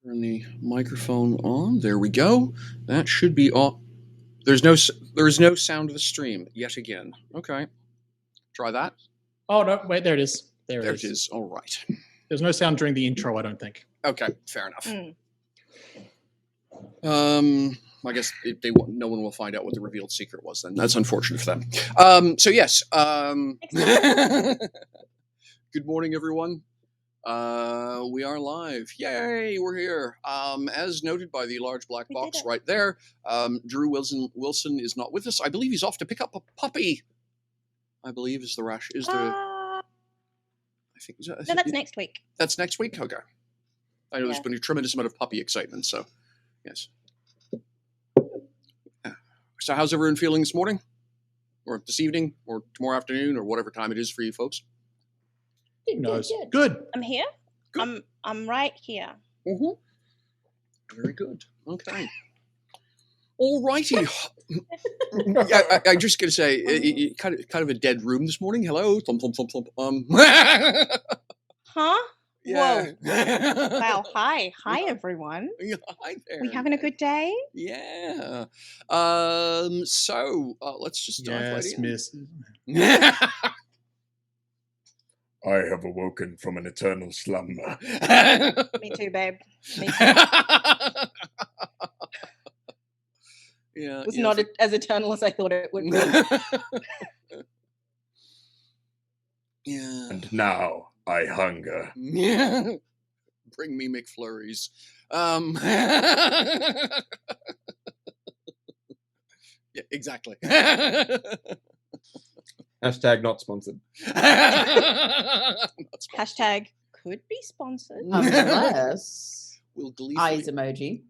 Turn the microphone on. There we go. That should be all. There is no sound of the stream yet again. Okay. Try that. Oh, no, wait, there it is. There it is. All right. There's no sound during the intro, I don't think. Okay, fair enough. I guess no one will find out what the revealed secret was then. That's unfortunate for them. So yes. Good morning, everyone. We are live. Yay, we're here. As noted by the large black box right there, Drew Wilson is not with us. I believe he's off to pick up a puppy. I believe is the rash. Is the? I think. No, that's next week. That's next week. Okay. I know there's been a tremendous amount of puppy excitement. So, yes. So, how's everyone feeling this morning, or this evening, or tomorrow afternoon, or whatever time it is for you folks? Good. I'm here. Good. I'm right here. Mm-hmm. Very good. Okay. All righty. I'm just going to say, kind of a dead room this morning. Hello. Thump, thump, thump, thump. Huh? Yeah. Whoa. Wow. Hi, everyone. Hi there. We having a good day? Yeah. So let's just dive right in. Miss. I have awoken from an eternal slumber. Me too, babe. Me too. Yeah, it was not as eternal as I thought it would be. Yeah. And now I hunger. Yeah. Bring me McFlurries. Yeah, exactly. Hashtag not sponsored. Hashtag could be sponsored. Unless we'll eyes emoji.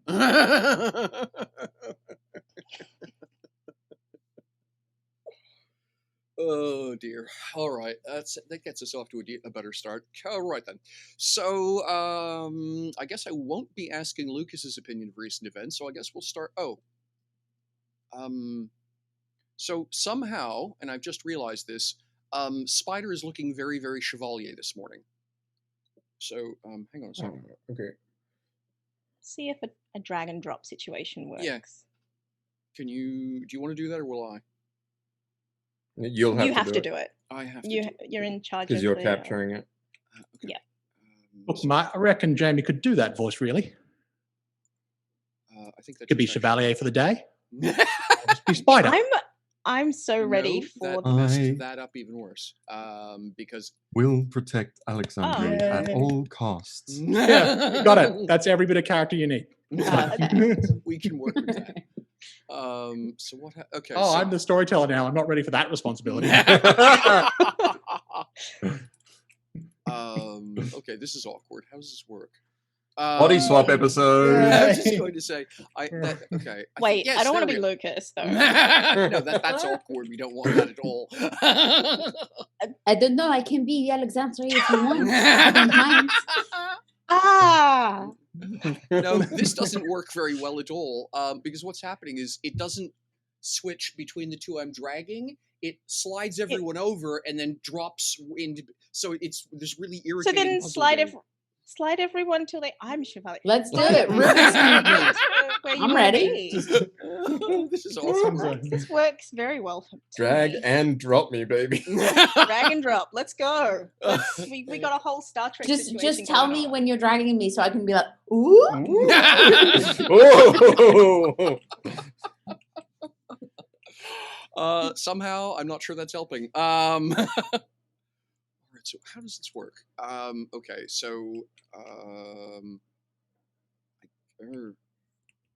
Oh dear. All right. That gets us off to a better start. All right then. So I guess I won't be asking Lucas's opinion of recent events. So I guess we'll start. So somehow, and I've just realized this, Spider is looking very, very Chevalier this morning. So hang on a second. Okay. See if a drag and drop situation works. Yeah. Do you want to do that, or will I? You have to do it. I have to. You're in charge because you're capturing it. Okay. Yeah. Look, I reckon Jamie could do that voice, really. I think that could be Chevalier for the day. Just be Spider. I'm so ready for that messed that up even worse. Because we'll protect Alexandria at all costs. Yeah, you got it. That's every bit of character you need. We can work with that. So what? Okay. Oh, I'm the storyteller now. I'm not ready for that responsibility. Okay, this is awkward. How does this work? Body swap episode. I was just going to say, okay. Wait, I don't want to be Lucas, though. No, that's awkward. We don't want that at all. I don't know. I can be Alexandria if you want. I don't mind. Ah. No, this doesn't work very well at all. Because what's happening is it doesn't switch between the two I'm dragging. It slides everyone over and then drops into. So it's this really irritating. So then slide everyone till I'm Chevalier. Let's do it. I'm ready. This is awesome. This works very well for me. Drag and drop me, baby. Drag and drop. Let's go. We got a whole Star Trek. Just tell me when you're dragging me so I can be like, ooh. Somehow I'm not sure that's helping. So how does this work? Okay, so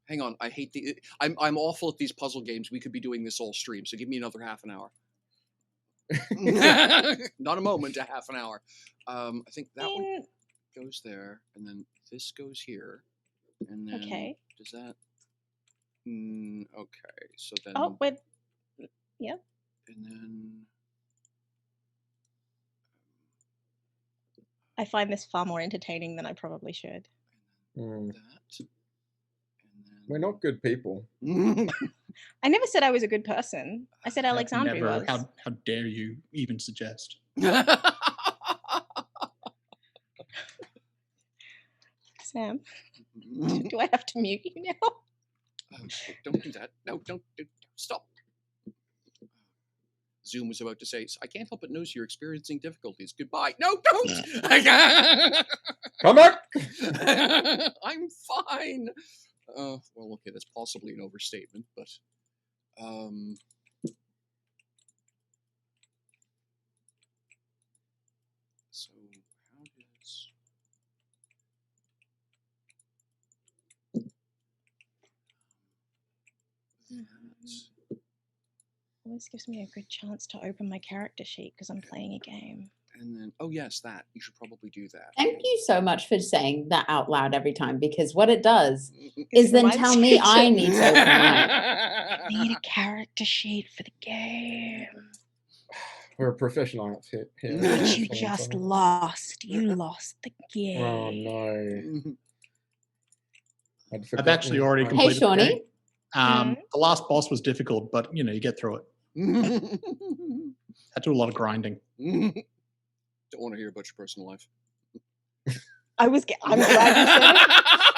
hang on. I hate I'm awful at these puzzle games. We could be doing this all stream, so give me another half an hour. Not a moment, a half an hour. I think that one goes there, and then this goes here, and then does that? Okay, so then. Oh wait. Yeah. And then. I find this far more entertaining than I probably should. That. We're not good people. I never said I was a good person. I said Alexandria was. How dare you even suggest? Sam. Do I have to mute you now? Oh, don't do that. No, don't. Stop. Zoom was about to say, I can't help but notice you're experiencing difficulties. Goodbye. No, don't. Come back. I'm fine. Well, okay, that's possibly an overstatement, but so how does that? Always gives me a good chance to open my character sheet because I'm playing a game. And then, oh yes, that. You should probably do that. Thank you so much for saying that out loud every time, because what it does It is then reminds tell you me to- I need to open mine. I need a character sheet for the game. We're a professional outfit here. But you just lost. You lost the game. Oh no. I've actually already Hey, completed the Shawnee. game. The last boss was difficult, but you know, you get through it. Had to do a lot of grinding. Don't want to hear about your personal life. I'm glad you said it.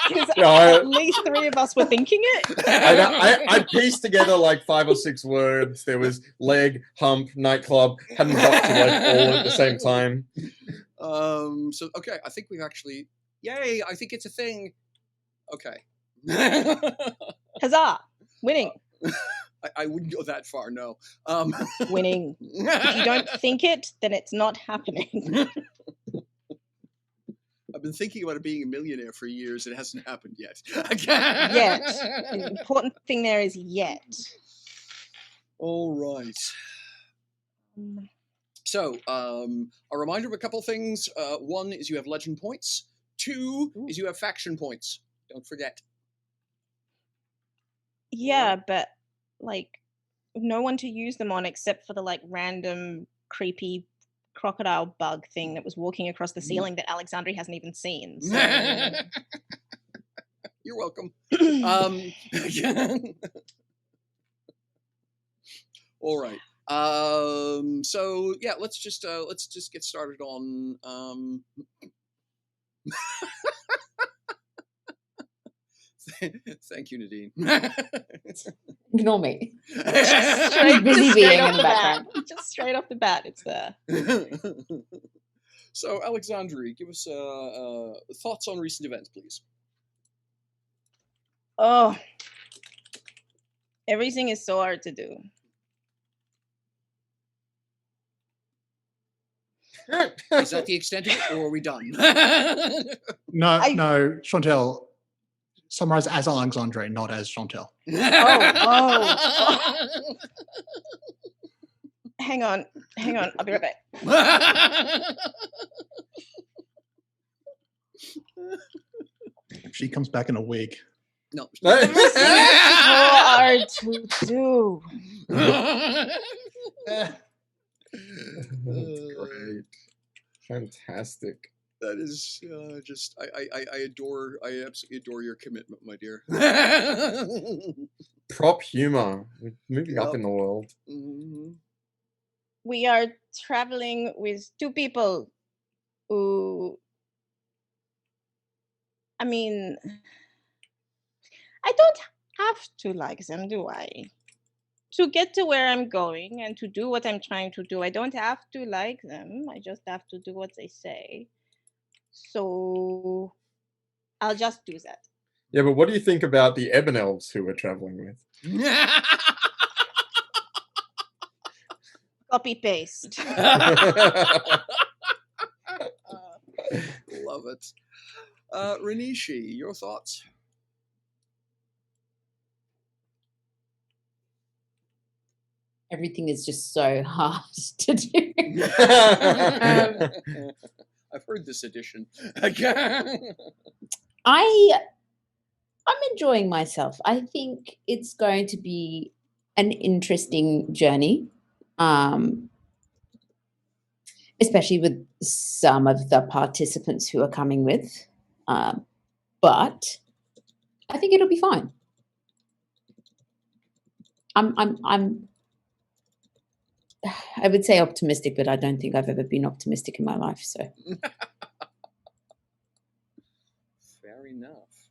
Because Yeah, at least 3 of us were thinking it. I pieced together like 5 or 6 words. There was leg, hump, nightclub. Hadn't got to like all at the same time. So okay, I think we've actually. Yay! I think it's a thing. Okay. Huzzah! Winning. I wouldn't go that far. No. Winning. If you don't think it, then it's not happening. I've been thinking about it being a millionaire for years. It hasn't happened yet. Yet. The important thing there is yet. All right. So, a reminder of a couple things. 1 is you have legend points. 2 is you have faction points. Don't forget. Yeah, but like no one to use them on except for the like random creepy crocodile bug thing that was walking across the ceiling that Alexandri hasn't even seen. So. You're welcome. All right. So yeah, let's just get started on Thank you, Nadine. Ignore me. Straight, busy just being straight in off the the bat. background. Just straight off the bat, it's there. So, Alexandri, give us thoughts on recent events, please. Oh, everything is so hard to do. Is that the extent of it, or are we done? No, Chantel. Summarize as Alexandre, not as Chantel. Oh. Hang on. I'll be right back. She comes back in a wig. No. Everything is so hard to do. Great. Fantastic. That is just I absolutely adore your commitment, my dear. Prop humor. We're moving up in the world. Mm-hmm. We are traveling with 2 people who, I mean, I don't have to like them, do I? To get to where I'm going and to do what I'm trying to do, I don't have to like them. I just have to do what they say. So I'll just do that. Yeah, but what do you think about the Ebon Elves who we're traveling with? Copy paste. Love it. Renishi, your thoughts? Everything is just so hard to do. I've heard this edition. I'm enjoying myself. I think it's going to be an interesting journey, especially with some of the participants who are coming with. But I think it'll be fine. I would say optimistic, but I don't think I've ever been optimistic in my life. So Fair enough.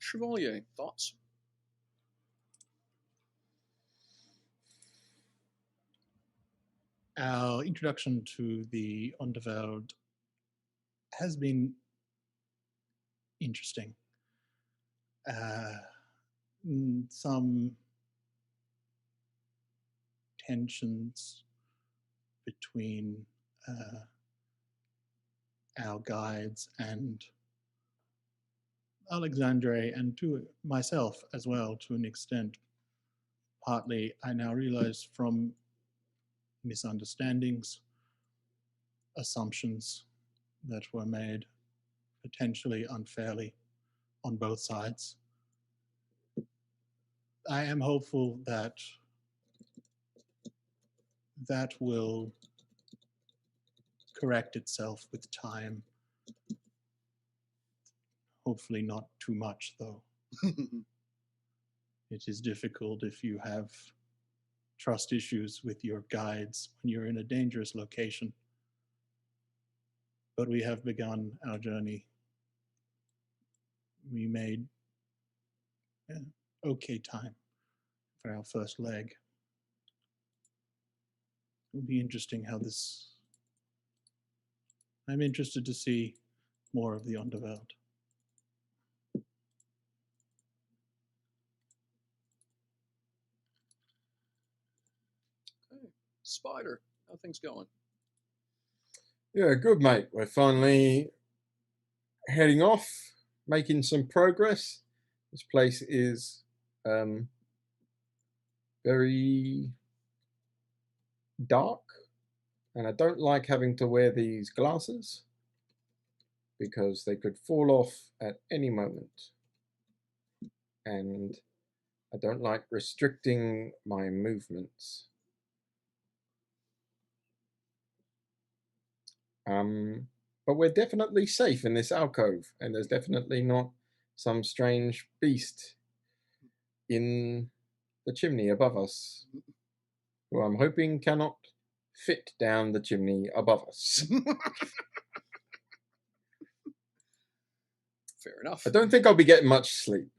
Chevalier, thoughts? Our introduction to the Underworld has been interesting. Some tensions between our guides and Alexandre, and to myself as well, to an extent. Partly, I now realize, from misunderstandings, assumptions that were made potentially unfairly on both sides. I am hopeful that that will correct itself with time. Hopefully not too much, though. It is difficult if you have trust issues with your guides when you're in a dangerous location. But we have begun our journey. We made okay time for our first leg. It'll be interesting how this... I'm interested to see more of the Underworld. Okay. Spider, how things going? Yeah, good, mate. We're finally heading off, making some progress. This place is very dark, and I don't like having to wear these glasses because they could fall off at any moment. And I don't like restricting my movements. But we're definitely safe in this alcove, and there's definitely not some strange beast in the chimney above us, who I'm hoping cannot fit down the chimney above us. Fair enough. I don't think I'll be getting much sleep.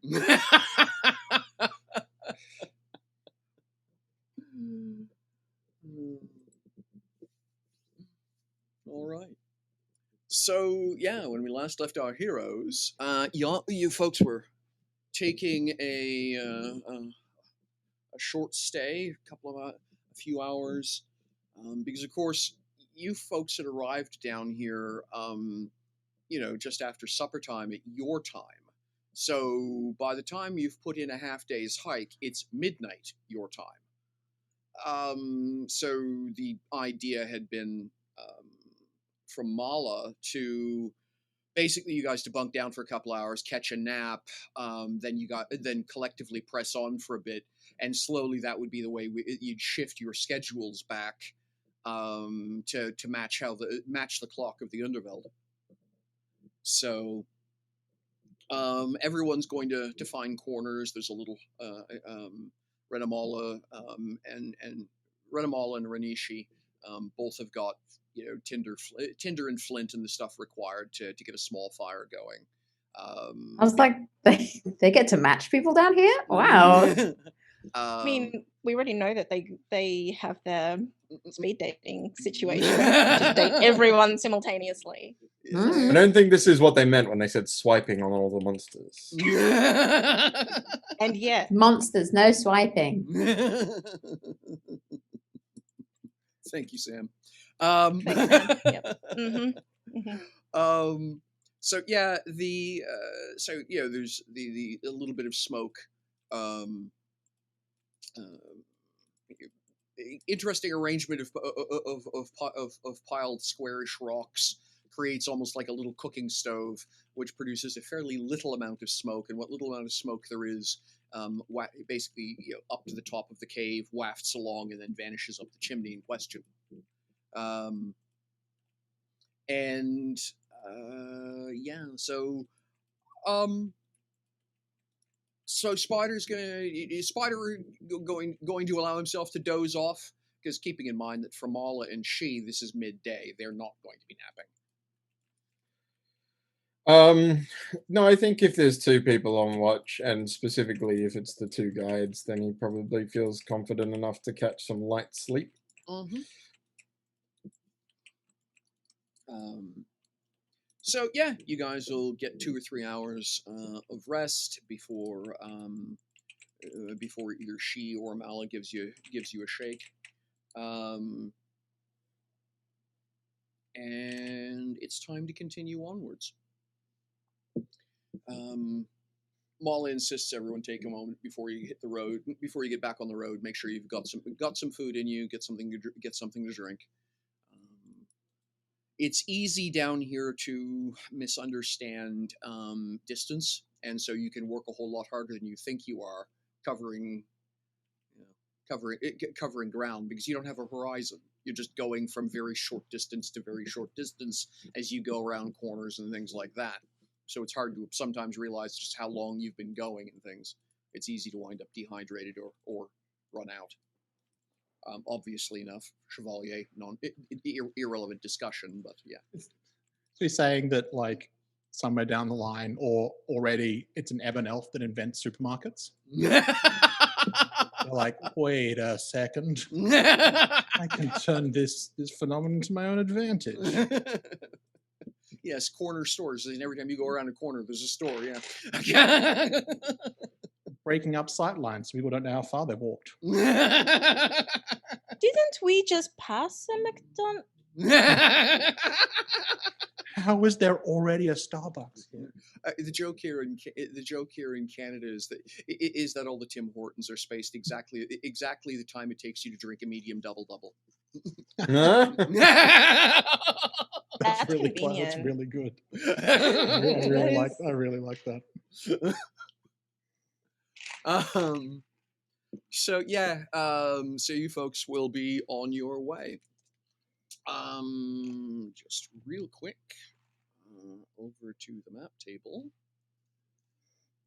All right. So, yeah, when we last left our heroes, you folks were taking a short stay, a few hours, because, of course, you folks had arrived down here, just after supper time at your time. So by the time you've put in a half day's hike, it's midnight your time. So the idea had been from Mala to basically you guys to bunk down for a couple hours, catch a nap, then collectively press on for a bit, and slowly that would be the way you'd shift your schedules back to match the clock of the Underworld. So everyone's going to find corners. There's a little Renamala and Renamala and Renishi both have got tinder and flint and the stuff required to get a small fire going. I was like, they get to match people down here? Wow. I mean, we already know that they have their speed dating situation. Just date everyone simultaneously. I don't think this is what they meant when they said swiping on all the monsters. And yet, Monsters, no swiping. Thank you, Sam. thanks, Sam. Yep. So yeah, there's the a little bit of smoke. Interesting arrangement of piled squarish rocks creates almost like a little cooking stove, which produces a fairly little amount of smoke, and what little amount of smoke there is, basically up to the top of the cave, wafts along, and then vanishes up the chimney in question. So Spider going to allow himself to doze off, because keeping in mind that for Mala and she, this is midday, they're not going to be napping. No, I think if there's two people on watch, and specifically if it's the two guides, then he probably feels confident enough to catch some light sleep. Mm-hmm. So yeah, you guys will get 2 or 3 hours of rest before either she or Mala gives you a shake, and it's time to continue onwards. Mala insists everyone take a moment before you hit the road, before you get back on the road. Make sure you've got some food in you. Get something to drink. It's easy down here to misunderstand distance, and so you can work a whole lot harder than you think you are covering ground, because you don't have a horizon. You're just going from very short distance to very short distance as you go around corners and things like that. So it's hard to sometimes realize just how long you've been going and things. It's easy to wind up dehydrated or run out. Obviously enough, Chevalier, irrelevant discussion, but yeah. So you're saying that, like, somewhere down the line, or already, it's an ebon elf that invents supermarkets? They're like, wait a second, I can turn this phenomenon to my own advantage. Yes, corner stores. And every time you go around a corner, there's a store, yeah. Breaking up sight lines so people don't know how far they've walked. Didn't we just pass a McDonald's? How is there already a Starbucks here? The joke here in Canada is that all the Tim Hortons are spaced exactly the time it takes you to drink a medium double. That's really convenient. That's really good. That I really like that. So yeah, so you folks will be on your way. Just real quick, over to the map table.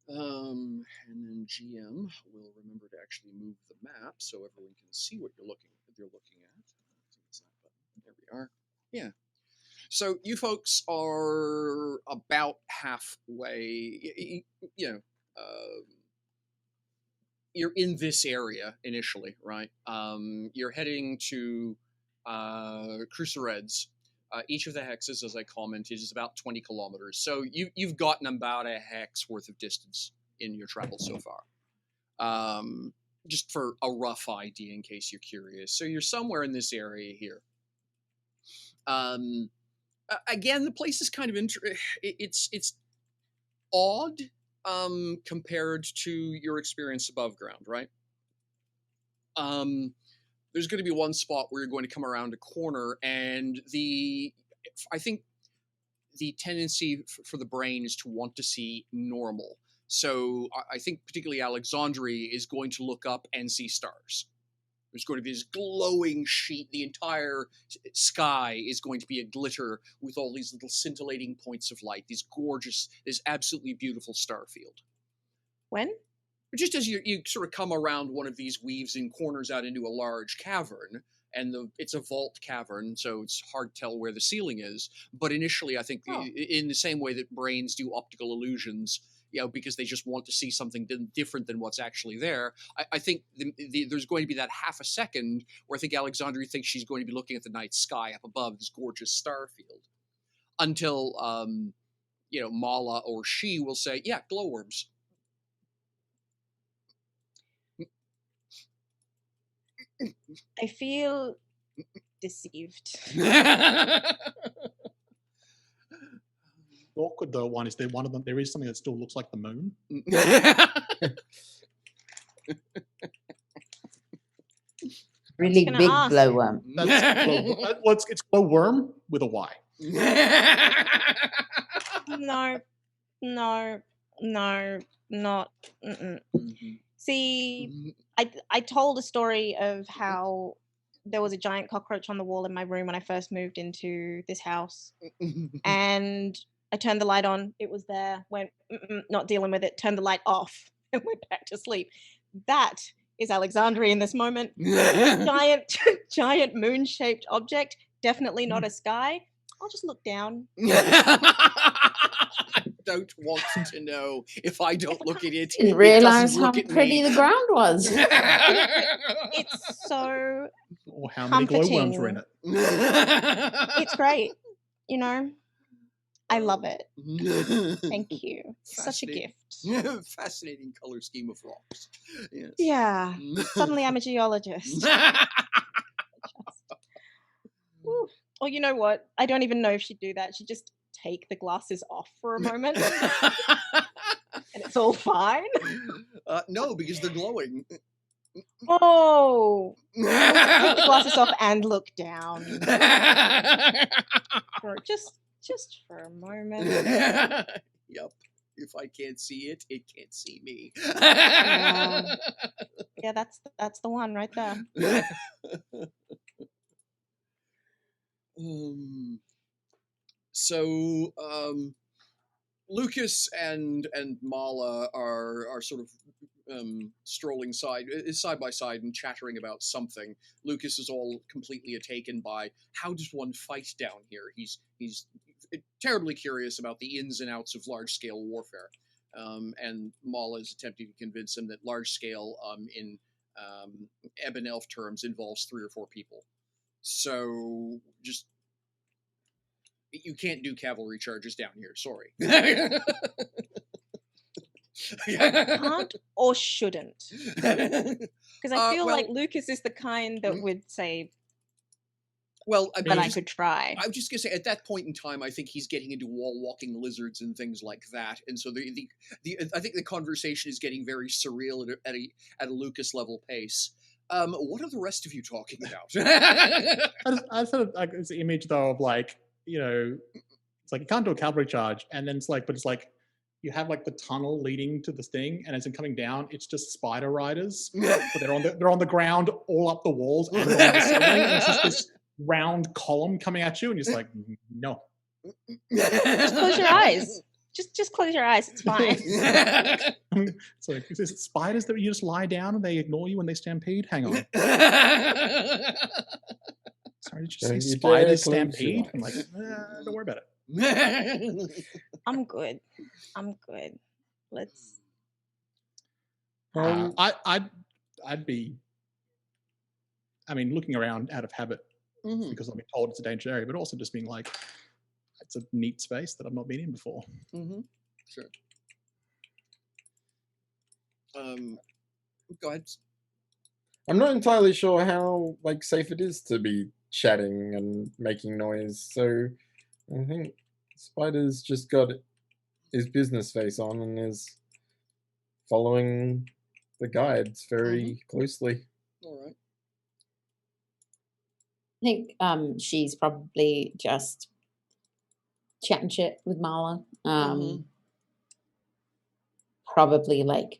And then GM will remember to actually move the map so everyone can see what they're looking at. I think it's that button. There we are. Yeah. So you folks are about halfway. You're in this area initially, right? You're heading to Crucereds. Each of the hexes, as I commented, is about 20 kilometers. So you've gotten about a hex worth of distance in your travel so far. Just for a rough idea, in case you're curious. So you're somewhere in this area here. Again, the place is kind of it's odd compared to your experience above ground, right? There's going to be one spot where you're going to come around a corner, and I think the tendency for the brain is to want to see normal. So I think particularly Alexandria is going to look up and see stars. There's going to be this glowing sheet. The entire sky is going to be a glitter with all these little scintillating points of light, this absolutely beautiful star field. When? Just as you sort of come around one of these weaves and corners out into a large cavern, and it's a vault cavern, so it's hard to tell where the ceiling is. But initially, I think in the same way that brains do optical illusions, because they just want to see something different than what's actually there, I think there's going to be that half a second where I think Alexandria thinks she's going to be looking at the night sky up above this gorgeous star field, until Mala or she will say, "Yeah, glowworms." I feel deceived. Awkward though one is there one of them. There is something that still looks like the moon. Really gonna big ask. glowworm. It's glowworm with a Y. No, not. See, I told a story of how there was a giant cockroach on the wall in my room when I first moved into this house, and I turned the light on. It was there. Went not dealing with it. Turned the light off and went back to sleep. That is Alexandria in this moment. Giant moon-shaped object. Definitely not a sky. I'll just look down. don't want to know. If I don't look at it, Didn't it realize doesn't how look at pretty me. the ground was. It's so Or how many glowworms were in it. it's great. You know, I love it. Thank you. Such a gift. Fascinating color scheme of rocks. Yes. Yeah. Suddenly I'm a geologist. Woo. Or you know what? I don't even know if she'd do that. She'd just take the glasses off for a moment and it's all fine. No, because they're glowing. Oh. Take the glasses off and look down. Just for a moment. Yep. If I can't see it, it can't see me. Yeah, that's the one right there. So Lucas and Mala are sort of strolling side by side and chattering about something. Lucas is all completely taken by how does one fight down here. He's terribly curious about the ins and outs of large scale warfare, and Mala is attempting to convince him that large scale in Ebon Elf terms involves 3 or 4 people. So just you can't do cavalry charges down here. Sorry. Can't or shouldn't? Because I feel like well, Lucas is the kind that would say, well, but I could try. I'm just gonna say at that point in time, I think he's getting into wall walking lizards and things like that, and so the I think the conversation is getting very surreal at a Lucas level pace. What are the rest of you talking about? I sort of like this image though of like, you know, it's like you can't do a cavalry charge, and then it's like, but it's like you have like the tunnel leading to this thing, and as it's coming down, it's just spider riders, but they're on the ground all up the walls and on the ceiling, and it's just this round column coming at you, and you're just like, no. Just close your eyes. Just close your eyes. It's fine. It's like, is it spiders that you just lie down and they ignore you when they stampede? Hang on. Sorry, did you say spiders stampede? I'm like, don't worry about it. I'm good. Let's. I'd be. I mean, looking around out of habit because I've been told it's a dangerous area, but also just being like, it's a neat space that I've not been in before. Sure. Go ahead. I'm not entirely sure how like safe it is to be chatting and making noise, so I think Spider's just got his business face on and is following the guides very closely. All right. I think she's probably just chatting shit with Mala. Probably like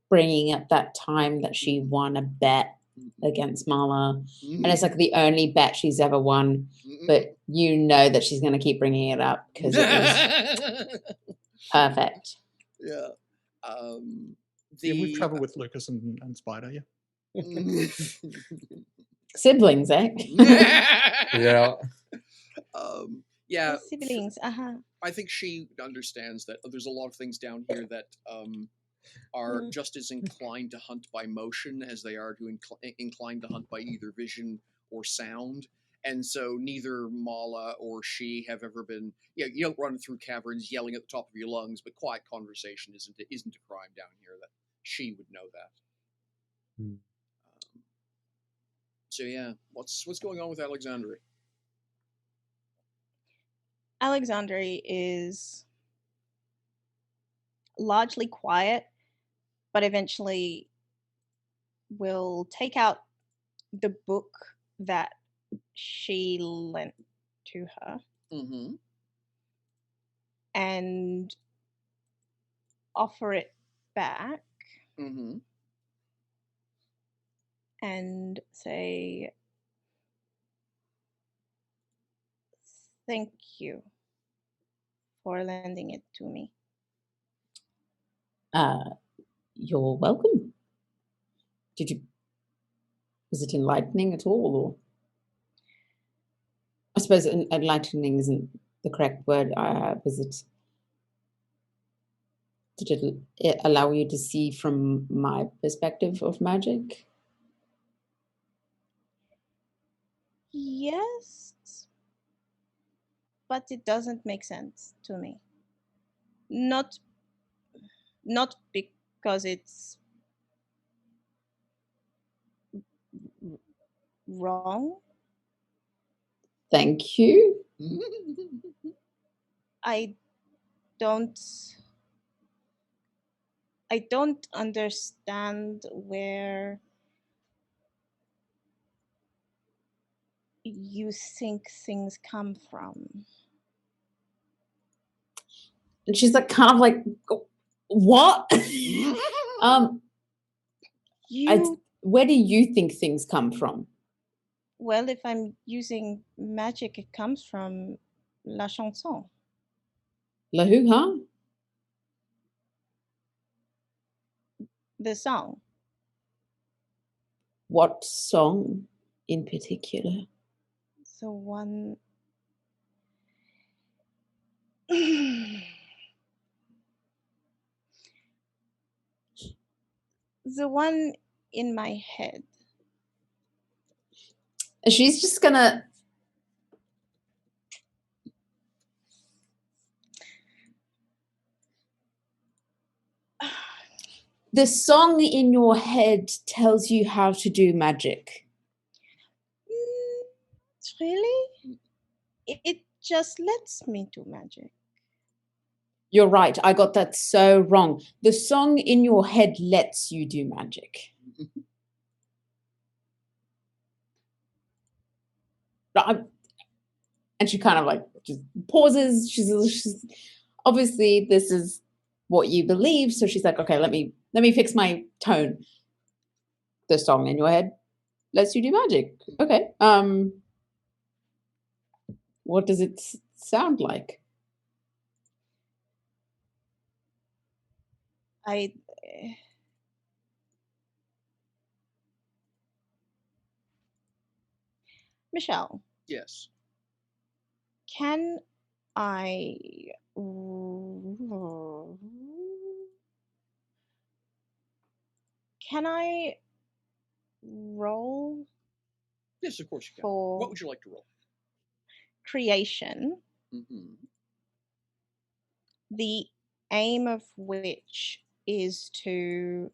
bringing up that time that she won a bet against Mala, and it's like the only bet she's ever won. But you know that she's going to keep bringing it up because it was perfect. Yeah. We've traveled with Lucas and Spider, yeah. Siblings, eh? Yeah. Yeah. Siblings. I think she understands that there's a lot of things down here that are just as inclined to hunt by motion as they are to inclined to hunt by either vision or sound. And so neither Mala or she have ever been. Yeah, you don't run through caverns yelling at the top of your lungs, but quiet conversation isn't a crime down here. That she would know that. So yeah, what's going on with Alexandria? Alexandria is largely quiet, but eventually will take out the book that she lent to her and offer it back and say, thank you for lending it to me. You're welcome. Was it enlightening at all? Or I suppose enlightening isn't the correct word. Was it Did it allow you to see from my perspective of magic? Yes, but it doesn't make sense to me. Not because it's wrong. Thank you. I don't understand where you think things come from. And she's like, kind of like, what? Where do you think things come from? Well, if I'm using magic, it comes from La Chanson. La who, huh? The song. What song in particular? The one. The one in my head. She's just gonna. The song in your head tells you how to do magic. Really? It just lets me do magic. You're right. I got that so wrong. The song in your head lets you do magic. And she kind of like just pauses. She's obviously this is what you believe. So she's like, okay, let me fix my tone. The song in your head lets you do magic. Okay. What does it sound like? Michelle. Yes. Can I roll? Yes, of course you can. For what would you like to roll? Creation. Mm-hmm. The aim of which is to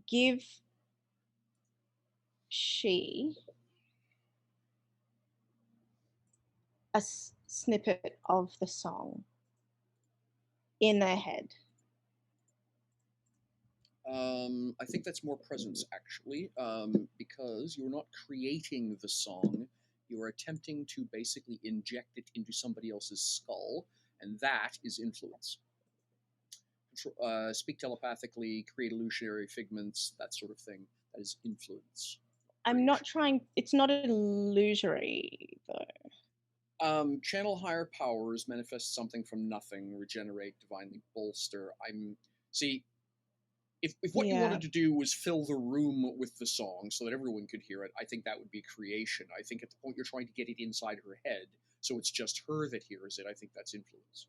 give she a snippet of the song in their head. I think that's more presence, actually, because you're not creating the song. You are attempting to basically inject it into somebody else's skull, and that is influence. Speak telepathically, create illusionary figments, that sort of thing. That is influence. I'm not trying. It's not illusory, though. Channel higher powers, manifest something from nothing, regenerate, divinely bolster. See, if what you wanted to do was fill the room with the song so that everyone could hear it, I think that would be creation. I think at the point you're trying to get it inside her head, so it's just her that hears it, I think that's influence.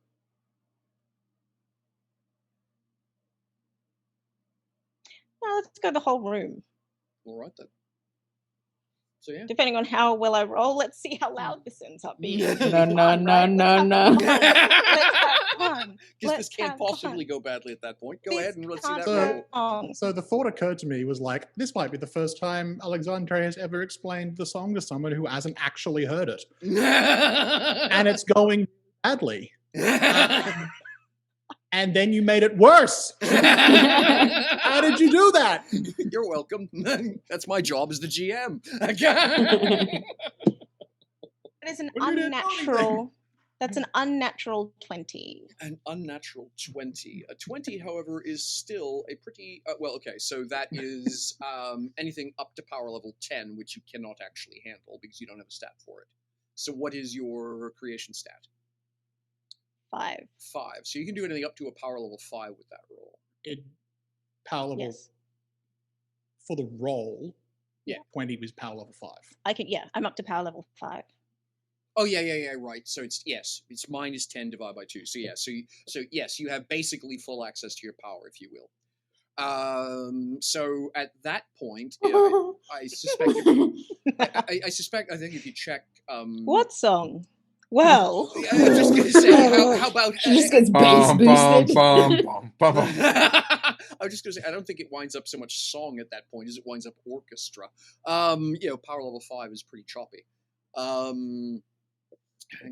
Well, let's go the whole room. All right, then. So, yeah. Depending on how well I roll, let's see how loud this ends up being. No. Because this can't possibly go badly at that point. Go ahead and let's see that roll. So the thought occurred to me was like, this might be the first time Alexandre has ever explained the song to someone who hasn't actually heard it. And it's going badly. And then you made it worse. How did you do that? You're welcome. That's my job as the GM. It is an unnatural. That's an unnatural 20. An unnatural 20. A 20, however, is still a pretty... well, okay, so that is anything up to power level 10, which you cannot actually handle because you don't have a stat for it. So what is your creation stat? 5. 5. So you can do anything up to a power level 5 with that roll. Power level for the roll. Yeah. 20 was power level 5. I'm up to power level 5. Oh yeah, right. So it's minus 10 divided by 2. So yeah, so yes, you have basically full access to your power, if you will. So at that point, I suspect. I think if you check. What song? Well, I was just gonna say, how about? She just gets bass Bum, bum, boosted. bum, bum, bum, bum. I was just gonna say, I don't think it winds up so much song at that point as it winds up orchestra. Power level 5 is pretty choppy. Hang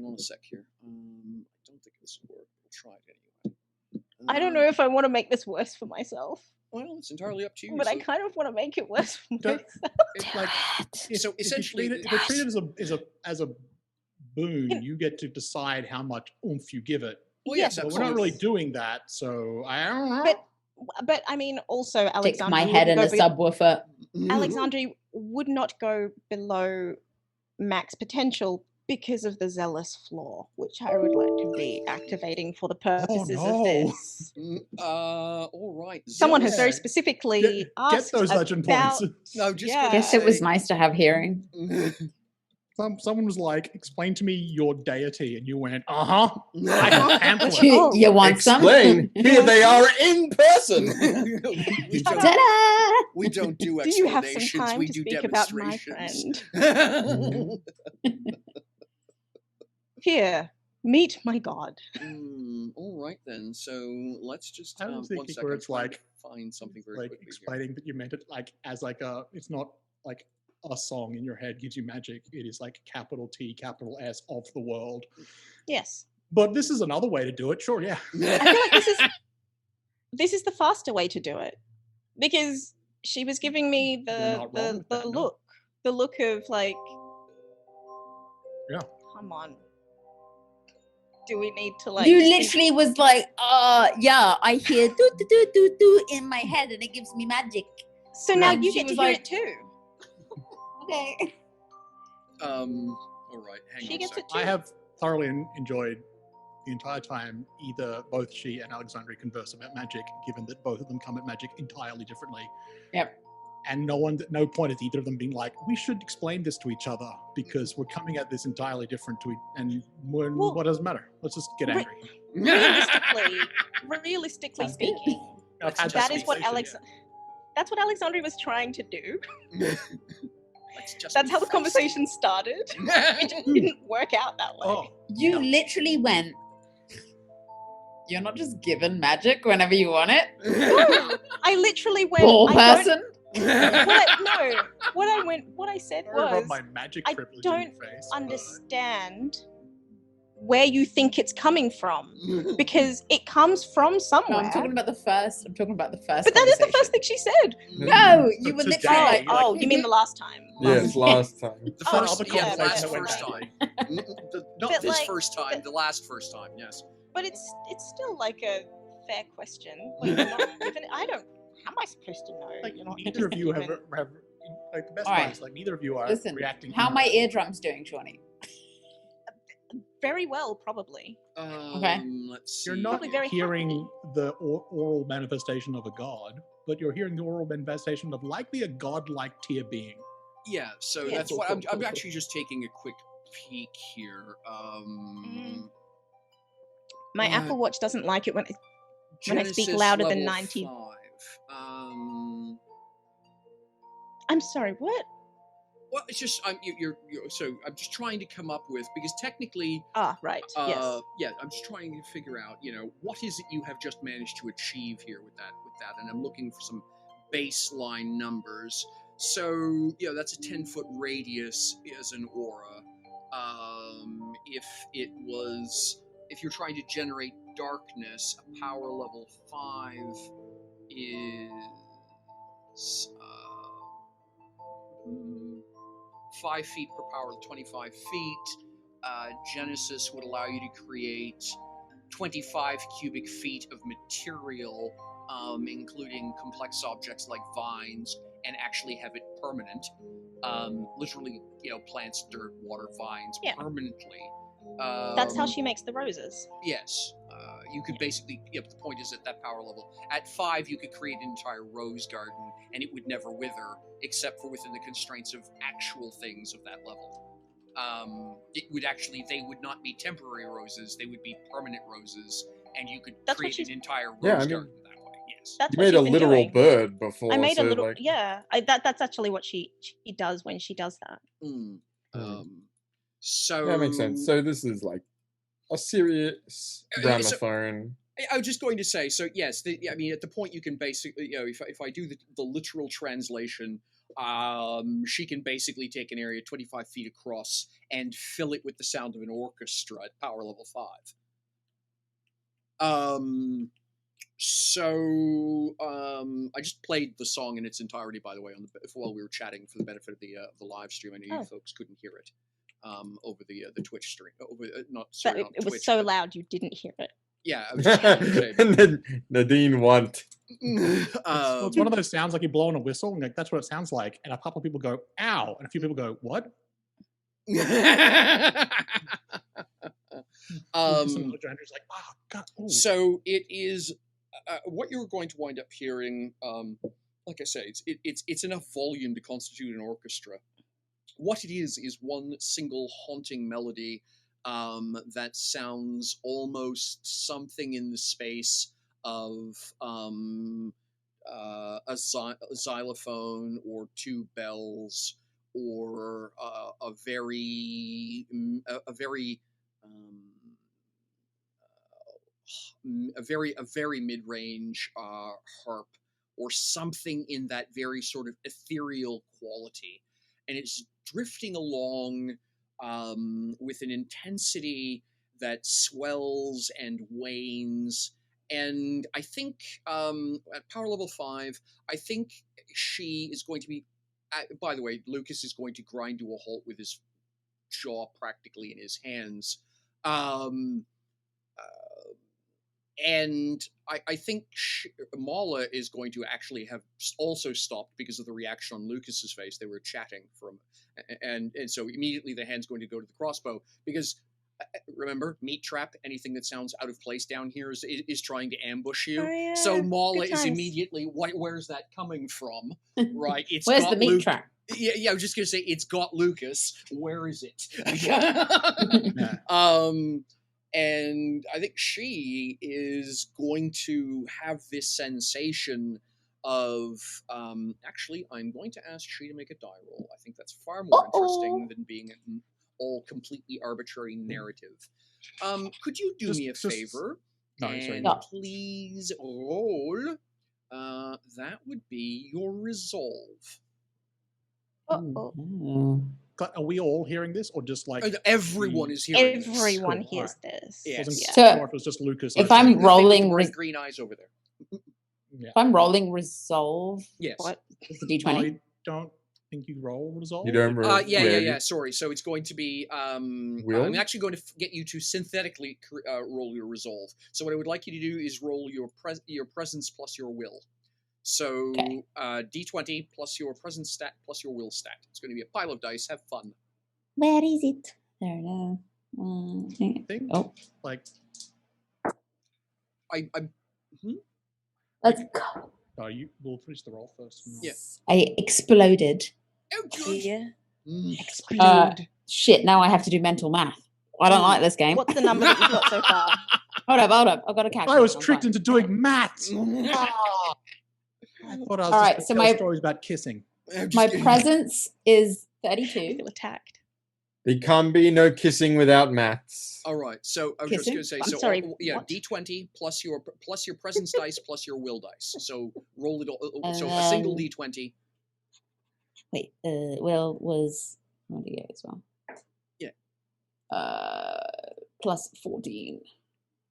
on a sec here. I don't think this will work. We'll try it anyway. I don't know if I want to make this worse for myself, Well, it's entirely up to you. but I So, kind of want to make it worse for Don't- myself. It's like so if you essentially, treat it, if you treat it as a boon, you get to decide how much oomph you give it. well, yes, But we're absolutely. not really doing that, so I don't know. But I mean, also, Stick Alexandria my head in a wouldn't go subwoofer. Alexandria would not go below max potential because of the zealous flaw, which I would like to be activating for the purposes no. of this. All right. Someone has very Yeah. specifically Get asked those legend about, points. No, just Yeah. Guess it was nice to have hearing. Someone was like, "Explain to me your deity," and you went, "Uh huh." I have pamphlets. You want some? Explain. Here they are in person. we, don't, Ta-da! we don't do do you have some explanations. time We to do speak about my demonstrations. friend? Here, meet my god. All right then. So let's just I was 1 thinking second. where I'm it's trying to like- find something very Like quickly here. explaining that you meant it like as like a. It's not like a song in your head gives you magic. It is like capital T, capital S of the world. Yes. But this is another way to do it. Sure, yeah. I feel like this is the faster way to do it, because she was giving me You're the not wrong with that, no. look of like, Yeah. come on, do we need to like You speak- literally was like, yeah, I hear do do do do do in my head and it gives me magic. so now and you she get to was hear like- it too. Okay. All right. Hang She on a gets sec. it too. I have thoroughly enjoyed the entire time either both she and Alexandria converse about magic, given that both of them come at magic entirely differently. Yep. And no point has either of them been like, we should explain this to each other because we're coming at this entirely different Well, what does it matter? Let's just get re- angry. realistically Sounds good. speaking, I've had that is what conversation, that's what Alexandria was trying to do. Let's just That's be how the feisty. conversation started. It just didn't work out that way. Oh, You yeah. literally went, you're not just given magic whenever you want it? I literally went. Poor I don't- person. What I said Sorry about was, my magic I privilege in your don't face. understand where you think it's coming from, because it comes from No, somewhere. I'm talking about the first. But But that is the first thing she said. No, you But were today, literally like, Oh, you mean the last time? Yes, last time. The Oh, first, other yeah, the last conversation first that went time. Not But, this like, first time, the last first time, yes. But it's still like a fair question. Like, you're not given, I don't. How am I supposed to know? Like You're not neither of you have given- like the best All part right. is like neither of you are Listen, reacting. how are my eardrums doing, Shawnee? very well, probably. Let's see. You're not Probably very hearing happy. the oral manifestation of a god, but you're hearing the oral manifestation of likely a godlike tier being. Yeah, so Yeah. that's what I'm actually just taking a quick peek here. My Uh, Apple Watch doesn't like it when I speak Genesis louder than level 90. 5. I'm sorry. What? Well, it's just so I'm just trying to come up with, because technically, Ah, right. Yes. yeah, I'm just trying to figure out, what is it you have just managed to achieve here with that, and I'm looking for some baseline numbers. So, that's a 10-foot radius as an aura. If you're trying to generate darkness, a power level 5 is 5 feet per power, 25 feet. Genesis would allow you to create 25 cubic feet of material, including complex objects like vines, and actually have it permanent. Literally, plants, dirt, water, vines, Yeah. permanently. That's how she makes the roses. Yes. You could basically, the point is at that power level. At 5, you could create an entire rose garden, and it would never wither, except for within the constraints of actual things of that level. it would actually, they would not be temporary roses, they would be permanent roses, and you could That's what create an she's- entire rose Yeah, I mean- garden that way. Yes. That's You what made she's a been literal doing. bird before. I made so a little, like, yeah. That's actually what she does when she does that. Mm. Mm. So that makes sense. So this is like a serious so- gramophone. I was just going to say, so yes, I mean, at the point you can basically, if I do the literal translation, she can basically take an area 25 feet across and fill it with the sound of an orchestra at power level 5. So I just played the song in its entirety, by the way, while we were chatting for the benefit of the live stream. I know you folks couldn't hear it over the Twitch stream. Not It was Twitch, so but- loud you didn't hear it. Yeah, I was just going to say. And then Nadine want. Well, it's one of those sounds like you're blowing a whistle, and like, that's what it sounds like. And a couple of people go, "Ow!" and a few people go, "What?" Some Andrew's like, "Oh God!" Ooh. So it is what you're going to wind up hearing. Like I say, it's enough volume to constitute an orchestra. What it is one single haunting melody that sounds almost something in the space of a xylophone or two bells or a very mid-range harp or something in that very sort of ethereal quality, and it's drifting along with an intensity that swells and wanes. And I think at power level 5, I think she is going to be. By the way, Lucas is going to grind to a halt with his jaw practically in his hands. And I think Mala is going to actually have also stopped because of the reaction on Lucas's face. They were chatting and so immediately the hand's going to go to the crossbow because remember, meat trap, anything that sounds out of place down here is trying to ambush you. Oh, yeah. So Mala Good is times. immediately, where's that coming from? Right? It's Where's got the meat trap? Yeah, I was just gonna say it's got Lucas. Where is it? Yeah. And I think she is going to have this sensation of actually, I'm going to ask she to make a die roll. I think that's far more interesting than being an all completely arbitrary narrative. Could you do me a favor and please roll? That would be your resolve. Oh. Are we all hearing this, or just like Everyone is hearing this. Everyone Cool, hears alright. this. Yes. Wasn't Yeah. So- sure if it was just Lucas. If I I'm was The thing with rolling, the bright green eyes over there. if I'm rolling resolve, Yes. What? is the D20? I don't think you roll resolve. You don't Yeah. Sorry. So it's going to be. I'm Will? actually going to get you to synthetically roll your resolve. So what I would like you to do is roll your presence plus your will. So Okay. D20 plus your presence stat plus your will stat. It's going to be a pile of dice. Have fun. Where is it? There it is. I think Oh. like Let's go. we'll finish the roll first. and Yeah. I exploded. Oh, good. Yeah. Uh, shit, now I have to do mental math. I don't like this game. What's the number that you've got so far? Hold up. I've got a calculator. I was I'm tricked fine. into doing maths. Ah. I thought I was Alright, just so gonna tell my- stories about kissing. I'm just My kidding. presence is I 32. feel attacked. There can't be no kissing without maths. All right. So I was just Kissing? going to say. I'm So sorry, yeah, what? D20 plus your presence dice plus your will dice. So roll it all. So a single D20. Wait, Will was what do you get as well? Yeah. Plus 14.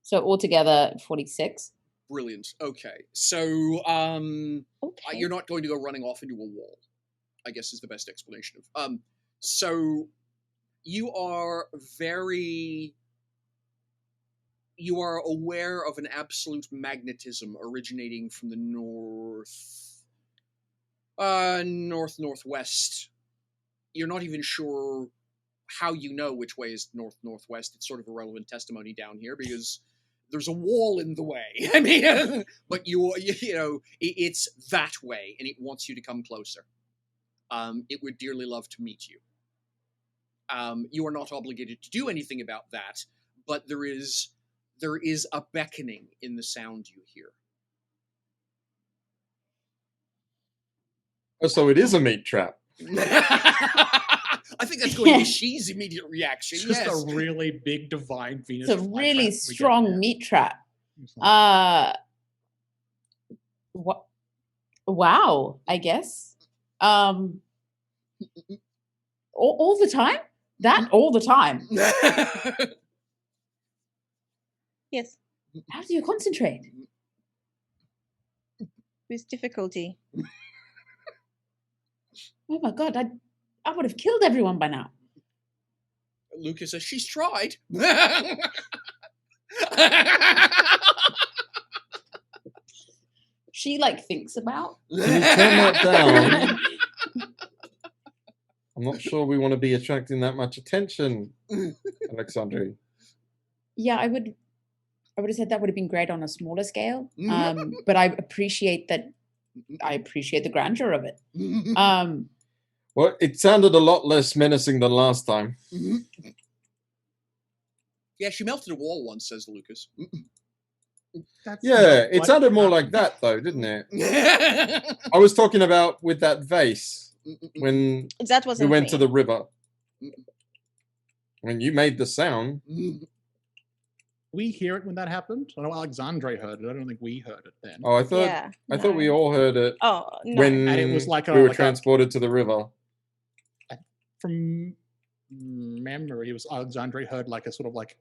So altogether 46. Brilliant. Okay. So Okay. you're not going to go running off into a wall, I guess is the best explanation of. So you are aware of an absolute magnetism originating from the northwest. You're not even sure how you know which way is northwest. It's sort of irrelevant testimony down here because there's a wall in the way. I mean, but you know, it's that way, and it wants you to come closer. It would dearly love to meet you. You are not obligated to do anything about that, but there is a beckoning in the sound you hear. Oh, so it is a meat trap. I think that's going to be She's immediate reaction. It's just Yes. a really big divine Venus. It's a flytrap really we get strong there. meat trap. It's like, What? Wow, I guess. All the time? That all the time? Yes, How do you concentrate? with difficulty. Oh my god, I would have killed everyone by now. Lucas says, she's tried. She like thinks about. Can you turn that down? I'm not sure we want to be attracting that much attention, Alexandre. Yeah, I would have said that would have been great on a smaller scale. Mhm. But I appreciate that. I appreciate the grandeur of it. Well, it sounded a lot less menacing than last time. Yeah, she melted a wall once, says Lucas. that's Yeah, not it what sounded more happened. like that, though, didn't it? I was talking about with that vase when That we wasn't went to me. the river. When you made the sound. We hear it when that happened. I know Alexandre heard it. I don't think we heard it then. Oh, I thought Yeah. I thought we no. all heard it Oh no. when And it was like we were like transported to the river. From memory, it was Alexandre heard like a sort of like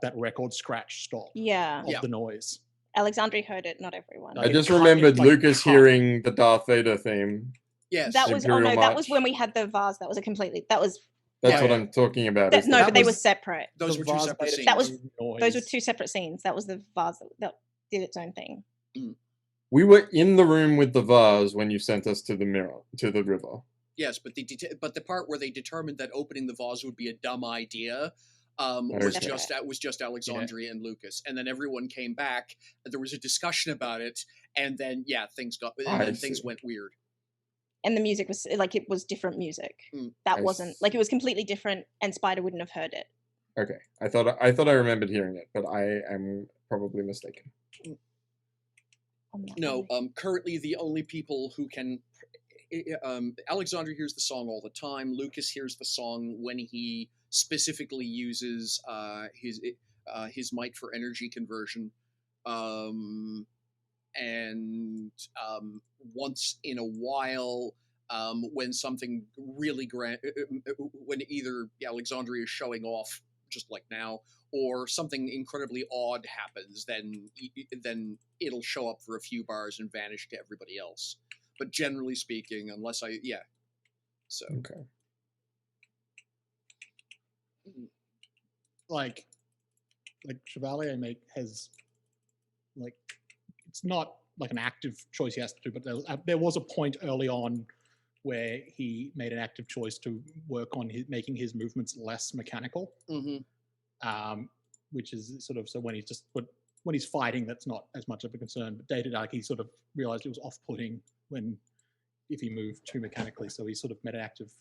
that record scratch stop Yeah. of the noise. Alexandre heard it, not everyone. Like I it just cut- it, remembered like, Lucas cut. hearing the Darth Vader theme. Yes. That was oh Imperial no, that was March. when we had the vase. That was a completely that was That's Yeah. what I'm talking about. that, is no, the- but they were was- separate. Those The were two vase separate made a scenes. That was- noise. Those were two separate scenes. That was the vase that did its own thing. We were in the room with the vase when you sent us to the river. Yes, but the part where they determined that opening the vase would be a dumb idea was Okay. just Alexandria and Lucas, and then everyone came back. There was a discussion about it, and then things see. went weird. And the music was like it was different music. Mm. That I wasn't like it was completely different, and Spider wouldn't have heard it. Okay, I thought I remembered hearing it, but I am probably mistaken. I'm not No, really- currently the only people who can. Alexander hears the song all the time. Lucas hears the song when he specifically uses his might for energy conversion, and once in a while, when something really grand, when either Alexandria is showing off, just like now, or something incredibly odd happens, then it'll show up for a few bars and vanish to everybody else. But generally speaking, unless so Okay. like Chevalier has like it's not like an active choice he has to do, but there was a point early on where he made an active choice to work on making his movements less mechanical, which is sort of so when he's fighting, that's not as much of a concern. But day to day, he sort of realized it was off-putting if he moved too mechanically. So he sort of made an active.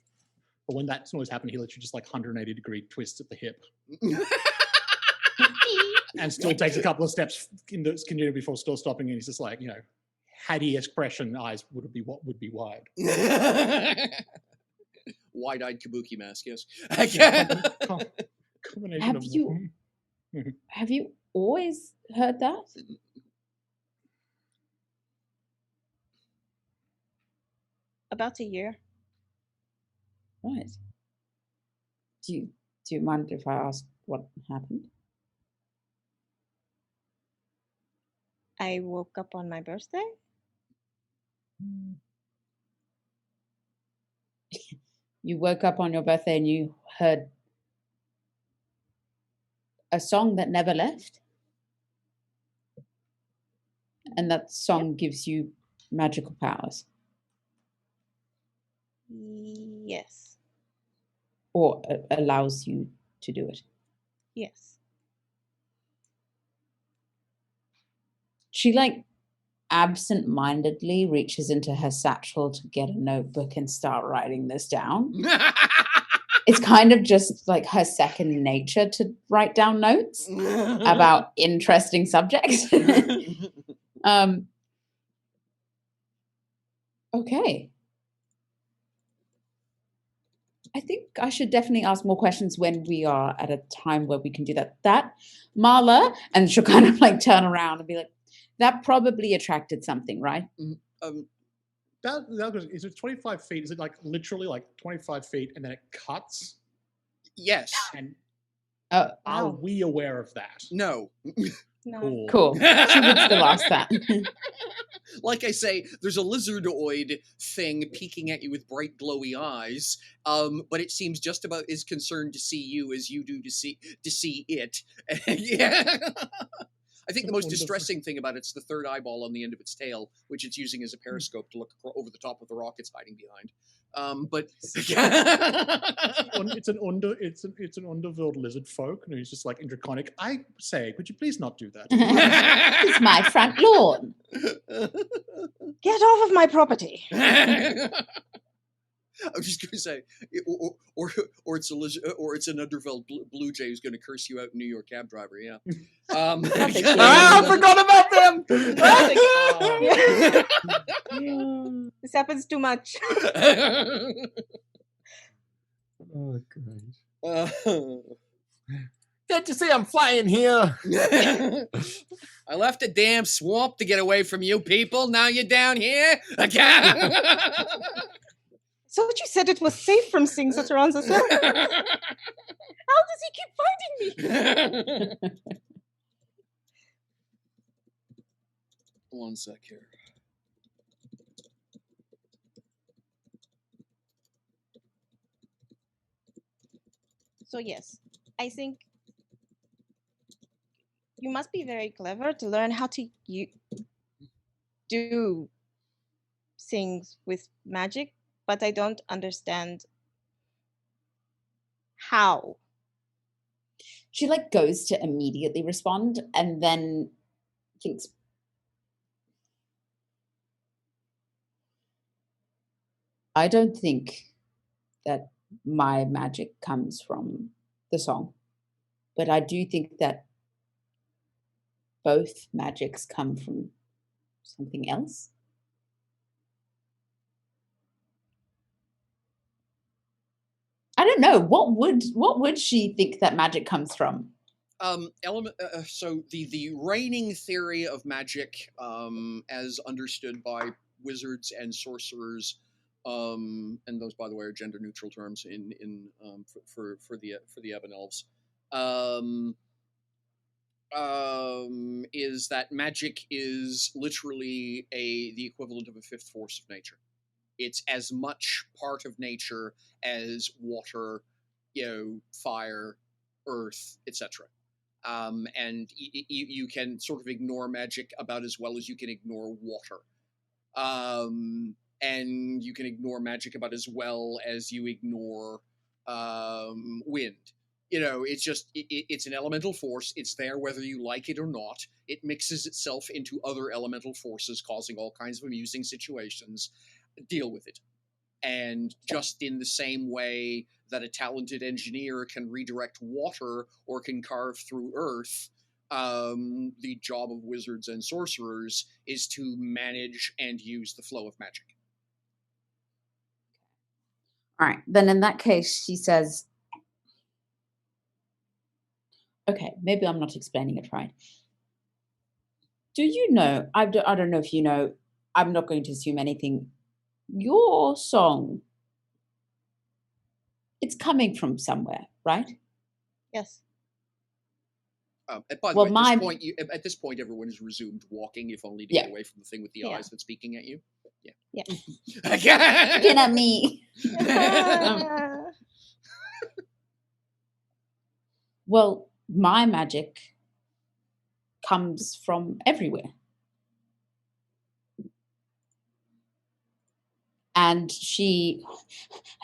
But when that noise happened, he literally just like 180-degree twists at the hip. And still takes a couple of steps in the community before still stopping, and he's just like, had he expression eyes would be wide. Wide-eyed kabuki mask, yes. Combination Have of you- Have you always heard that? about a year. Right. Do you mind if I ask what happened? I woke up on my birthday. You woke up on your birthday and you heard a song that never left? And that song gives you magical powers? Yes. Or allows you to do it? Yes. She absent-mindedly reaches into her satchel to get a notebook and start writing this down. it's kind of just like her second nature to write down notes about interesting subjects. Okay. I think I should definitely ask more questions when we are at a time where we can do that. That Marla, and she'll kind of like turn around and be like, that probably attracted something, right? Is it 25 feet? Is it like literally like 25 feet and then it cuts? Yes. And Oh, are we aware of that? No. No. cool. She would still ask that. Like I say, there's a lizardoid thing peeking at you with bright glowy eyes, but it seems just about as concerned to see you as you do to see it. Yeah. I think the most distressing thing about it's the third eyeball on the end of its tail, which it's using as a periscope to look over the top of the rock it's hiding behind. But it's an underworld lizard folk, and he's just like in draconic. I say, could you please not do that? It's my front lawn. Get off of my property. I was just going to say, or it's a lizard, or it's an underworld blue jay who's going to curse you out, New York cab driver. Yeah. I forgot about them. This happens too much. Oh, great. Can't you see I'm flying here? I left a damn swamp to get away from you people. Now you're down here. So you said it was safe from seeing such around the sun. How does he keep finding me? One sec here. So yes, I think you must be very clever to learn how to do things with magic, but I don't understand how. She like goes to immediately respond and then thinks, I don't think that my magic comes from the song, but I do think that both magics come from something else. I don't know. What would she think that magic comes from? So the reigning theory of magic, as understood by wizards and sorcerers, and those, by the way, are gender neutral terms for the Ebon Elves, is that magic is literally the equivalent of a fifth force of nature. It's as much part of nature as water, fire, earth, etc. And you can sort of ignore magic about as well as you can ignore water. And you can ignore magic about as well as you ignore wind. It's just, it's an elemental force. It's there whether you like it or not. It mixes itself into other elemental forces, causing all kinds of amusing situations. Deal with it. And just in the same way that a talented engineer can redirect water or can carve through earth, the job of wizards and sorcerers is to manage and use the flow of magic. All right. Then in that case, she says, okay, maybe I'm not explaining it right. Do you know, I don't know if you know, I'm not going to assume anything. Your song, it's coming from somewhere, right? Yes. By the way, at this point, everyone has resumed walking, if only to get away from the thing with the eyes that's speaking at you. Yeah. Looking at me. Well, my magic comes from everywhere. And I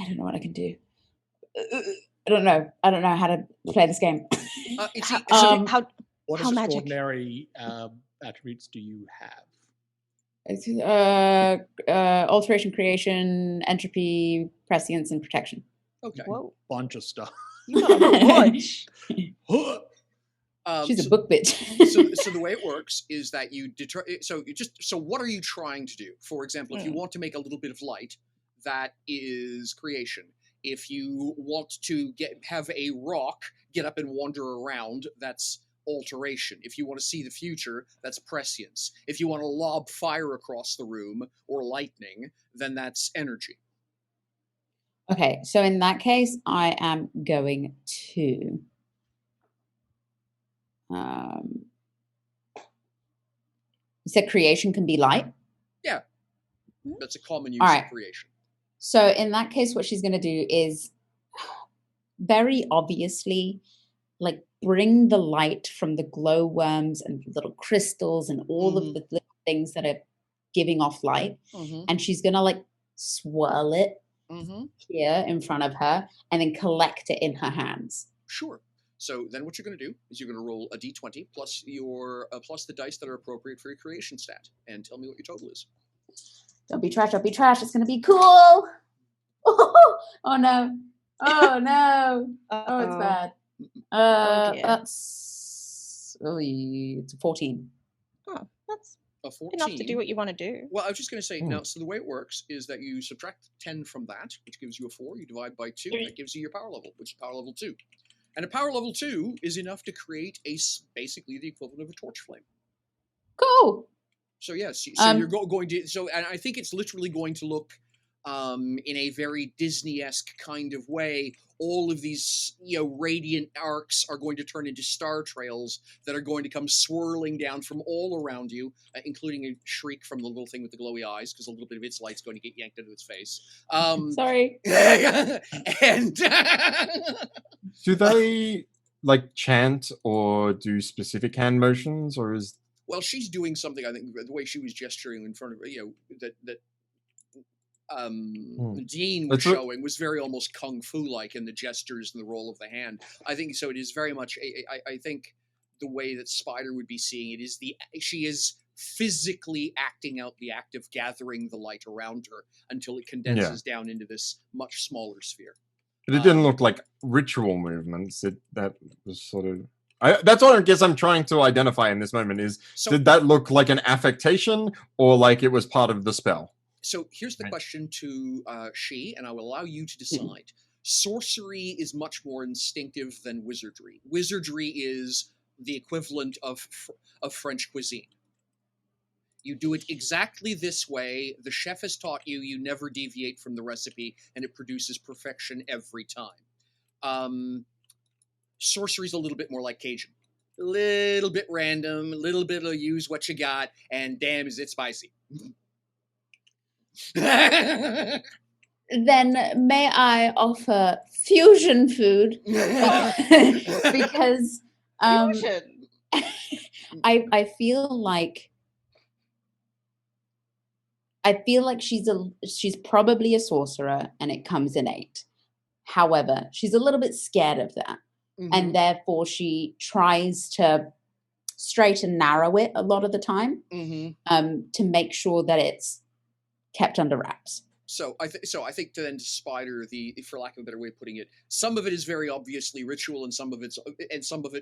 don't know what I can do. I don't know how to play this game. What how magic? Extraordinary attributes do you have? Alteration, creation, entropy, prescience, and protection. Okay. Whoa. Bunch of stuff. You got a bunch. She's a So- book bitch. so the way it works is that so what are you trying to do? For example, if you want to make a little bit of light, that is creation. If you want to have a rock get up and wander around, that's alteration. If you want to see the future, that's prescience. If you want to lob fire across the room or lightning, then that's energy. Okay, so in that case, I am going to you said creation can be light? Yeah. That's a common use All right. of creation. So in that case, what she's going to do is very obviously like bring the light from the glowworms and little crystals and all of the little things that are giving off light. And she's going to like swirl it here in front of her and then collect it in her hands. Sure. So then what you're going to do is you're going to roll a d20 plus plus the dice that are appropriate for your creation stat, and tell me what your total is. Don't be trash, don't be trash. It's going to be cool. Oh, no. Oh, no. Oh, it's bad. dear. It's a 14. Oh, that's A 14. enough to do what you want to do. Well, I was just going to say, now, so the way it works is that you subtract 10 from that, which gives you a 4. You divide by 2, that gives you your power level, which is power level 2. And a power level 2 is enough to create basically the equivalent of a torch flame. Cool. So yes, so you're going to, and I think it's literally going to look in a very Disney-esque kind of way. All of these, radiant arcs are going to turn into star trails that are going to come swirling down from all around you, including a shriek from the little thing with the glowy eyes, because a little bit of its light's going to get yanked into its face. Sorry. And do they like chant or do specific hand motions, or is? Well, she's doing something. I think the way she was gesturing in front of that Dean was showing was very almost kung fu-like in the gestures and the roll of the hand. I think so. It is very much. I think the way that Spider would be seeing it is she is physically acting out the act of gathering the light around her until it condenses down into this much smaller sphere. But it didn't look like ritual movements. That was sort of. That's what I guess I'm trying to identify in this moment is, did that look like an affectation or like it was part of the spell? So here's the question to She, and I will allow you to decide. Sorcery is much more instinctive than wizardry. Wizardry is the equivalent of French cuisine. You do it exactly this way. The chef has taught you. You never deviate from the recipe, and it produces perfection every time. Sorcery's a little bit more like Cajun. A little bit random, a little bit of use what you got, and damn, is it spicy. Then may I offer fusion food? Because Fusion. I feel like she's probably a sorcerer and it comes innate. However, she's a little bit scared of that. And therefore she tries to straight and narrow it a lot of the time to make sure that it's kept under wraps. So I think to then Spider, for lack of a better way of putting it, some of it is very obviously ritual, and some of it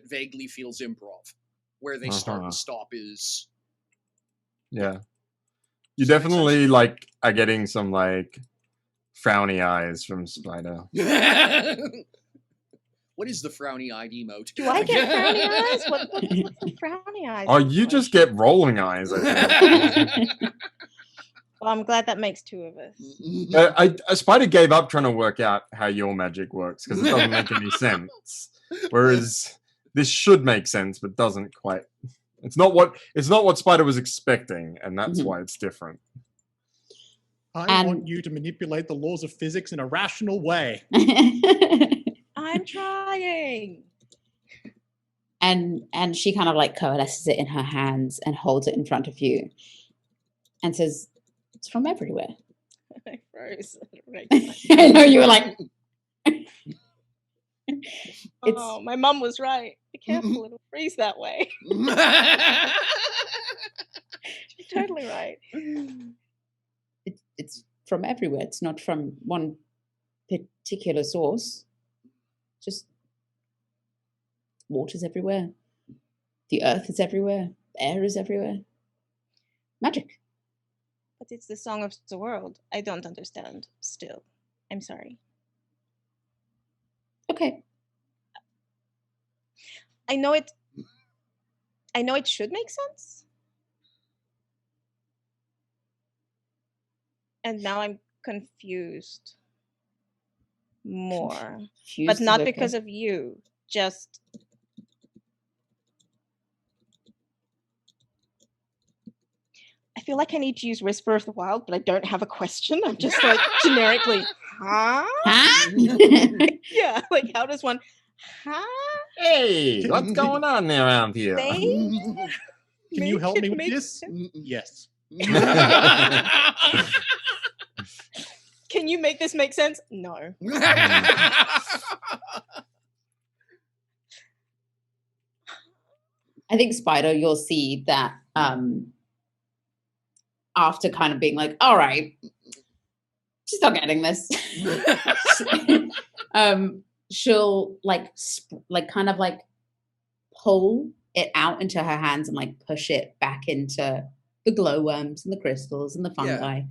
vaguely feels improv. Where they start and stop is. Yeah, you definitely like are getting some like frowny eyes from Spider. What is the frowny-eyed emote? Do I get frowny eyes? What's the frowny eyes? Oh, you just get rolling eyes. I think. Well, I'm glad that makes 2 of us. Spider gave up trying to work out how your magic works because it doesn't make any sense. Whereas this should make sense, but doesn't quite. It's not what Spider was expecting, and that's why it's different. I want you to manipulate the laws of physics in a rational way. I'm trying. And she kind of like coalesces it in her hands and holds it in front of you and says, "It's from everywhere." I froze. I know you were like. Oh, my mum was right. Be careful, it'll freeze that way. She's totally right. It's from everywhere. It's not from one particular source. Just water's everywhere. The earth is everywhere. Air is everywhere. Magic. But it's the song of the world. I don't understand still. I'm sorry. Okay. I know it should make sense. And now I'm confused more. Fused But is not okay. because of you. Just I feel like I need to use Whisper of the Wild, but I don't have a question. I'm just like generically, huh? Huh? Yeah, like how does one Hey, what's going on around here? say? Can you Make help it me with make this? sense? Yes. Can you make this make sense? No. I think Spider, you'll see that after kind of being like, all right, she's not getting this. She'll kind of pull it out into her hands and push it back into the glowworms and the crystals and the fungi.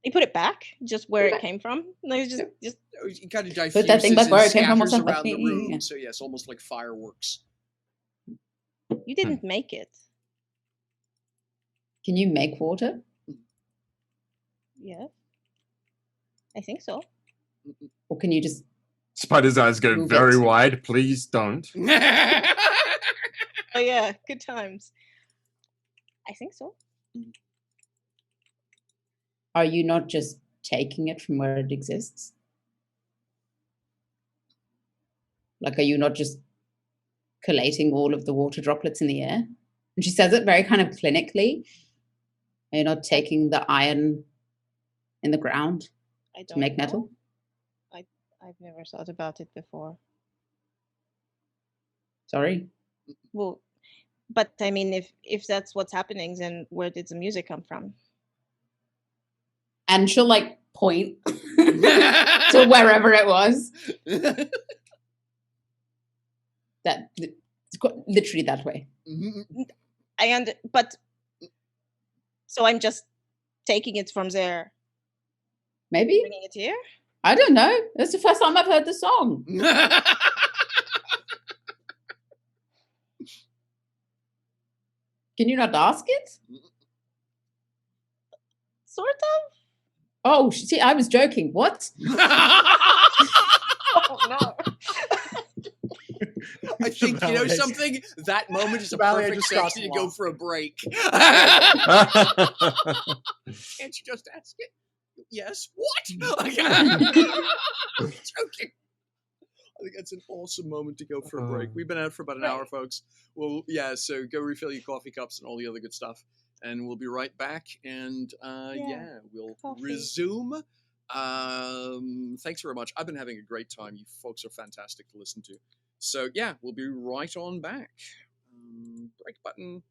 You put it back, just where Put it it back. came from. Like just You kind of diffuses Put that thing back and where it came from or scatters something. around the room. Yeah. So yes, almost like fireworks. you didn't make it. Can you make water? Yeah. I think so. Or can you just Spider's eyes go Move very it. wide. Please don't. Oh yeah, good times. I think so. are you not just taking it from where it exists? Are you not just collating all of the water droplets in the air? And she says it very kind of clinically. Are you not taking the iron in the ground I don't to make know. metal? I've never thought about it before. Sorry. Well, but I mean, if that's what's happening, then where did the music come from? And she'll point to wherever it was. That it's literally that way. But so I'm just taking it from there, Maybe? bringing it here. I don't know. That's the first time I've heard the song. Can you not ask it? Sort of. Oh, see, I was joking. What? Oh no. I think, you know Validation. something? That moment is a Valia perfect just starts section to go laughing. for a break. Can't you just ask it? Yes. What? Joking. I think that's an awesome moment to go for a break. We've been out for about an hour, folks. Well, yeah, so go refill your coffee cups and all the other good stuff. And we'll be right back. And we'll coffee. resume. Thanks very much. I've been having a great time. You folks are fantastic to listen to. So, yeah, we'll be right on back. Break button.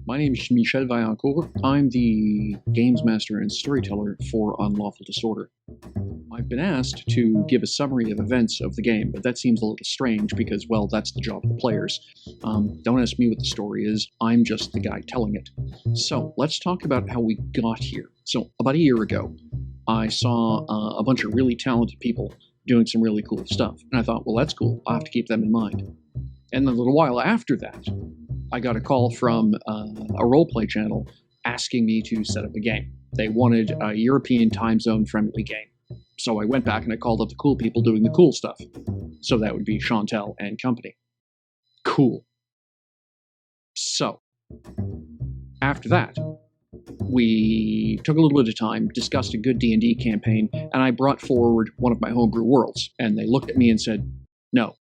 My name is Michel Vaillancourt. I'm the games master and storyteller for Unlawful Disorder. I've been asked to give a summary of events of the game, but that seems a little strange because, well, that's the job of the players. Don't ask me what the story is. I'm just the guy telling it. So let's talk about how we got here. So about a year ago, I saw a bunch of really talented people doing some really cool stuff. And I thought, well, that's cool. I'll have to keep them in mind. And then a little while after that, I got a call from a roleplay channel asking me to set up a game. They wanted a European time zone friendly game. So I went back and I called up the cool people doing the cool stuff. So that would be Chantel and company. Cool. So, after that, we took a little bit of time, discussed a good D&D campaign, and I brought forward one of my homebrew worlds. And they looked at me and said, no.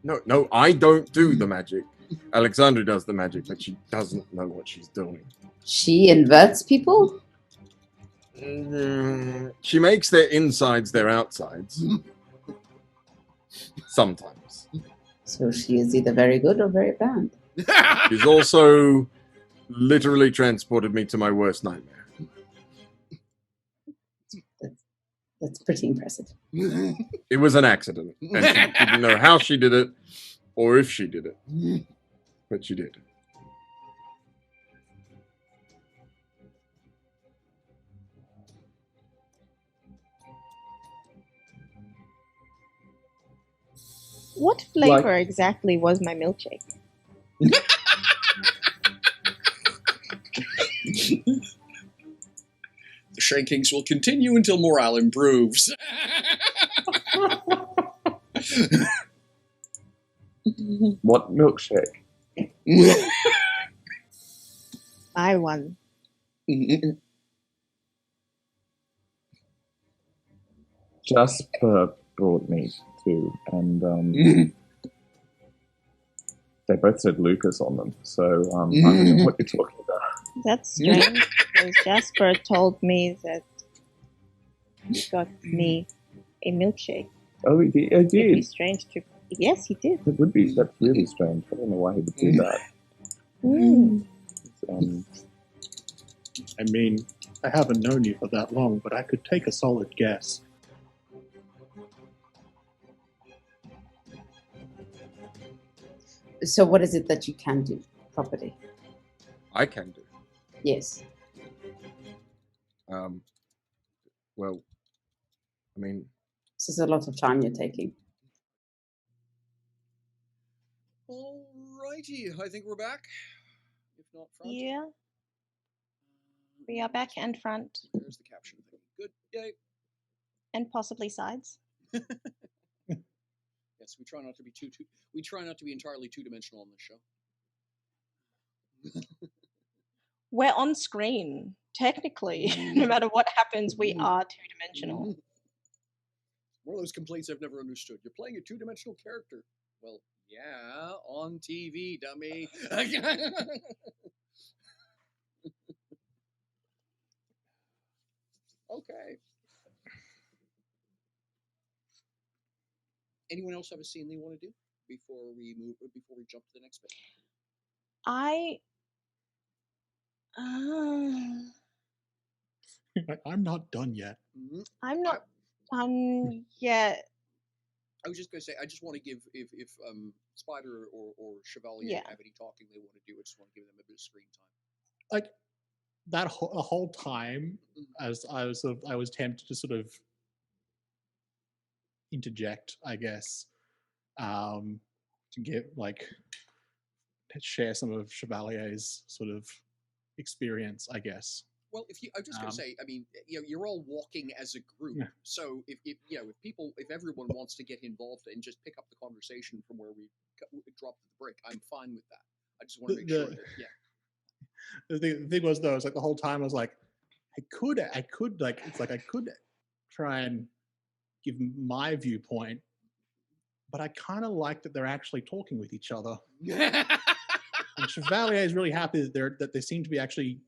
No, I don't do the magic. Alexandra does the magic, but she doesn't know what she's doing. She inverts people? She makes their insides their outsides. Sometimes. So she is either very good or very bad. She's also literally transported me to my worst nightmare. That's pretty impressive. It was an accident, and she didn't know how she did it, or if she did it, but she did. What flavor exactly was my milkshake? The shankings will continue until morale improves. What milkshake? Buy one. Jasper brought me two, and they both said Lucas on them, so I don't know what you're talking about. That's strange, because Jasper told me that he got me a milkshake. Oh, he did? It'd be strange to... Yes, he did. It would be. That's really strange. I don't know why he would do that. I mean, I haven't known you for that long, but I could take a solid guess. So what is it that you can do properly? I can do. Yes. Well, I mean... This is a lot of time you're taking. Alrighty, I think we're back. If not front. Yeah. We are back and front. There's the caption thing. Good. Yay. And possibly sides. Yes, we try not to be we try not to be entirely two-dimensional on this show. We're on screen, technically. No matter what happens, we are two-dimensional. One of those complaints I've never understood. You're playing a two-dimensional character. Well, yeah, on TV, dummy. Okay. Anyone else have a scene they want to do before we jump to the next bit? I'm not done yet. I'm not done yet. I was just going to say, I just want to give if Spider or Chevalier Yeah. have any talking they want to do, I just want to give them a bit of screen time. Like that the whole time, as I was tempted to sort of interject, I guess, to get like to share some of Chevalier's sort of experience, I guess. Well, if I was just going to say, I mean, you're all walking as a group, Yeah. so if if everyone wants to get involved and just pick up the conversation from where we dropped the break, I'm fine with that. I just want to make sure that The thing was though, it's like the whole time I was like, I could like it's like I could try and give my viewpoint, but I kind of like that they're actually talking with each other. And Chevalier is really happy that they seem to be actually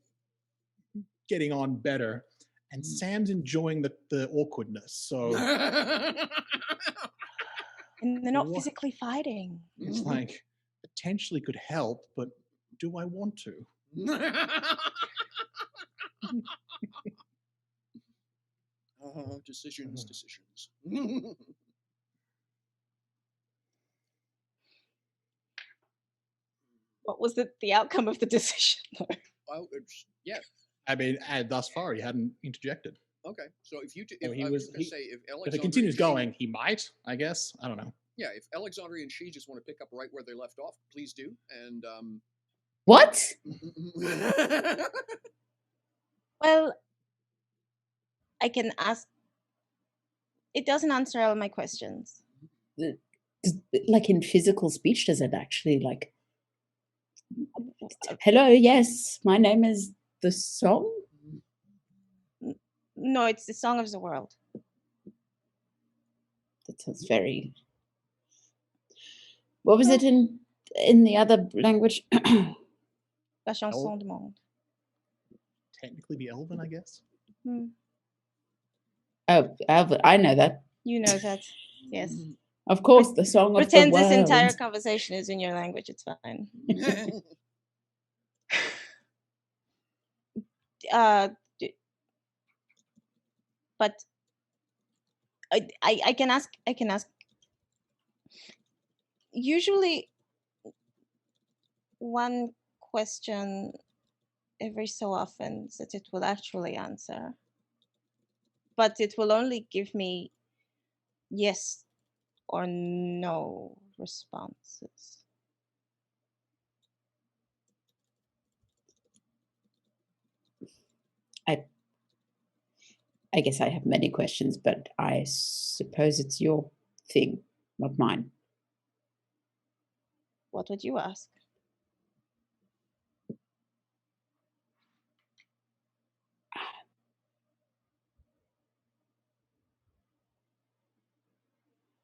getting on better, and Sam's enjoying the awkwardness. So And they're not What? physically fighting. it's like potentially could help, but do I want to? Decisions. What was the outcome of the decision? Well, yeah. I mean, thus far he hadn't interjected. Okay, so if you So if I was going to say if Alexandria If it continues and She- going, he might. I guess I don't know. yeah, if Alexandria and She just want to pick up right where they left off, please do. And What? Well, I can ask. It doesn't answer all my questions. Like in physical speech, does it actually like? Hello, yes, my name is the song. No, it's the song of the world. That sounds very. What was it in the other language? La chanson du monde. Technically be Elven, I guess. Oh, Albert, I know that. You know that, yes. Of course, the song of the Pretend world. this entire conversation is in your language. It's fine. But I can ask. I can ask. Usually, one question every so often that it will actually answer, but it will only give me yes or no responses. I guess I have many questions, but I suppose it's your thing, not mine. What would you ask?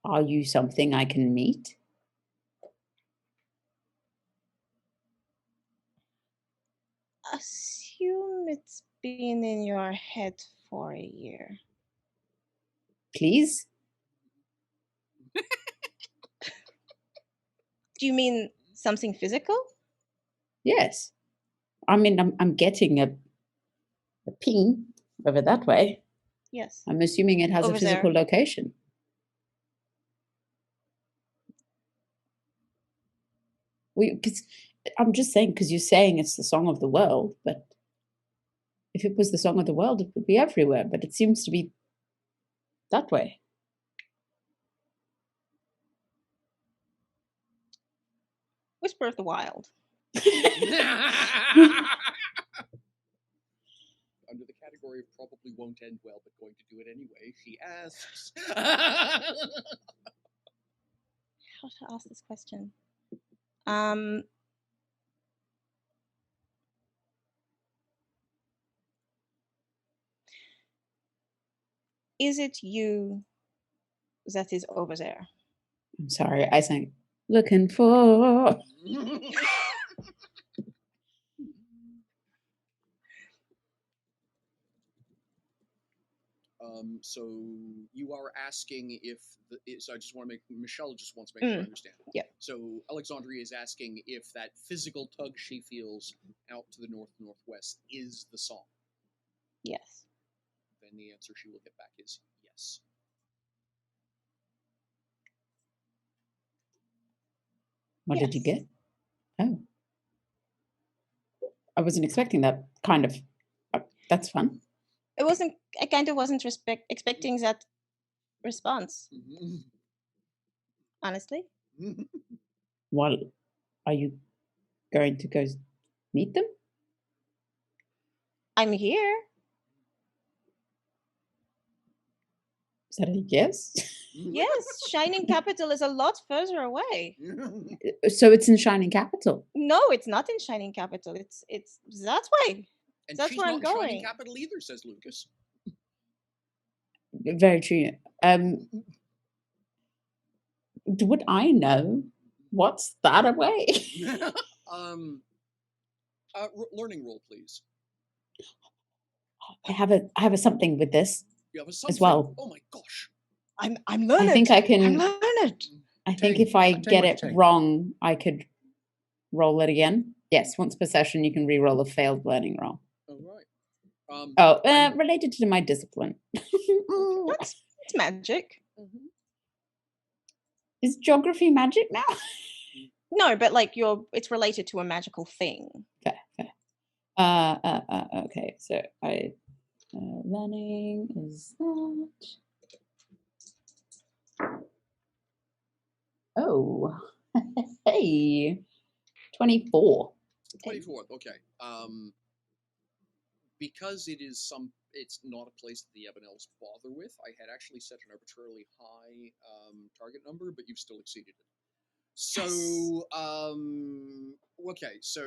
Are you something I can meet? Assume it's been in your head for a year. Please? Do you mean something physical? Yes. I mean, I'm getting a ping over that way. Yes. I'm assuming it has Over a physical there. location. Because I'm just saying, because you're saying it's the song of the world, but if it was the song of the world, it would be everywhere. But it seems to be that way. Whisper of the Wild. Under the category of probably won't end well, but going to do it anyway, she asks. How to ask this question? Is it you that is over there? I'm sorry, I sang looking for. So you are asking if so I just want to make Michelle just wants to make sure I understand. Yeah. So Alexandria is asking if that physical tug she feels out to the northwest is the song. Yes. Then the answer she will get back is yes. What did you Yes. get? Oh. I wasn't expecting that kind of. That's fun. I kind of wasn't expecting that response, honestly. Well, are you going to go meet them? I'm here. Is that a yes? Yes, Shining Capital is a lot further away. So it's in Shining Capital. No, it's not in Shining Capital. It's that way. And That's she's where not I'm in Shining going. Capital either, says Lucas. Very true. Would I know what's that away? Learning roll, please. I have a something with this You have a as something. well. Oh my gosh. I'm learned. I think I I'm can. learned. I think Ting. if I Ting, get what it ting? wrong, I could roll it again. Yes, once per session, you can re-roll a failed learning roll. All right. Related to my discipline. That's magic. Is geography magic now? No, but like it's related to a magical thing. Fair. Okay, so learning is that. Oh, hey, 24. 24th, okay. Because it's not a place that the Ebon Elves bother with, I had actually set an arbitrarily high target number, but you've still exceeded it. So, okay, so,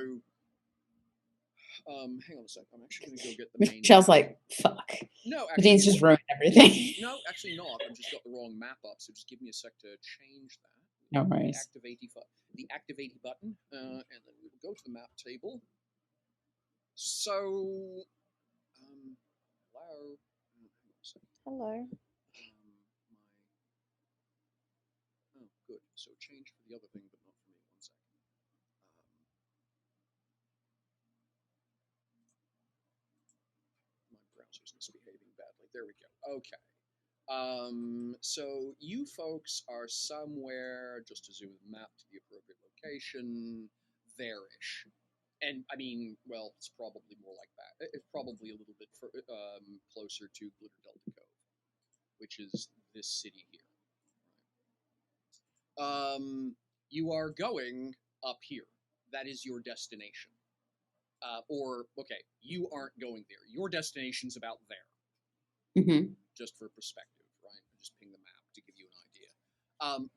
hang on a sec. I'm actually going to go get the main Michelle's map. like, fuck. No, The Dean's actually, just ruined everything. no, actually not. I've just got the wrong map up, so just give me a sec to change that. No worries. The activate button, and then we will go to the map table. So, hello. Hello. Oh, good. So change for the other thing, but not for me. 1 second. My browser's misbehaving badly. There we go. Okay. So you folks are somewhere, just to zoom the map to the appropriate location, there-ish. And I mean, well, it's probably more like that. It's probably a little bit closer to Glitter Delta Cove, which is this city here. You are going up here. That is your destination. Okay, you aren't going there. Your destination's about there. Mm-hmm. Just for perspective, right? I just ping the map to give you an idea.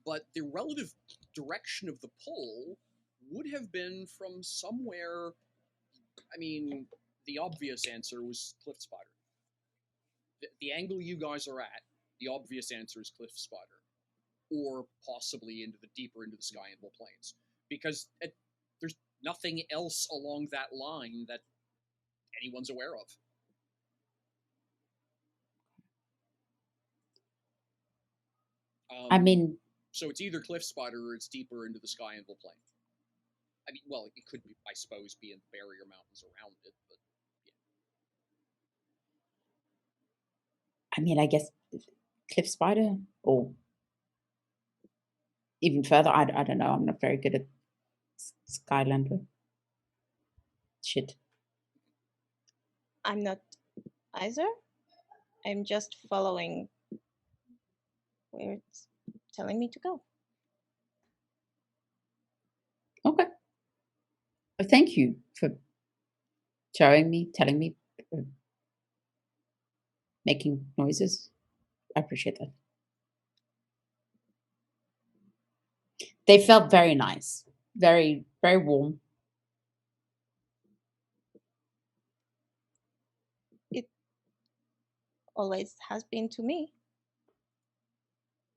But the relative direction of the pull would have been from somewhere. I mean, the obvious answer was Cliff Spider. The angle you guys are at, the obvious answer is Cliff Spider, or possibly deeper into the Sky Anvil Plains, because there's nothing else along that line that anyone's aware of. I mean, so it's either Cliff Spider or it's deeper into the Sky Anvil Plain. I mean, well, it could be, I suppose, be in the barrier mountains around it, but yeah. I mean, I guess Cliff Spider or even further. I don't know. I'm not very good at Skylander. Shit. I'm not either. I'm just following where it's telling me to go. Okay. Well, thank you for showing me, telling me, making noises. I appreciate that. They felt very nice, very, very warm. It always has been to me.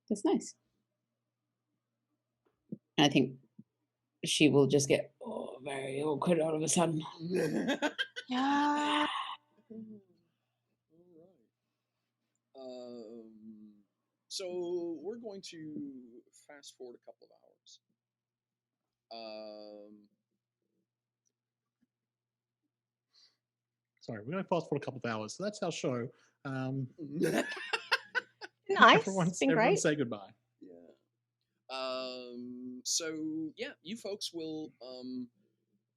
That's nice. And I think she will just get very awkward all of a sudden. Yeah. All right. So we're going to fast forward a couple of hours. Sorry, we're going to fast forward a couple of hours. So that's our show. Nice. Everyone Been great. say goodbye. Yeah. So yeah, you folks will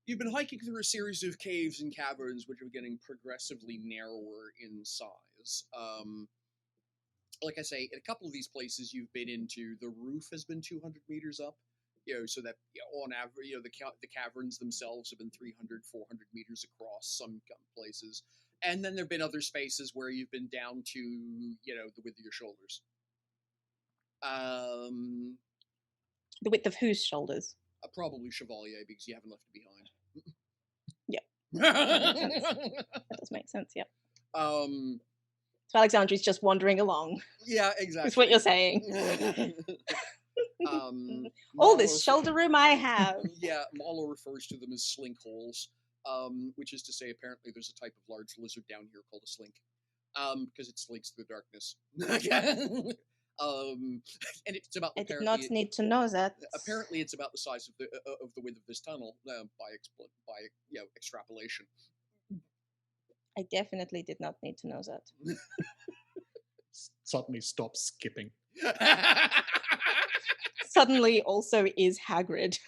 you've been hiking through a series of caves and caverns which are getting progressively narrower in size. Like I say, in a couple of these places you've been into, the roof has been 200 meters up. So that on average, the caverns themselves have been 300, 400 meters across some places. And then there've been other spaces where you've been down to, the width of your shoulders. The width of whose shoulders? Probably Chevalier, because you haven't left it behind. Yep. That does make sense, yep. So Alexandria's just wandering along. Yeah, exactly. That's what you're saying. All this shoulder room I have. Yeah, Malo refers to them as slink holes, which is to say apparently there's a type of large lizard down here called a slink, because it slinks through the darkness. And it's about. I did not need to know that. Apparently, it's about the size of the width of this tunnel by extrapolation. I definitely did not need to know that. Suddenly stop skipping. Suddenly also is Hagrid.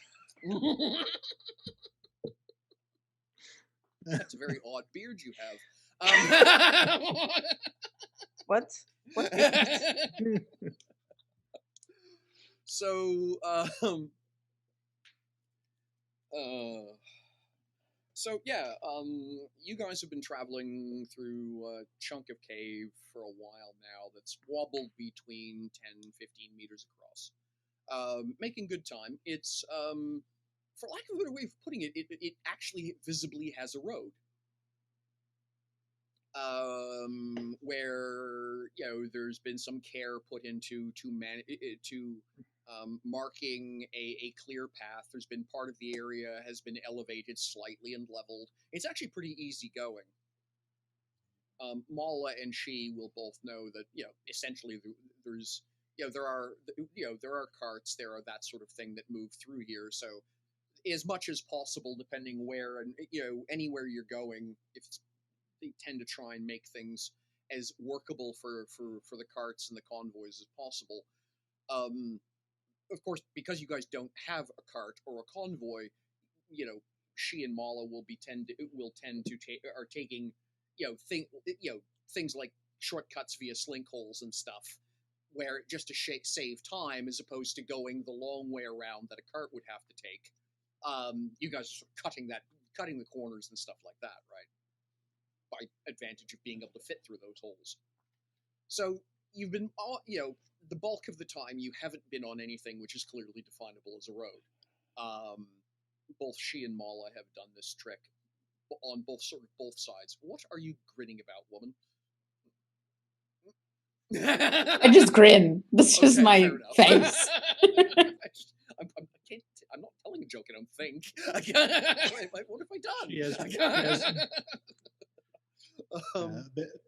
That's a very odd beard you have. What? What? So yeah, you guys have been traveling through a chunk of cave for a while now that's wobbled between 10, 15 meters across. Making good time. It's, for lack of a better way of putting it, it actually visibly has a road. Where there's been some care put into marking a clear path. There's been part of the area has been elevated slightly and leveled. It's actually pretty easy going. Mala and she will both know that essentially there's there are carts, there are that sort of thing that move through here. So as much as possible, depending where and anywhere you're going, if it's they tend to try and make things as workable for the carts and the convoys as possible. Of course, because you guys don't have a cart or a convoy, she and Mala will tend to taking things like shortcuts via slink holes and stuff, where just to save time as opposed to going the long way around that a cart would have to take. You guys are sort of cutting the corners and stuff like that, right? By advantage of being able to fit through those holes. So you've been, the bulk of the time you haven't been on anything which is clearly definable as a road. Both she and Mala have done this trick on both sides. What are you grinning about, woman? I just grin. That's just my face. I'm not telling a joke, I don't think. What have I done? Yes.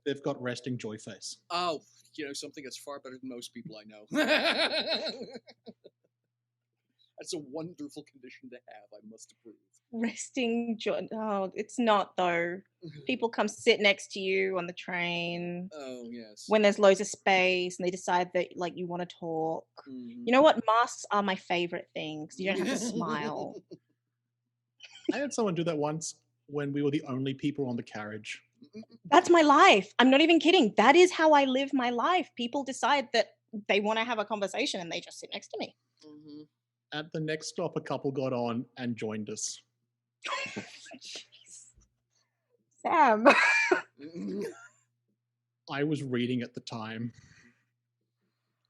They've got resting joy face. Oh, something that's far better than most people I know. That's a wonderful condition to have, I must approve. Resting joy. Oh, it's not though. People come sit next to you on the train. Oh, yes. When there's loads of space and they decide that you want to talk. Mm-hmm. You know what? Masks are my favorite thing because you don't have to smile. I had someone do that once when we were the only people on the carriage. That's my life. I'm not even kidding. That is how I live my life. People decide that they want to have a conversation and they just sit next to me. Mm-hmm. At the next stop, a couple got on and joined us. Sam. I was reading at the time.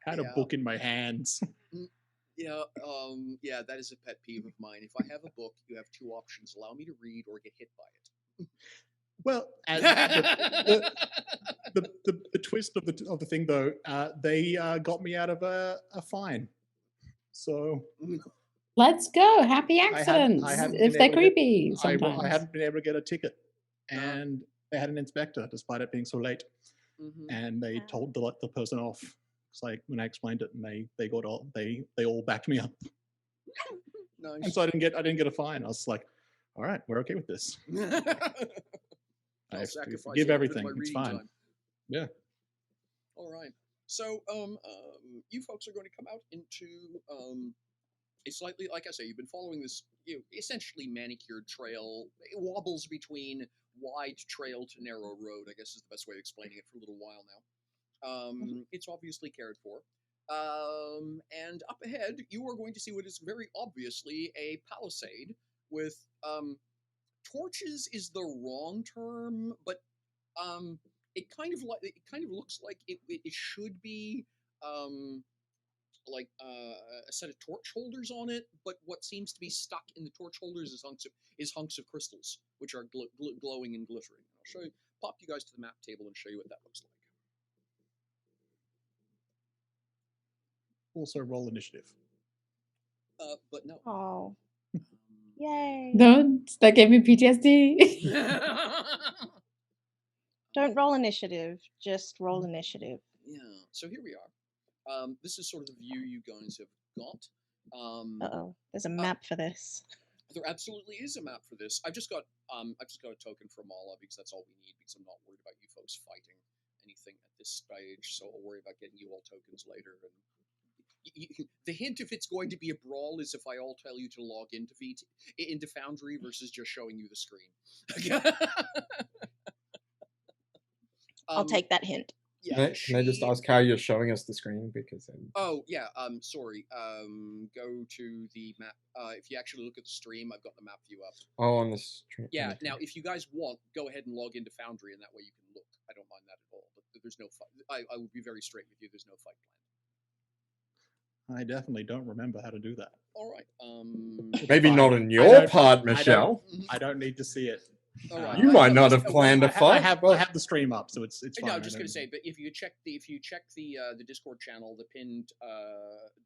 Had a book in my hands. Yeah, that is a pet peeve of mine. If I have a book, you have two options: allow me to read or get hit by it. Well, as the twist of the thing though, they got me out of a fine. So let's go. Happy accidents. If they're creepy, sometimes. I hadn't been able to get a ticket, and they had an inspector, despite it being so late. Mm-hmm. And they told the person off. It's like when I explained it, and they all backed me up. Nice. And so I didn't get a fine. I was like, all right, we're okay with this. I give everything. It's fine. Time. Yeah. All right. So, you folks are going to come out into It's slightly, like I say, you've been following this essentially manicured trail. It wobbles between wide trail to narrow road, I guess is the best way of explaining it for a little while now. It's obviously cared for. And up ahead, you are going to see what is very obviously a palisade with torches is the wrong term, but it kind of looks like it should be like a set of torch holders on it, but what seems to be stuck in the torch holders is hunks of crystals, which are glowing and glittering. I'll pop you guys to the map table and show you what that looks like. Also, roll initiative. But no. Oh. Yay. Don't. That gave me PTSD. Don't roll initiative. Just roll initiative. Yeah. So here we are. This is sort of the view you guys have got. Uh-oh. There's a map for this. There absolutely is a map for this. I've just got a token from Mala because that's all we need, because I'm not worried about you folks fighting anything at this stage, so I'll worry about getting you all tokens later. And the hint, if it's going to be a brawl, is if I all tell you to log into Foundry versus just showing you the screen. I'll take that hint. Yeah, Can I just ask how you're showing us the screen? Because oh yeah, sorry. Go to the map. If you actually look at the stream, I've got the map view up. oh, on the stream. Yeah. Now, if you guys want, go ahead and log into Foundry, and that way you can look. I don't mind that at all. But there's no fight. I will be very straight with you. There's no fight planned. I definitely don't remember how to do that. All right. Maybe Fine. not in I your don't- part, I Michelle. I don't need to see it. All right. You might not have planned a I fight. have the stream up, so it's fine. No, I'm just gonna say, but if you check the Discord channel, the pinned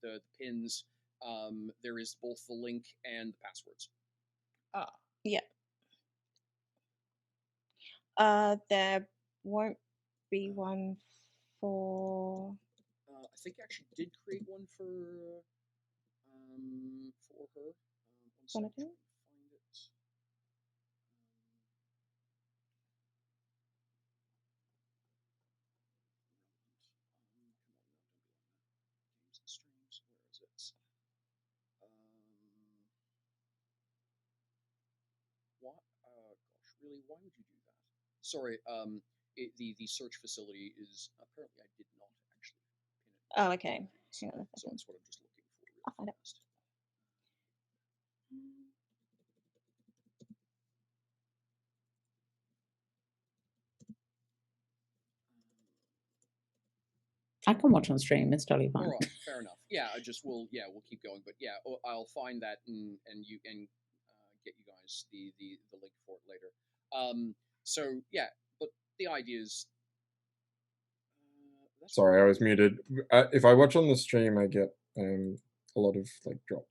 the pins, there is both the link and the passwords. Yeah. There won't be one for. I think I actually did create one for her. One of you? Find it. Games and streams. Where is it? What? Gosh, really? Why would you do that? Sorry. The search facility is apparently I did not actually pin it. Oh, okay. Hang on a So second. that's what I'm just looking for. Really I'll find it. fast. I can watch on stream. It's totally fine. All right, fair enough. Yeah, we'll keep going. But yeah, I'll find that and get you guys the link for it later. So yeah, but the idea is. Sorry, I was muted. If I watch on the stream, I get a lot of like drop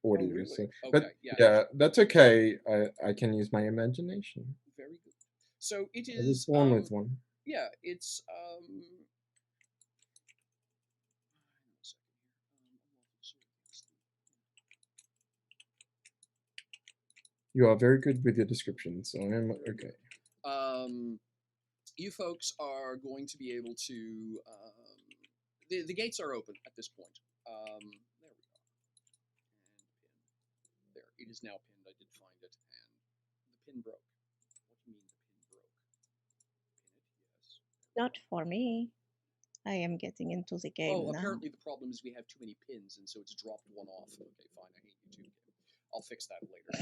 audio. really? So, Okay, but yeah. yeah, that's okay. I can use my imagination. Very good. So it I was is. born with one. Yeah, it's. You are very good with your descriptions, so I'm okay. You folks are going to be able to. The gates are open at this point. There we go. And pin. There, it is now pinned. I did find it, and the pin broke. What do you mean the pin broke? Pin it, yes. Not for me. I am getting into the game Oh, now. apparently the problem is we have too many pins, and so it's dropped one off. Okay, fine. I hate you too. I'll fix that later.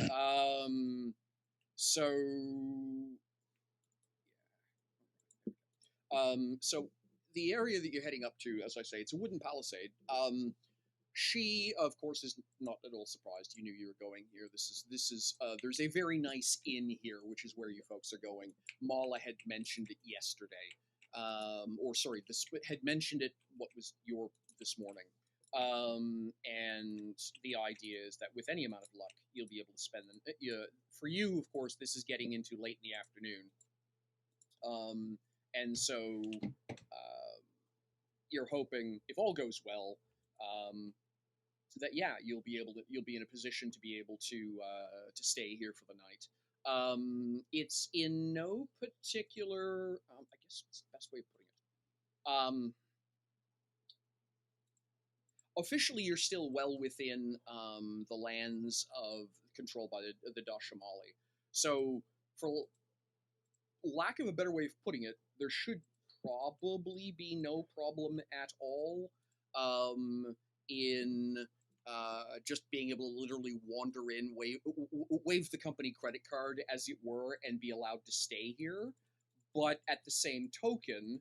So the area that you're heading up to, as I say, it's a wooden palisade. She, of course, is not at all surprised. You knew you were going here. This is. There's a very nice inn here, which is where you folks are going. Mala had mentioned it yesterday, or sorry, had mentioned it. What was this morning? And the idea is that with any amount of luck, you'll be able to spend them. For you, of course, this is getting into late in the afternoon. And so you're hoping, if all goes well, that you'll be in a position to be able to stay here for the night. It's in no particular, I guess it's the best way of putting it. officially you're still well within the lands of controlled by the Dashamali. So, for lack of a better way of putting it, there should probably be no problem at all in just being able to literally wander in, wave the company credit card, as it were, and be allowed to stay here. But at the same token,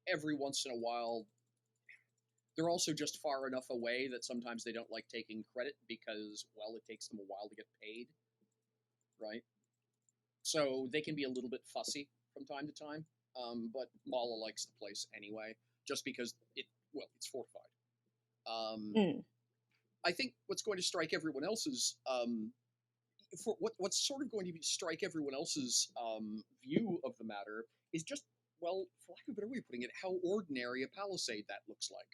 every once in a while, they're also just far enough away that sometimes they don't like taking credit because, well, it takes them a while to get paid, right? So they can be a little bit fussy from time to time, but Mala likes the place anyway, just because it's fortified. I think what's going to strike everyone else's what's sort of going to strike everyone else's view of the matter is just, well, for lack of a better way of putting it, how ordinary a palisade that looks like.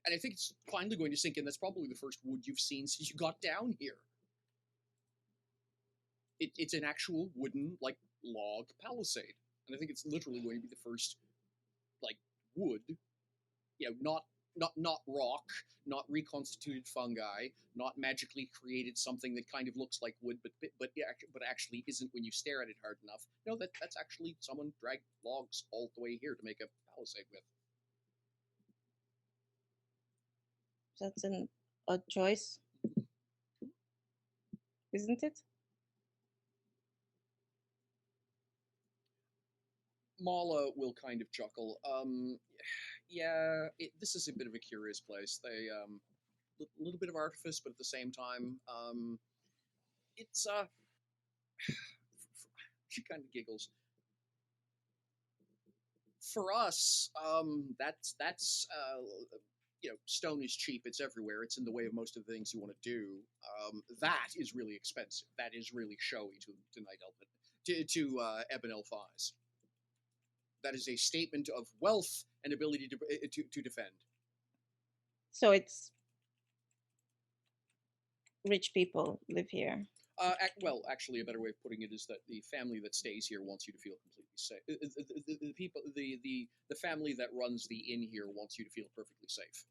And I think it's finally going to sink in. That's probably the first wood you've seen since you got down here. It's an actual wooden, log palisade. And I think it's literally going to be the first, wood, not rock, not reconstituted fungi, not magically created something that kind of looks like wood, but actually isn't when you stare at it hard enough. No, that's actually someone dragged logs all the way here to make a palisade with. That's an odd choice, isn't it? Mala will kind of chuckle. Yeah, this is a bit of a curious place. They, a little bit of artifice, but at the same time, it's, she kind of giggles. For us, that's stone is cheap. It's everywhere. It's in the way of most of the things you want to do. That is really expensive. That is really showy to Night Elf, to Ebon Elf eyes. That is a statement of wealth and ability to defend. So it's rich people live here. Well, actually, a better way of putting it is that the family that stays here wants you to feel completely safe. The family that runs the inn here wants you to feel perfectly safe.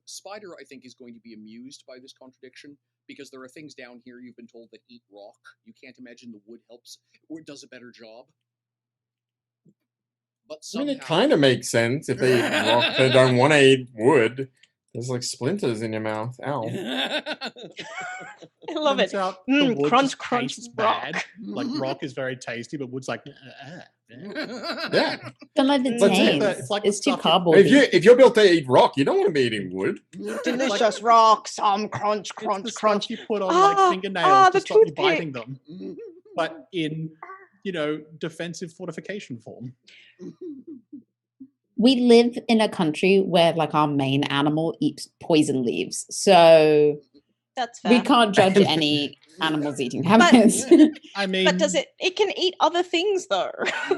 Spider, I think, is going to be amused by this contradiction because there are things down here you've been told that eat rock. You can't imagine the wood helps or does a better job. But somehow, it kind of makes sense if they eat rock. They don't want to eat wood. There's splinters in your mouth. Ow. I love it. Turns out the wood Crunch, just crunch, tastes rock. bad. Rock is very tasty, but wood's Yeah. Don't like the But taste. it's It's, the too stuff cardboardy. If you're built to eat rock, you don't want to be eating wood. Delicious rock, some crunch, crunch, it's the crunch. stuff you put on fingernails the to stop you toothpick. biting them, but in defensive fortification form. We live in a country where our main animal eats poison leaves, so That's fair. we can't judge any animals eating habits. I mean, But does it can eat other things though?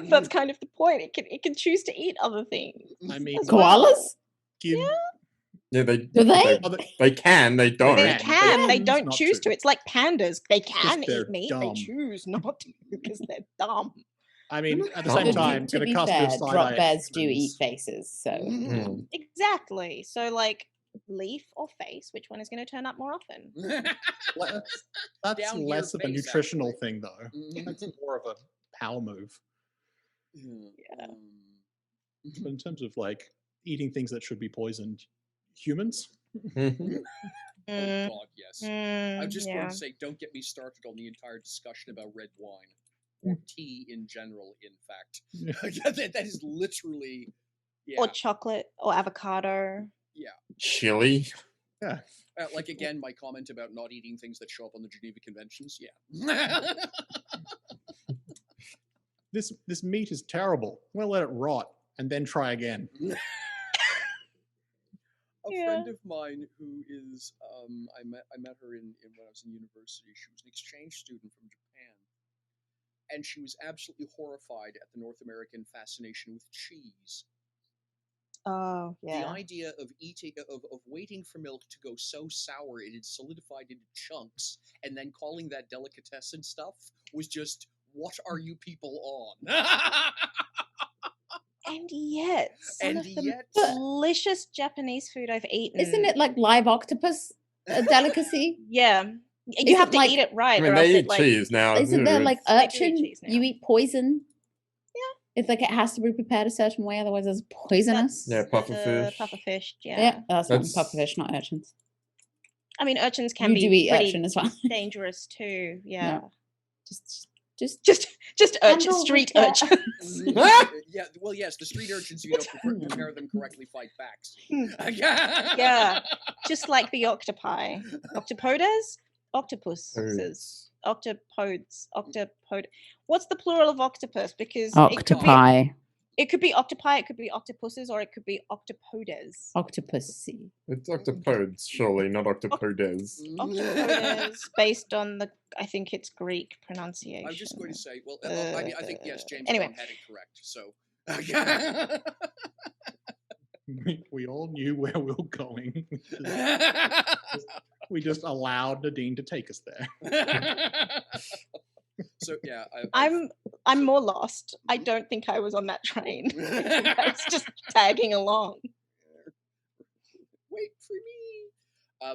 That's kind of the point. It can choose to eat other things. I mean, as well. Koalas? give Yeah, they Do they? they can, they don't. They can. They choose don't not choose to. It's like pandas. They can they're eat meat. dumb. They choose not to because they're dumb. I mean, at the To same be- time, to going be to cast a fair, bit of side drop eye at bears do eat humans. faces, so Mm. Exactly. So leaf or face, which one is going to turn up more often? That's Down your less of a face, nutritional actually. thing, though. That's more of a power move. Yeah. But in terms of eating things that should be poisoned, humans. Mhm. Mm, God, yes. I'm just going yeah. to say, don't get me started on the entire discussion about red wine. Or tea in general, in fact. that is literally... Yeah. Or chocolate or avocado. Chili. Yeah. Again, my comment about not eating things that show up on the Geneva Conventions. Yeah. This meat is terrible. I'm gonna let it rot and then try again. A friend of mine who is, I met her in when I was in university. She was an exchange student from Japan. And she was absolutely horrified at the North American fascination with cheese. Oh, The yeah. idea of waiting for milk to go so sour it had solidified into chunks, and then calling that delicatessen stuff was just, what are you people on? And yet, some And of the yet- delicious Japanese food I've eaten. Isn't it like live octopus a delicacy? Yeah. You Is have it to like- eat it right. I mean, or they else eat it, like, cheese now. Isn't there like They do eat urchin? cheese now. You eat poison. Yeah. It's like it has to be prepared a certain way, otherwise it's poisonous. Yeah, puffer fish. Pufferfish, yeah. Yeah, that's not That's- pufferfish, not urchins. I mean, urchins can You be do eat pretty urchin as well. dangerous too. Yeah. Yeah. Just Just urchin, Handle street with urchins. Yeah, well, yes, the street urchins, if you don't prepare them correctly, fight back. Yeah. Just like the octopi. Octopodes? Octopuses. Octopodes. Octopod. What's the plural of octopus? Because octopi. It could be octopi, it could be octopuses, or it could be octopodes. Octopussy. It's octopodes, surely, not octopodes. Octopodes, based on the, I think it's Greek pronunciation. I was just going to say, well, I think, yes, James anyway. Bond had it correct, so. We all knew where we were going. We just allowed Nadine to take us there. So, yeah. I'm more lost. I don't think I was on that train. I was just tagging along. Wait for me.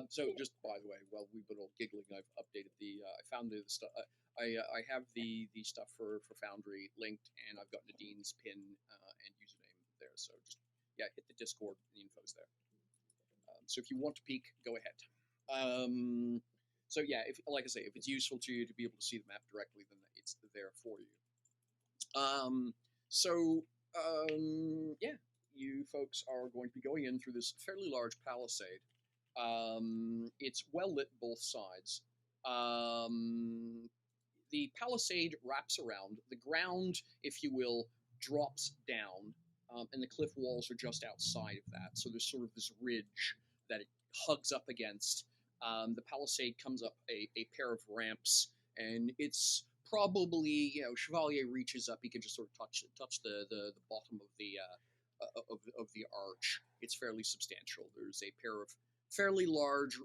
So just by the way, while we've been all giggling, I've updated I found the stuff. I have the stuff for Foundry linked, and I've got Nadine's pin and username there. So just hit the Discord. The info's there. So if you want to peek, go ahead. So yeah, like I say, if it's useful to you to be able to see the map directly, then it's there for you. Yeah, you folks are going to be going in through this fairly large palisade. It's well lit both sides. The palisade wraps around. The ground, if you will, drops down, and the cliff walls are just outside of that. So there's sort of this ridge that it hugs up against. The palisade comes up a pair of ramps, and it's probably, Chevalier reaches up. He can just sort of touch the bottom of the arch. It's fairly substantial. There's a pair of fairly large.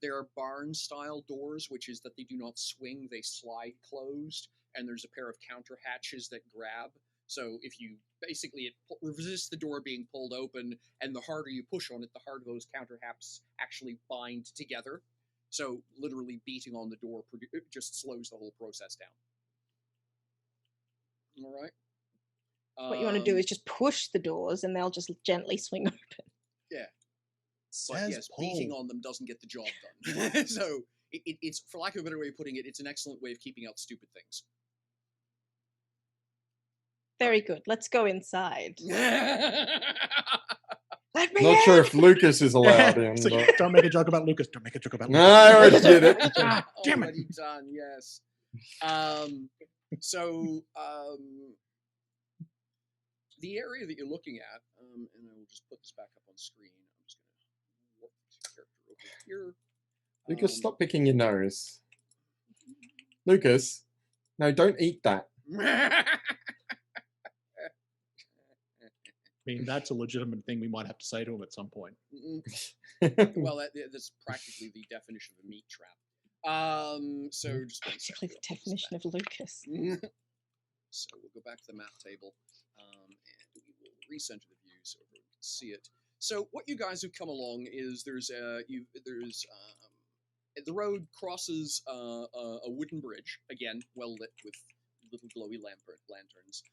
There are barn-style doors, which is that they do not swing; they slide closed. And there's a pair of counter hatches that grab. So if you basically it resists the door being pulled open, and the harder you push on it, the harder those counter hatches actually bind together. So literally beating on the door just slows the whole process down. All right. What you want to do is just push the doors, and they'll just gently swing open. Yeah. But yes, beating on them doesn't get the job done. So it's, for lack of a better way of putting it, it's an excellent way of keeping out stupid things. Very good. Let's go inside. Let me Not in! sure if Lucas is allowed in. So But... don't make a joke about Lucas. Don't make a joke about No, Lucas. I already did it. Damn it. Already done, yes. The area that you're looking at, and I will just put this back up on screen. I'm just going to work this character over here. Lucas, stop picking your nose. Lucas, no, don't eat that. I mean, that's a legitimate thing we might have to say to him at some point. Well, that's practically the definition of a meat trap. So just Practically the definition of Lucas. So we'll go back to the map table, and we will recenter the view so everyone can see it. So what you guys have come along is the road crosses a wooden bridge, again well lit with little glowy lanterns.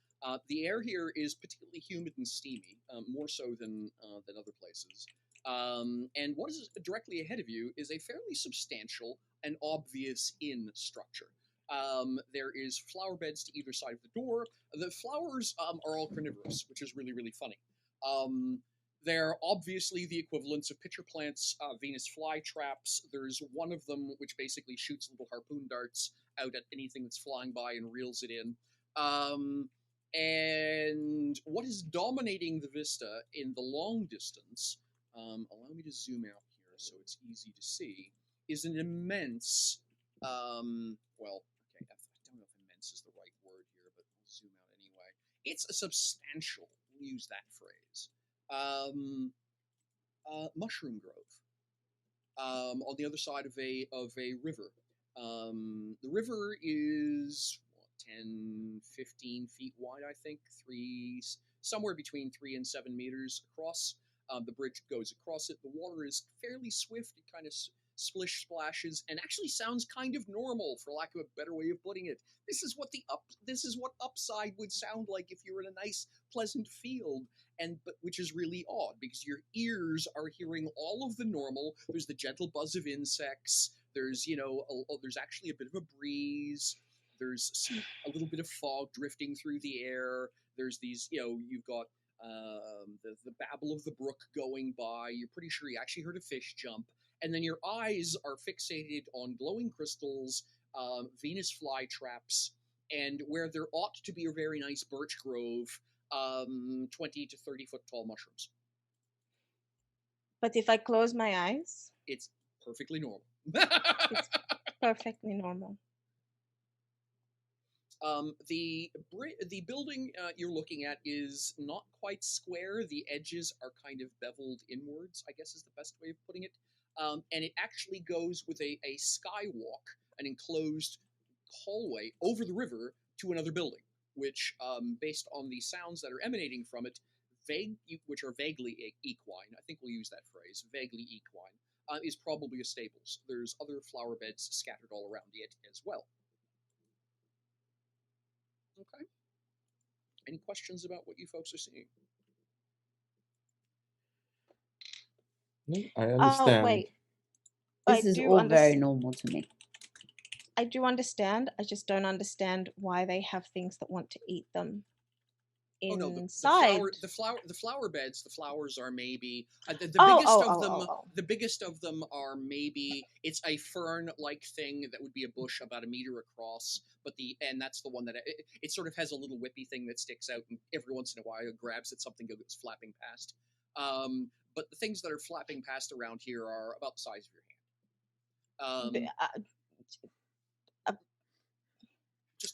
The air here is particularly humid and steamy, more so than other places. And what is directly ahead of you is a fairly substantial and obvious inn structure. There is flower beds to either side of the door. The flowers are all carnivorous, which is really, really funny. They're obviously the equivalents of pitcher plants, Venus flytraps. There's one of them which basically shoots little harpoon darts out at anything that's flying by and reels it in. And what is dominating the vista in the long distance, allow me to zoom out here so it's easy to see, is an immense, I don't know if immense is the right word here, but I'll zoom out anyway. It's a substantial, we'll use that phrase, mushroom grove on the other side of a river. The river is 10, 15 feet wide, I think. Somewhere between 3 and 7 meters across. The bridge goes across it. The water is fairly swift. It kind of splish splashes and actually sounds kind of normal, for lack of a better way of putting it. This is what upside would sound like if you were in a nice, pleasant field, but which is really odd because your ears are hearing all of the normal. There's the gentle buzz of insects. There's there's actually a bit of a breeze. There's a little bit of fog drifting through the air. There's these, you've got the babble of the brook going by. You're pretty sure you actually heard a fish jump. And then your eyes are fixated on glowing crystals, Venus flytraps, and where there ought to be a very nice birch grove, 20 to 30 foot tall mushrooms. But if I close my eyes, it's perfectly normal. It's perfectly normal. The building you're looking at is not quite square. The edges are kind of beveled inwards, I guess is the best way of putting it. And it actually goes with a skywalk, an enclosed hallway over the river to another building, which, based on the sounds that are emanating from it, which are vaguely equine, I think we'll use that phrase, vaguely equine, is probably a stables. There's other flower beds scattered all around it as well. Okay. Any questions about what you folks are seeing? I understand. Oh, wait. This is all very normal to me. I do understand. I just don't understand why they have things that want to eat them inside. The flower beds. The flowers are maybe the biggest of them are maybe it's a fern-like thing that would be a bush about a meter across. And that's the one that it sort of has a little whippy thing that sticks out, and every once in a while it grabs at something that goes flapping past. But the things that are flapping past around here are about the size of your hand.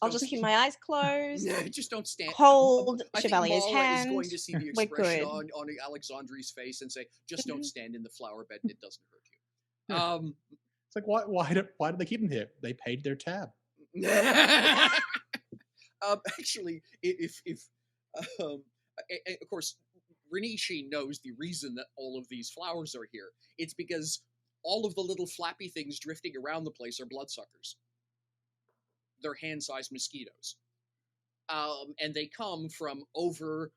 I'll just keep my eyes closed. Just don't stand. Hold I think Chevalier's Mala hand. is going to see the We're expression good. on Alexandri's face and say, "Just don't stand in the flower bed, and it doesn't hurt you." It's like why do they keep them here? They paid their tab. Actually, if of course, Renishi knows the reason that all of these flowers are here. It's because all of the little flappy things drifting around the place are bloodsuckers. They're hand-sized mosquitoes. And they come from over...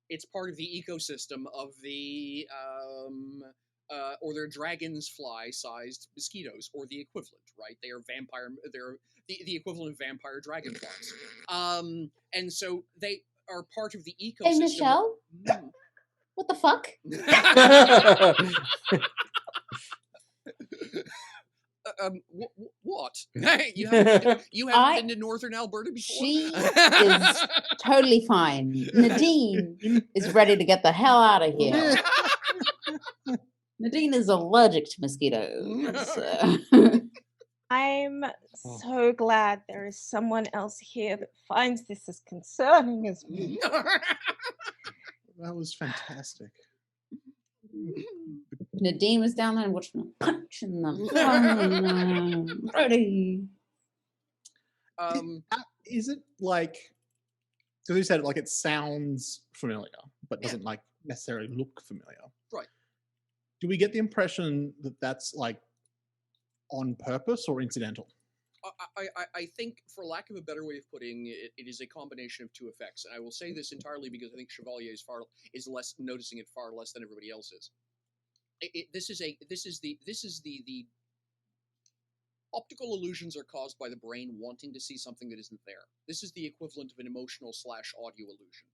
It's part of the ecosystem of the... or they're dragonfly-sized mosquitoes, or the equivalent, right? They are they're the equivalent of vampire dragonflies. And so they are part of the ecosystem. Hey, Michelle? What the fuck? What? You haven't been to northern Alberta before? She is totally fine. Nadine is ready to get the hell out of here. Nadine is allergic to mosquitoes. I'm so glad there is someone else here that finds this as concerning as me. That was fantastic. Nadine was down there and watching them punching them. Ready. Is it like, because you said like it sounds familiar, but doesn't like necessarily look familiar? Right. Do we get the impression that that's like on purpose or incidental? I think, for lack of a better way of putting it, it is a combination of two effects, and I will say this entirely because I think Chevalier is less noticing it far less than everybody else is. This is the optical illusions are caused by the brain wanting to see something that isn't there. This is the equivalent of an emotional / audio illusion.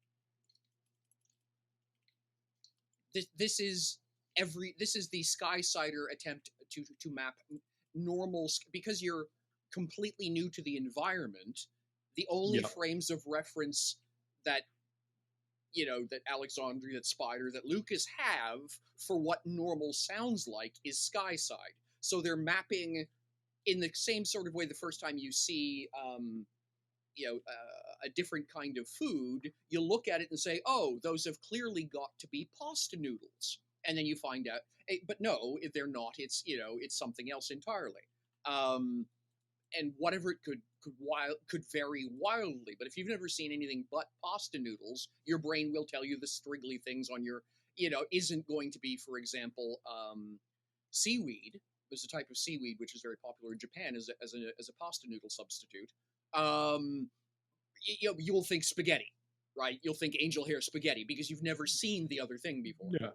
This is the Skysider attempt to map normal, because you're completely new to the environment. The only frames of reference that that Alexandria, that Spider, that Lucas have for what normal sounds like is Skyside. So they're mapping in the same sort of way the first time you see a different kind of food, you look at it and say, oh, those have clearly got to be pasta noodles. And then you find out, but no, they're not. It's, it's something else entirely. And whatever it could could vary wildly. But if you've never seen anything but pasta noodles, your brain will tell you the striggly things on your, isn't going to be, for example, seaweed. There's a type of seaweed which is very popular in Japan as a pasta noodle substitute. You'll think spaghetti, right? You'll think angel hair spaghetti because you've never seen the other thing before. Yeah.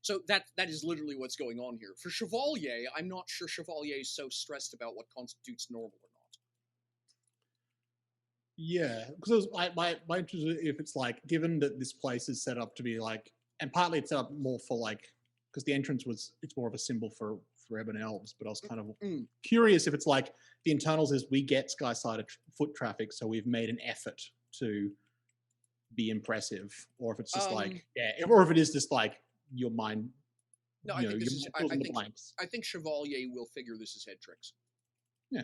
So that is literally what's going on here. For Chevalier, I'm not sure Chevalier is so stressed about what constitutes normal or not. Yeah, because my interest is if it's like, given that this place is set up to be like, and partly it's set up more for like, because the entrance it's more of a symbol for Ebon Elves, but I was kind of curious if it's like the internals is we get Skyside foot traffic, so we've made an effort to be impressive, or if it's just like, or if it is just like your mind. No, I think this is. I think Chevalier will figure this as head tricks. Yeah.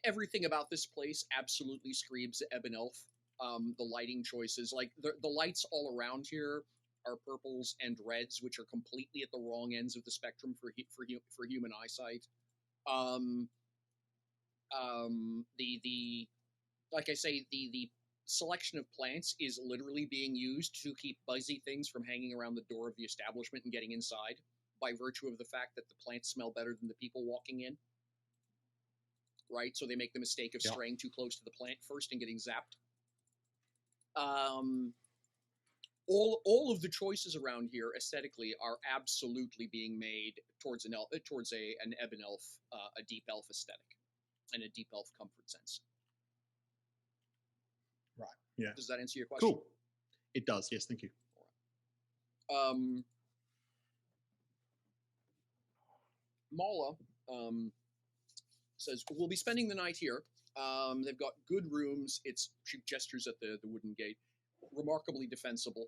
Everything about this place absolutely screams Ebon Elf. The lighting choices, like the lights all around here, are purples and reds, which are completely at the wrong ends of the spectrum for human eyesight. The like I say, the selection of plants is literally being used to keep buzzy things from hanging around the door of the establishment and getting inside, by virtue of the fact that the plants smell better than the people walking in. Right? So they make the mistake of straying too close to the plant first and getting zapped. All of the choices around here aesthetically are absolutely being made towards an Ebon Elf, a deep elf aesthetic, and a deep elf comfort sense. Right. Yeah. Does that answer your question? Cool. It does. Yes. Thank you. Mala says we'll be spending the night here. They've got good rooms. She gestures at the wooden gate. Remarkably defensible.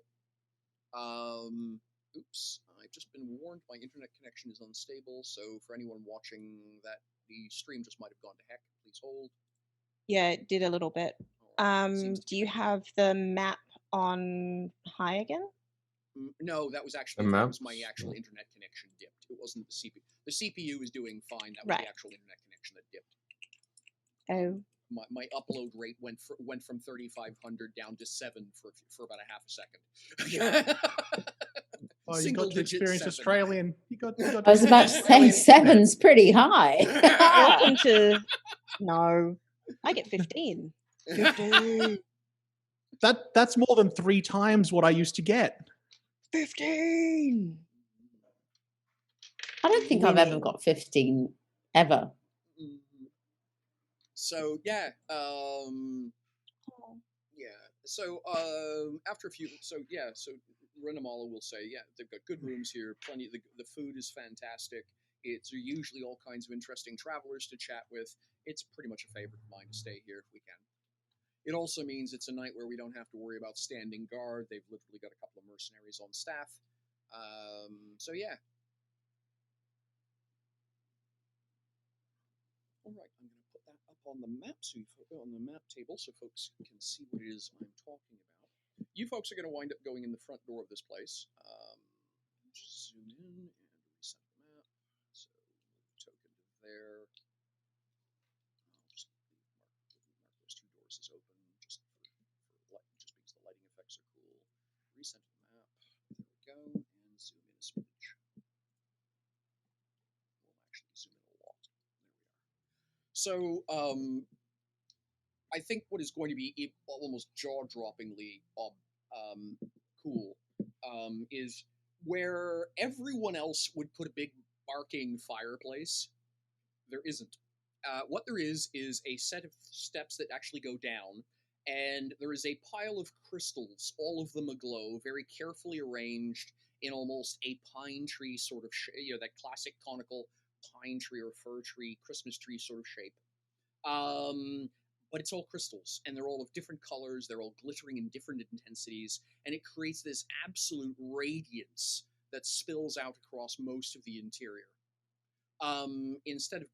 Oops, I've just been warned my internet connection is unstable, so for anyone watching that, the stream just might have gone to heck. Please hold. Yeah, it did a little bit. Do you have the map on high again? No, that was my actual internet connection dipped. It wasn't the CPU. The CPU is doing fine. That was the actual internet connection that dipped. Oh. My upload rate went from 3,500 down to 7 for about a half a second. Oh, you got to experience 7. Australian. You got I was about to say 7's pretty high. Welcome to. No, I get 15. 15. That's more than 3 times what I used to get. 15. I don't think I've ever got 15 ever. So yeah, So after a few, so Renamala will say, they've got good rooms here. Plenty. The food is fantastic. It's usually all kinds of interesting travelers to chat with. It's pretty much a favorite of mine to stay here if we can. It also means it's a night where we don't have to worry about standing guard. They've literally got a couple of mercenaries on staff. So yeah. All right, I'm going to put that up on the map, on the map table, so folks can see what it is I'm talking about. You folks are going to wind up going in the front door of this place. Just zoom in and reset the map. So move token to there. I'll just mark those 2 doors as open, just because the lighting effects are cool. Reset the map. There we go, and zoom in a smidge. We'll actually zoom in a lot. There we are. So, I think what is going to be almost jaw-droppingly cool is where everyone else would put a big barking fireplace, there isn't. What there is a set of steps that actually go down, and there is a pile of crystals, all of them aglow, very carefully arranged in almost a pine tree sort of that classic conical pine tree or fir tree, Christmas tree sort of shape. But it's all crystals, and they're all of different colors, they're all glittering in different intensities, and it creates this absolute radiance that spills out across most of the interior. Instead of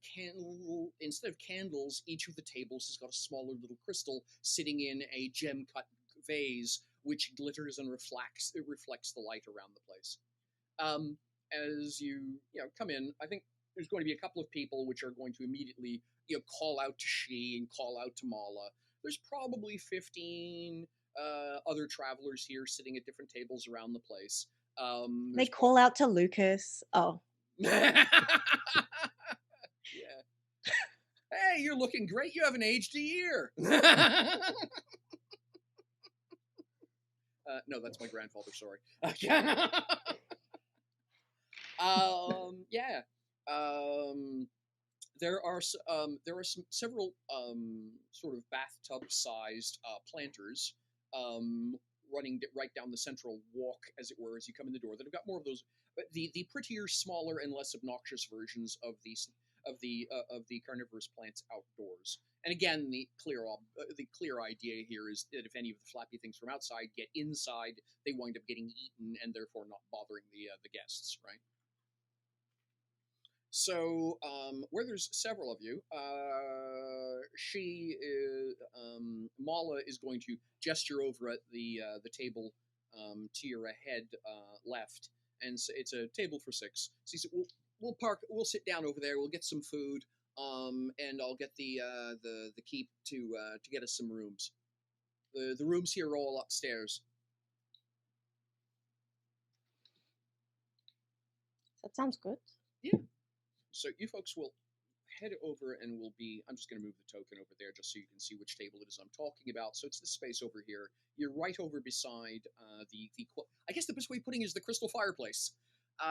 candles, each of the tables has got a smaller little crystal sitting in a gem-cut vase, which glitters and reflects the light around the place. As you come in, I think there's going to be a couple of people which are going to immediately call out to she and call out to Mala. There's probably 15 other travelers here sitting at different tables around the place. They call out to Lucas. Oh. Yeah. Hey, you're looking great. You haven't aged a year. No, that's my grandfather. Sorry. Yeah. There are several sort of bathtub-sized planters running right down the central walk, as it were, as you come in the door. That have got more of those, but the prettier, smaller, and less obnoxious versions of the carnivorous plants outdoors. And again, the clear idea here is that if any of the flappy things from outside get inside, they wind up getting eaten and therefore not bothering the guests, right? So, where there's several of you, Mala is going to gesture over at the table to your ahead left, and so it's a table for 6. So he said, we'll sit down over there. We'll get some food, and I'll get the keep to get us some rooms. The rooms here are all upstairs. That sounds good. Yeah. So you folks will head over and will be, I'm just going to move the token over there just so you can see which table it is I'm talking about. So it's this space over here. You're right over beside I guess the best way of putting it is the crystal fireplace.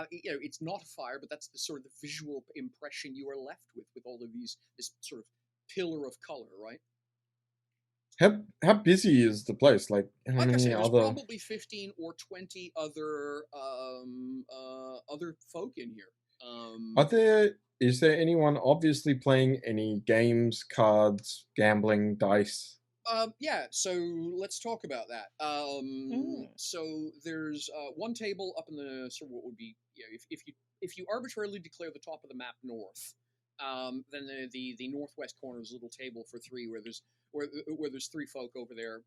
It's not a fire, but that's the sort of the visual impression you are left with all of this sort of pillar of color, right? How busy is the place? Like how Like I many said, there's other? probably 15 or 20 other folk in here. Is there anyone obviously playing any games, cards, gambling, dice? Yeah, so let's talk about that. So there's one table up in the sort of what would be, if you arbitrarily declare the top of the map north, then the northwest corner is a little table for 3 where there's 3 folk over there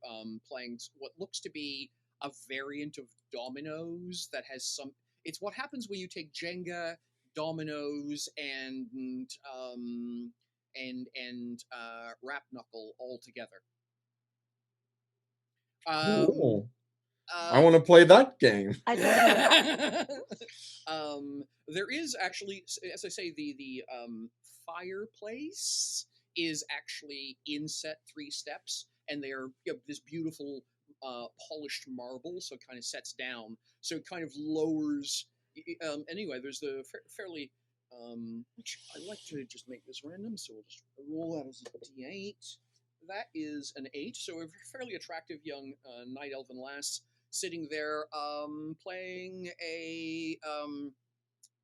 playing what looks to be a variant of dominoes that has some. It's what happens when you take Jenga, dominoes, and rap knuckle all together. Cool. I want to play that game. I don't know. There is actually, as I say, the fireplace is actually inset 3 steps, and they're this beautiful polished marble, so it kind of sets down, so it kind of lowers. Anyway, there's the fairly. Which I like to just make this random, so we'll just roll that as a D8. That is an 8, so a fairly attractive young night elven lass sitting there playing a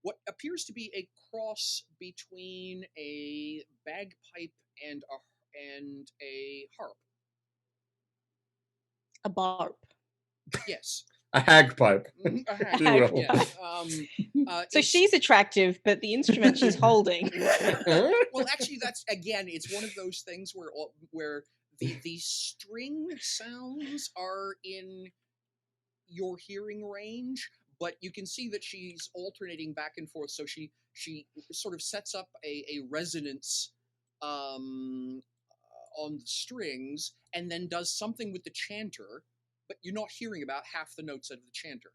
what appears to be a cross between a bagpipe and a harp. A barp. Yes. A hagpipe. A hag, Hagpipe. yes. So she's attractive, but the instrument she's holding. Well, actually, that's again. It's one of those things where the string sounds are in your hearing range, but you can see that she's alternating back and forth. So she sort of sets up a resonance on the strings, and then does something with the chanter, but you're not hearing about half the notes out of the chanter.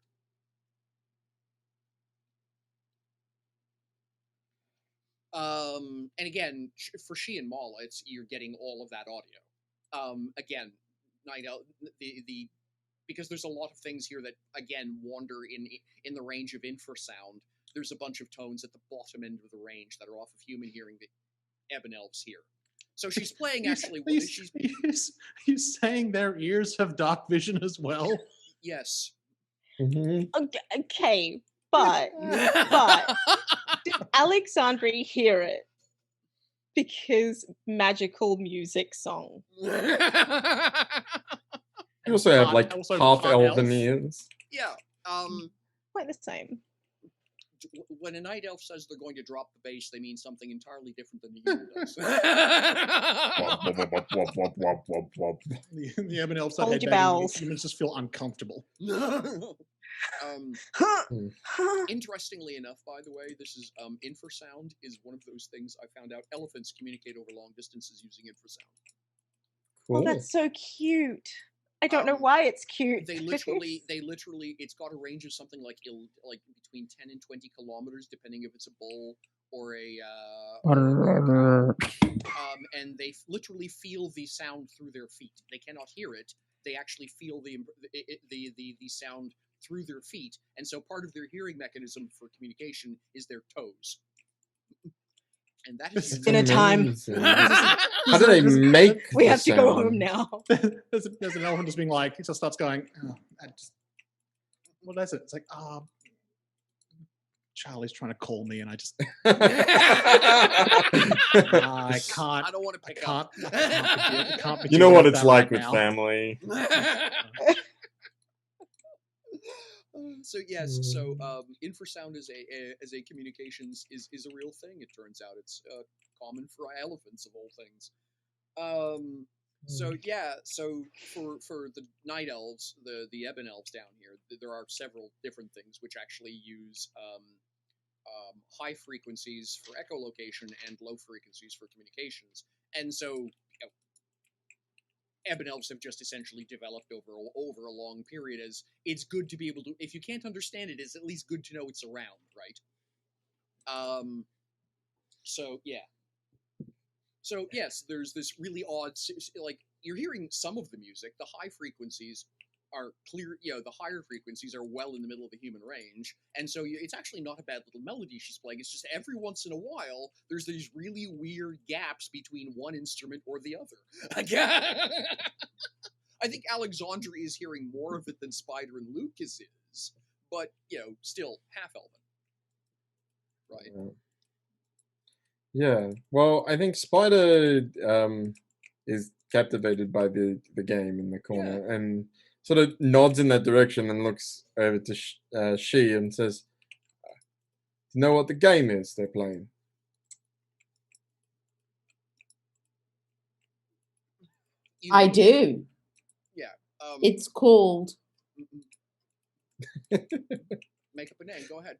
And again, for she and Mala, you're getting all of that audio. Again, Night Elf, because there's a lot of things here that again wander in the range of infrasound. There's a bunch of tones at the bottom end of the range that are off of human hearing that Ebon Elves hear. So she's playing actually. You're saying their ears have dark vision as well? Yes. Mm-hmm. Okay, but did Alexandre hear it? Because magical music song. You also have like half elven ears. Yeah. Quite the same. When a night elf says they're going to drop the bass, they mean something entirely different than the human does. The Ebon Elves that Hold your headbanging, bowels. humans just feel uncomfortable. Interestingly enough, by the way, this is infrasound is one of those things I found out elephants communicate over long distances using infrasound. Oh, Cool. that's so cute. I don't know why it's cute. They literally, it's got a range of something like between 10 and 20 kilometers, depending if it's a bull or a and they literally feel the sound through their feet. They cannot hear it. They actually feel the sound through their feet, and so part of their hearing mechanism for communication is their toes. And that is Dinner time. How do they make? We the have to go home sound? now. there's an elephant just being like, he just starts going, what is it? It's like, Charlie's trying to call me, and I just, I can't. I don't want to pick I up. can't be You know dealing what with it's that like right with now. family. So yes, so infrasound as a communications is a real thing. It turns out it's common for elephants of all things. So yeah, so for the night elves, the ebon elves down here, there are several different things which actually use high frequencies for echolocation and low frequencies for communications, and so. Ebon elves have just essentially developed over a long period as it's good to be able to, if you can't understand it, it's at least good to know it's around, right? So yeah. So yes, there's this really odd, like, you're hearing some of the music. The high frequencies are clear, the higher frequencies are well in the middle of the human range, and so it's actually not a bad little melody she's playing. It's just every once in a while there's these really weird gaps between one instrument or the other. I think Alexandra is hearing more of it than Spider and Lucas is, but still half elven, right? Yeah. Well, I think Spider is captivated by the game in the corner and sort of nods in that direction and looks over to she and says, "Do you know what the game is they're playing?" I do. Yeah. It's called. Make up a name. Go ahead.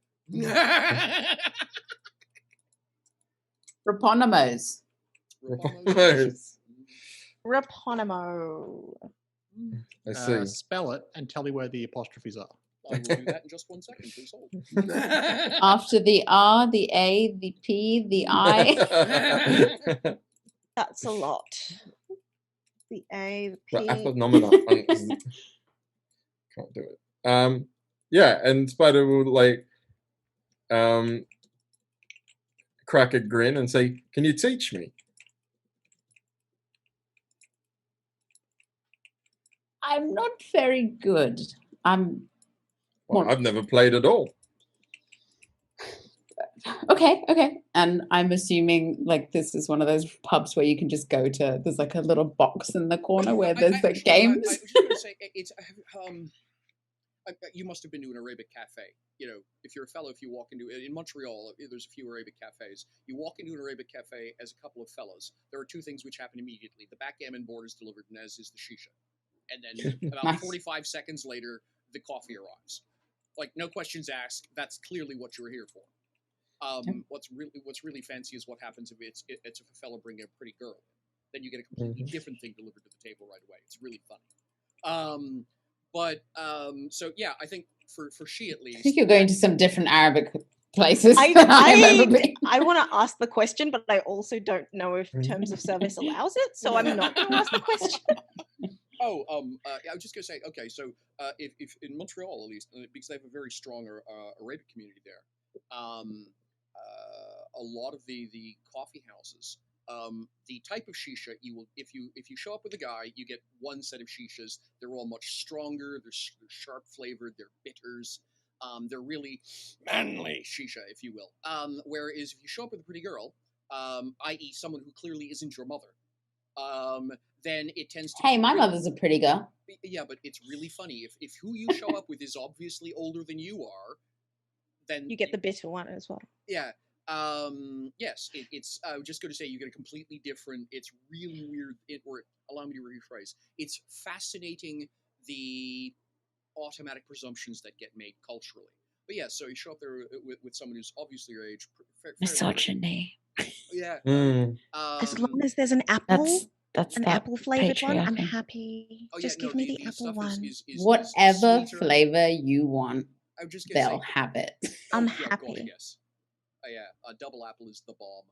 Raponymos. Raponimo. I see. Spell it and tell me where the apostrophes are. I will do that in just 1 second. Please hold. After the R, the A, the P, the I. That's a lot. The A, the The P. aphonomena. Can't do it. Yeah, and Spider will crack a grin and say, "Can you teach me?" I'm not very good. Well, I've never played at all. Okay. And I'm assuming this is one of those pubs where you can just go to. There's a little box in the corner where there's games. I was just going to say it's. You must have been to an Arabic cafe. If you're a fellow, if you walk into in Montreal, there's a few Arabic cafes. You walk into an Arabic cafe as a couple of fellows. There are two things which happen immediately: the backgammon board is delivered, and as is the shisha. And then about Nice. 45 seconds later, the coffee arrives. No questions asked. That's clearly what you're here for. What's really fancy is what happens if it's if a fella bring a pretty girl. Then you get a completely different thing delivered to the table right away. It's really funny. So yeah, I think for she at least. I think you're going to some different Arabic places. I want to ask the question, but I also don't know if terms of service allows it, so I'm not going to ask the question. I was just going to say, okay, so if in Montreal at least, because they have a very strong Arabic community there, a lot of the coffee houses, the type of shisha if you show up with a guy, you get one set of shishas. They're all much stronger. They're sharp flavored. They're bitters. They're really manly shisha, if you will. Whereas if you show up with a pretty girl, i.e., someone who clearly isn't your mother, then it tends to. Hey, my mother's a pretty girl. Yeah, but it's really funny if who you show up with is obviously older than you are, then you get the bitter one as well. Yeah. Yes, it's. I was just going to say you get a completely different. It's really weird. Allow me to rephrase. It's fascinating the automatic presumptions that get made culturally. But yeah, so you show up there with someone who's obviously your age. Misogyny. Yeah. Mm. As long as there's an apple, That's an that apple flavored one, I'm patriarchy. happy. Oh, yeah, Just no, give me the the apple stuff one. is Whatever sweeter. flavor you want, I was just gonna they'll say, have it. I'm oh, yeah, gosh, happy. yes. Yeah, a double apple is the bomb.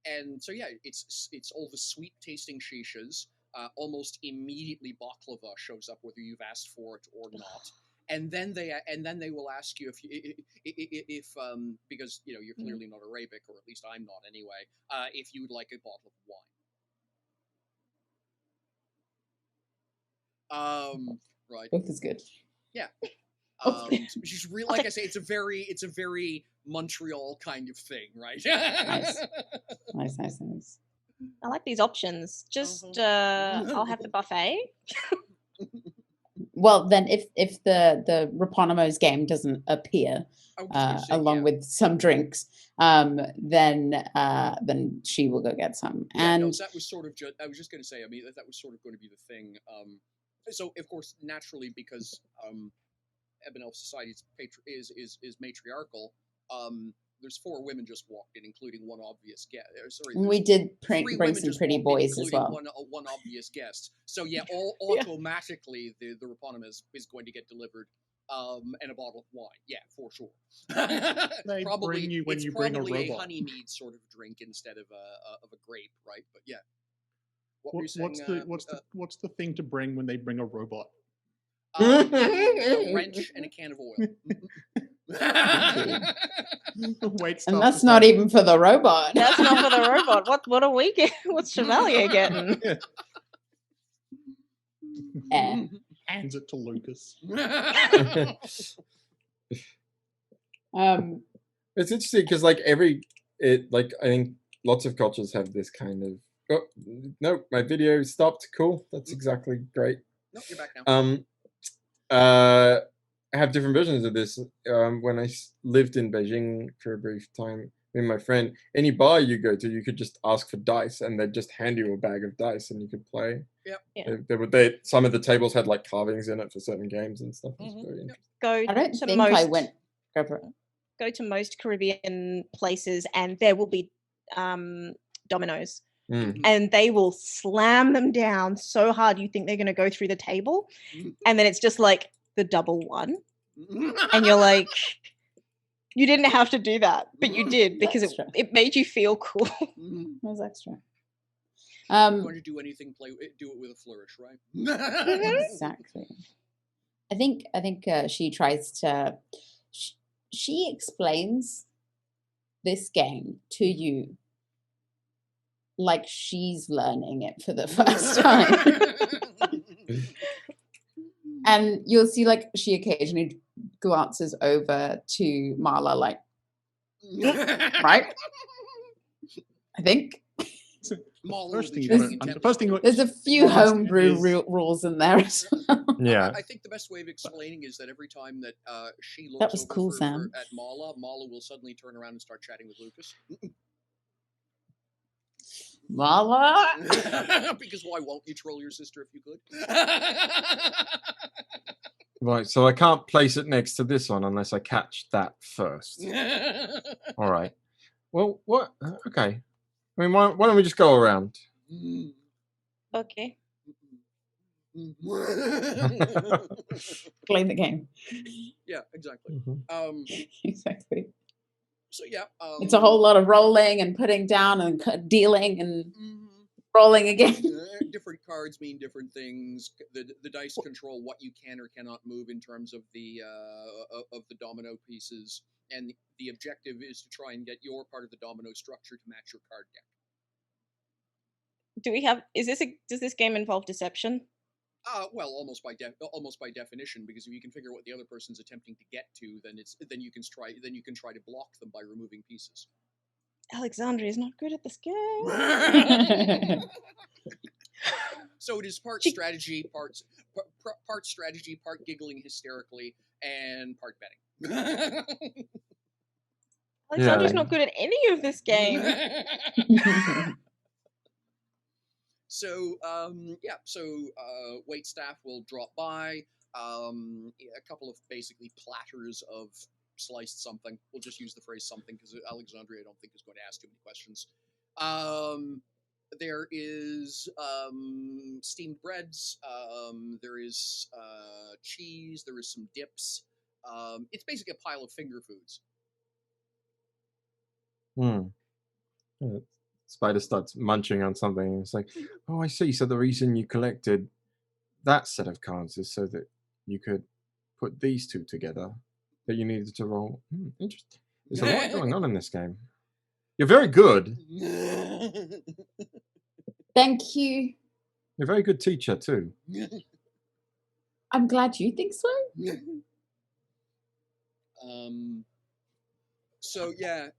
And so yeah, it's all the sweet tasting shishas. Almost immediately baklava shows up whether you've asked for it or not. And then they will ask you if because you know you're clearly not Arabic, or at least I'm not anyway. If you would like a bottle of wine. Right. Both is good. Yeah. Okay. She's really, like I say, it's a very Montreal kind of thing, right? Nice. I like these options. Just I'll have the buffet. Well, then if the Raponimo's game doesn't appear along with some drinks, then she will go get some. Yeah, And no, so that was sort of I was just going to say, I mean, that was sort of going to be the thing. So of course, naturally, because Ebon Elf Society is matriarchal. There's 4 women just walked in, including one obvious guest. we did 3 bring women some just pretty walked in, boys as including well. one obvious guest. So yeah, automatically the Raponima is going to get delivered, and a bottle of wine. Yeah, for sure. They Probably bring you when it's you bring a probably robot. honeymead sort of drink instead of a grape, right? But yeah. What were you What's saying? what's the thing to bring when they bring a robot? A wrench and a can of oil. Wait, And that's not even for the robot. That's not for the robot. What are we getting? What's Chevalier getting? Hands it to Lucas. It's interesting because like I think lots of cultures have this kind of no, my video stopped. Cool, that's exactly great. Nope, you're back now. I have different versions of this. When I lived in Beijing for a brief time with my friend, any bar you go to, you could just ask for dice, and they'd just hand you a bag of dice, and you could play. Yep. Some of the tables had like carvings in it for certain games and stuff. It was very interesting. I don't think I went. Go for it. Go to most Caribbean places, and there will be dominoes. And they will slam them down so hard you think they're going to go through the table, and then it's just like the double one, and you're like, you didn't have to do that, but you did because it made you feel cool. That was extra. You're going to do anything, do it with a flourish, right? Exactly. I think she tries to. She explains this game to you like she's learning it for the first time. And you'll see like she occasionally glances over to Marla like, right? I think. There's a few homebrew rules in there as well. Yeah. I think the best way of explaining is that every time that she looks that was over cool, Sam. at Mala will suddenly turn around and start chatting with Lucas. Mala? Because why won't you troll your sister if you could? Right, so I can't place it next to this one unless I catch that first. All right. Well, what? Okay. I mean, why don't we just go around? Okay. Play the game. Yeah, exactly. Exactly. So yeah, it's a whole lot of rolling and putting down and dealing and rolling again. Different cards mean different things. The dice control what you can or cannot move in terms of the domino pieces, and the objective is to try and get your part of the domino structure to match your card deck. Does this game involve deception? Well, almost by definition, because if you can figure out what the other person's attempting to get to, then you can try to block them by removing pieces. Alexandria is not good at this game. So it is part strategy, part giggling hysterically, and part betting. Alexandria's not good at any of this game. So waitstaff will drop by. a couple of basically platters of sliced something. We'll just use the phrase something because Alexandria, I don't think, is going to ask too many questions. There is steamed breads. There is cheese. There is some dips. It's basically a pile of finger foods. Spider starts munching on something. And it's like, oh, I see. So the reason you collected that set of cards is so that you could put these two together that you needed to roll. Interesting. There's a lot going on in this game. You're very good. Thank you. You're a very good teacher too. I'm glad you think so. So yeah,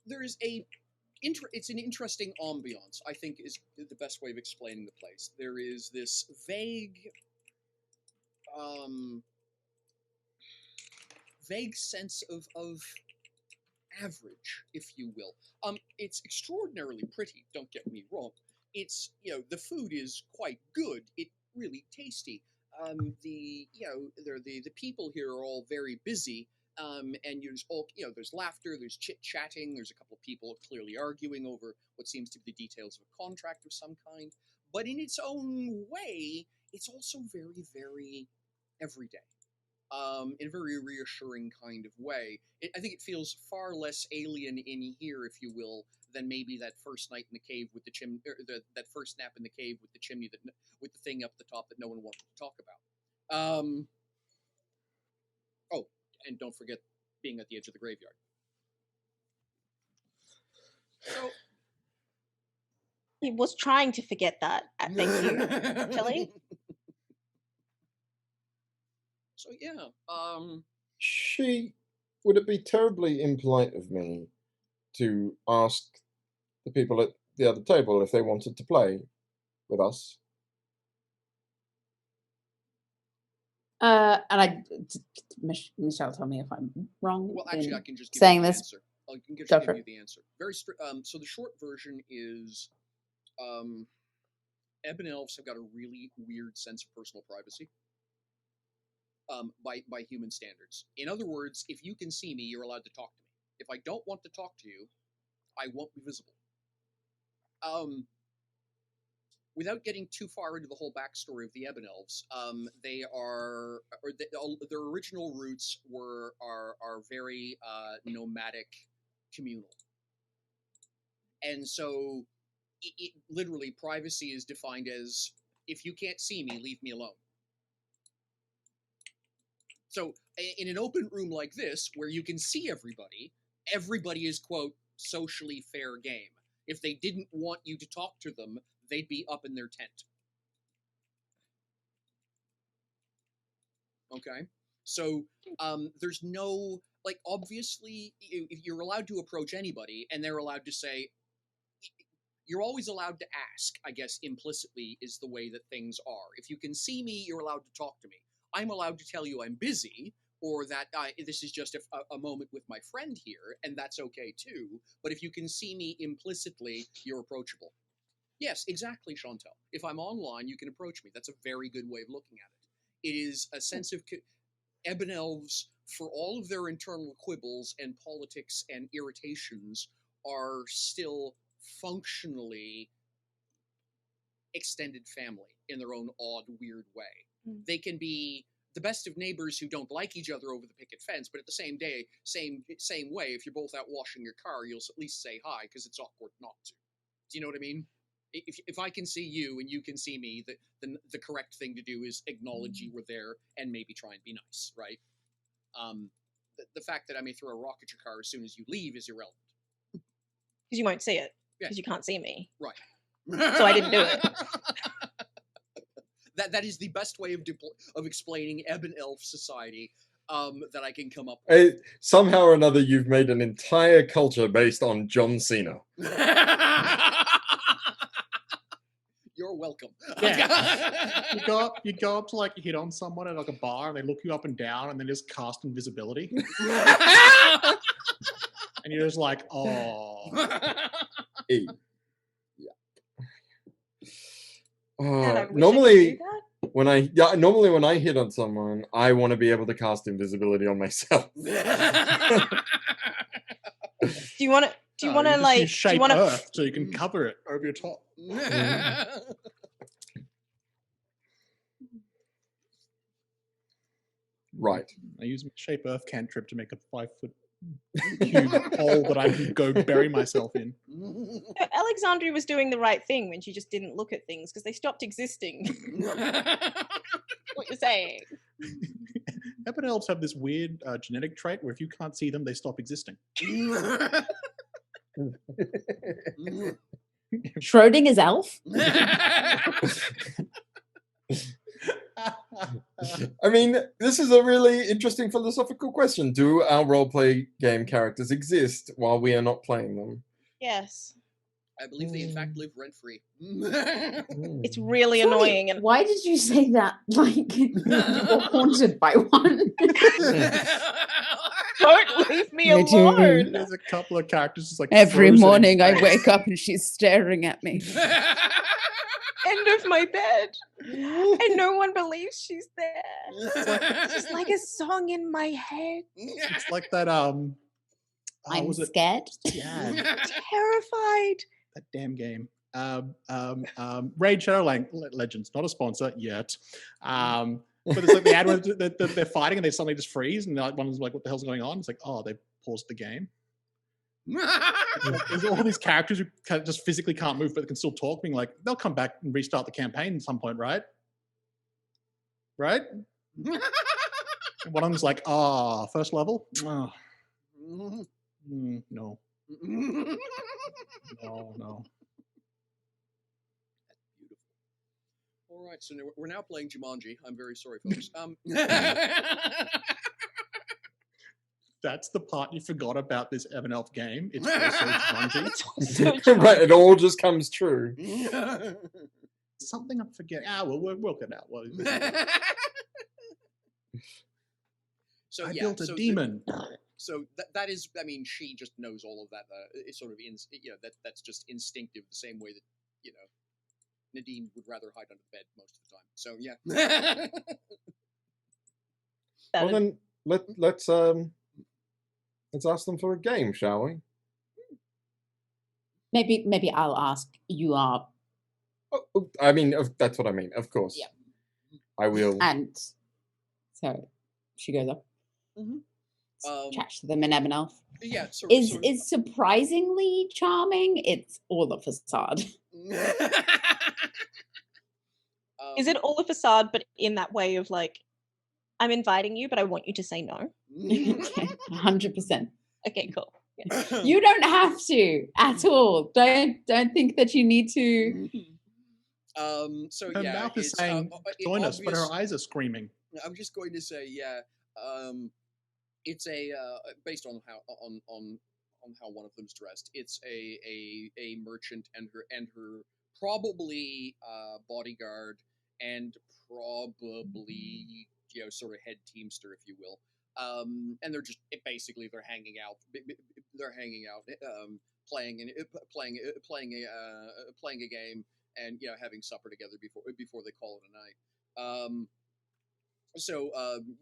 there is it's an interesting ambiance, I think, is the best way of explaining the place. There is this vague sense of average, if you will. It's extraordinarily pretty, don't get me wrong. It's, the food is quite good. It's really tasty. The people here are all very busy. And there's laughter, there's chit-chatting, there's a couple of people clearly arguing over what seems to be the details of a contract of some kind. But in its own way, it's also very, very everyday. In a very reassuring kind of way. I think it feels far less alien in here, if you will, than maybe that first night in the cave with the chimney, that first nap in the cave with the chimney, with the thing up the top that no one wanted to talk about. Oh, and don't forget being at the edge of the graveyard. So He was trying to forget that. Thank you, Tilly. So yeah, would it be terribly impolite of me to ask the people at the other table if they wanted to play with us? And Michelle, tell me if I'm wrong. well, actually, I can just give saying you the this. answer. I can just Go give for you the answer. So the short version is, Ebon Elves have got a really weird sense of personal privacy. By human standards. In other words, if you can see me, you're allowed to talk to me. If I don't want to talk to you, I won't be visible. Without getting too far into the whole backstory of the Ebon Elves, their original roots are very nomadic, communal, and so literally privacy is defined as, if you can't see me, leave me alone. So in an open room like this, where you can see everybody is, quote, socially fair game. If they didn't want you to talk to them, they'd be up in their tent. Okay? So there's no, obviously, if you're allowed to approach anybody, and they're allowed to say, you're always allowed to ask, I guess, implicitly is the way that things are. If you can see me, you're allowed to talk to me. I'm allowed to tell you I'm busy, or that this is just a moment with my friend here, and that's okay too. But if you can see me implicitly, you're approachable. Yes, exactly, Chantal. If I'm online, you can approach me. That's a very good way of looking at it. It is a sense of Ebon Elves, for all of their internal quibbles and politics and irritations, are still functionally extended family in their own odd, weird way. They can be the best of neighbors who don't like each other over the picket fence, but at the same way, if you're both out washing your car, you'll at least say hi, because it's awkward not to. Do you know what I mean? If I can see you and you can see me, the correct thing to do is acknowledge you were there and maybe try and be nice, right? The fact that I may throw a rock at your car as soon as you leave is irrelevant. Because you won't see it. Yeah. Because you can't see me. Right. So I didn't do it. That is the best way of explaining Ebon Elf society that I can come up with. Somehow or another, you've made an entire culture based on John Cena. You're welcome. Yeah. you go up to hit on someone at a bar, and they look you up and down, and then just cast invisibility. And you're just like, oh. Hey. Yeah. And I wish I could Normally, do that. normally when I hit on someone, I want to be able to cast invisibility on myself. Do you want to? Do you want to just like? use Do shape you want to? Earth so you can cover it over your top? Right. I use my shape Earth cantrip to make a 5-foot cube hole that I can go bury myself in. So Alexandria was doing the right thing when she just didn't look at things because they stopped existing. What you're saying? Ebon elves have this weird genetic trait where if you can't see them, they stop existing. Schrodinger's elf? I mean, this is a really interesting philosophical question. Do our roleplay game characters exist while we are not playing them? Yes. I believe they in fact live rent free. It's really Sorry, annoying. And why did you say that like you were haunted by one? don't leave me I do. alone. There's a couple of characters just like Every frozen in morning I space. wake up and she's staring at me. End of my bed, and no one believes she's there. She's like a song in my head. It's like that I'm was it? scared. Yeah, Terrified. that damn game. Raid Shadowlands Legends, not a sponsor yet. But it's like the ad where they're fighting and they suddenly just freeze, and like one's like, "What the hell's going on?" It's like, "Oh, they paused the game." There's all these characters who just physically can't move, but they can still talk. Being like, they'll come back and restart the campaign at some point, right? Right? And one of them's like, "Ah, first level." Oh. No. No. All right, so we're now playing Jumanji. I'm very sorry, folks. That's the part you forgot about this Ebon Elf game. It's also Jumanji. It's also Right, it all just comes true. Something I'm forgetting. We'll work it out. So I yeah, built a so demon. So that is, I mean, she just knows all of that. It's sort of, that's just instinctive, the same way that, Nadine would rather hide under the bed most of the time. So yeah. Well then, let's ask them for a game, shall we? Maybe I'll ask. You are, I mean, that's what I mean. Of course. Yeah. I will. and so she goes up, chats to them in Ebon Elf. Yeah. So, Is surprisingly charming. It's all a facade. Is it all a facade, but in that way of like, I'm inviting you, but I want you to say no? 100%. Okay, cool. You don't have to at all. Don't think that you need to. So Her yeah, mouth is it's, saying, "Join us," but her obvious- eyes are screaming. I'm just going to say, yeah. It's a based on how one of them's dressed. It's a merchant and her probably bodyguard and probably sort of head teamster, if you will. And they're just basically they're hanging out. They're hanging out, playing a game, and having supper together before they call it a night. So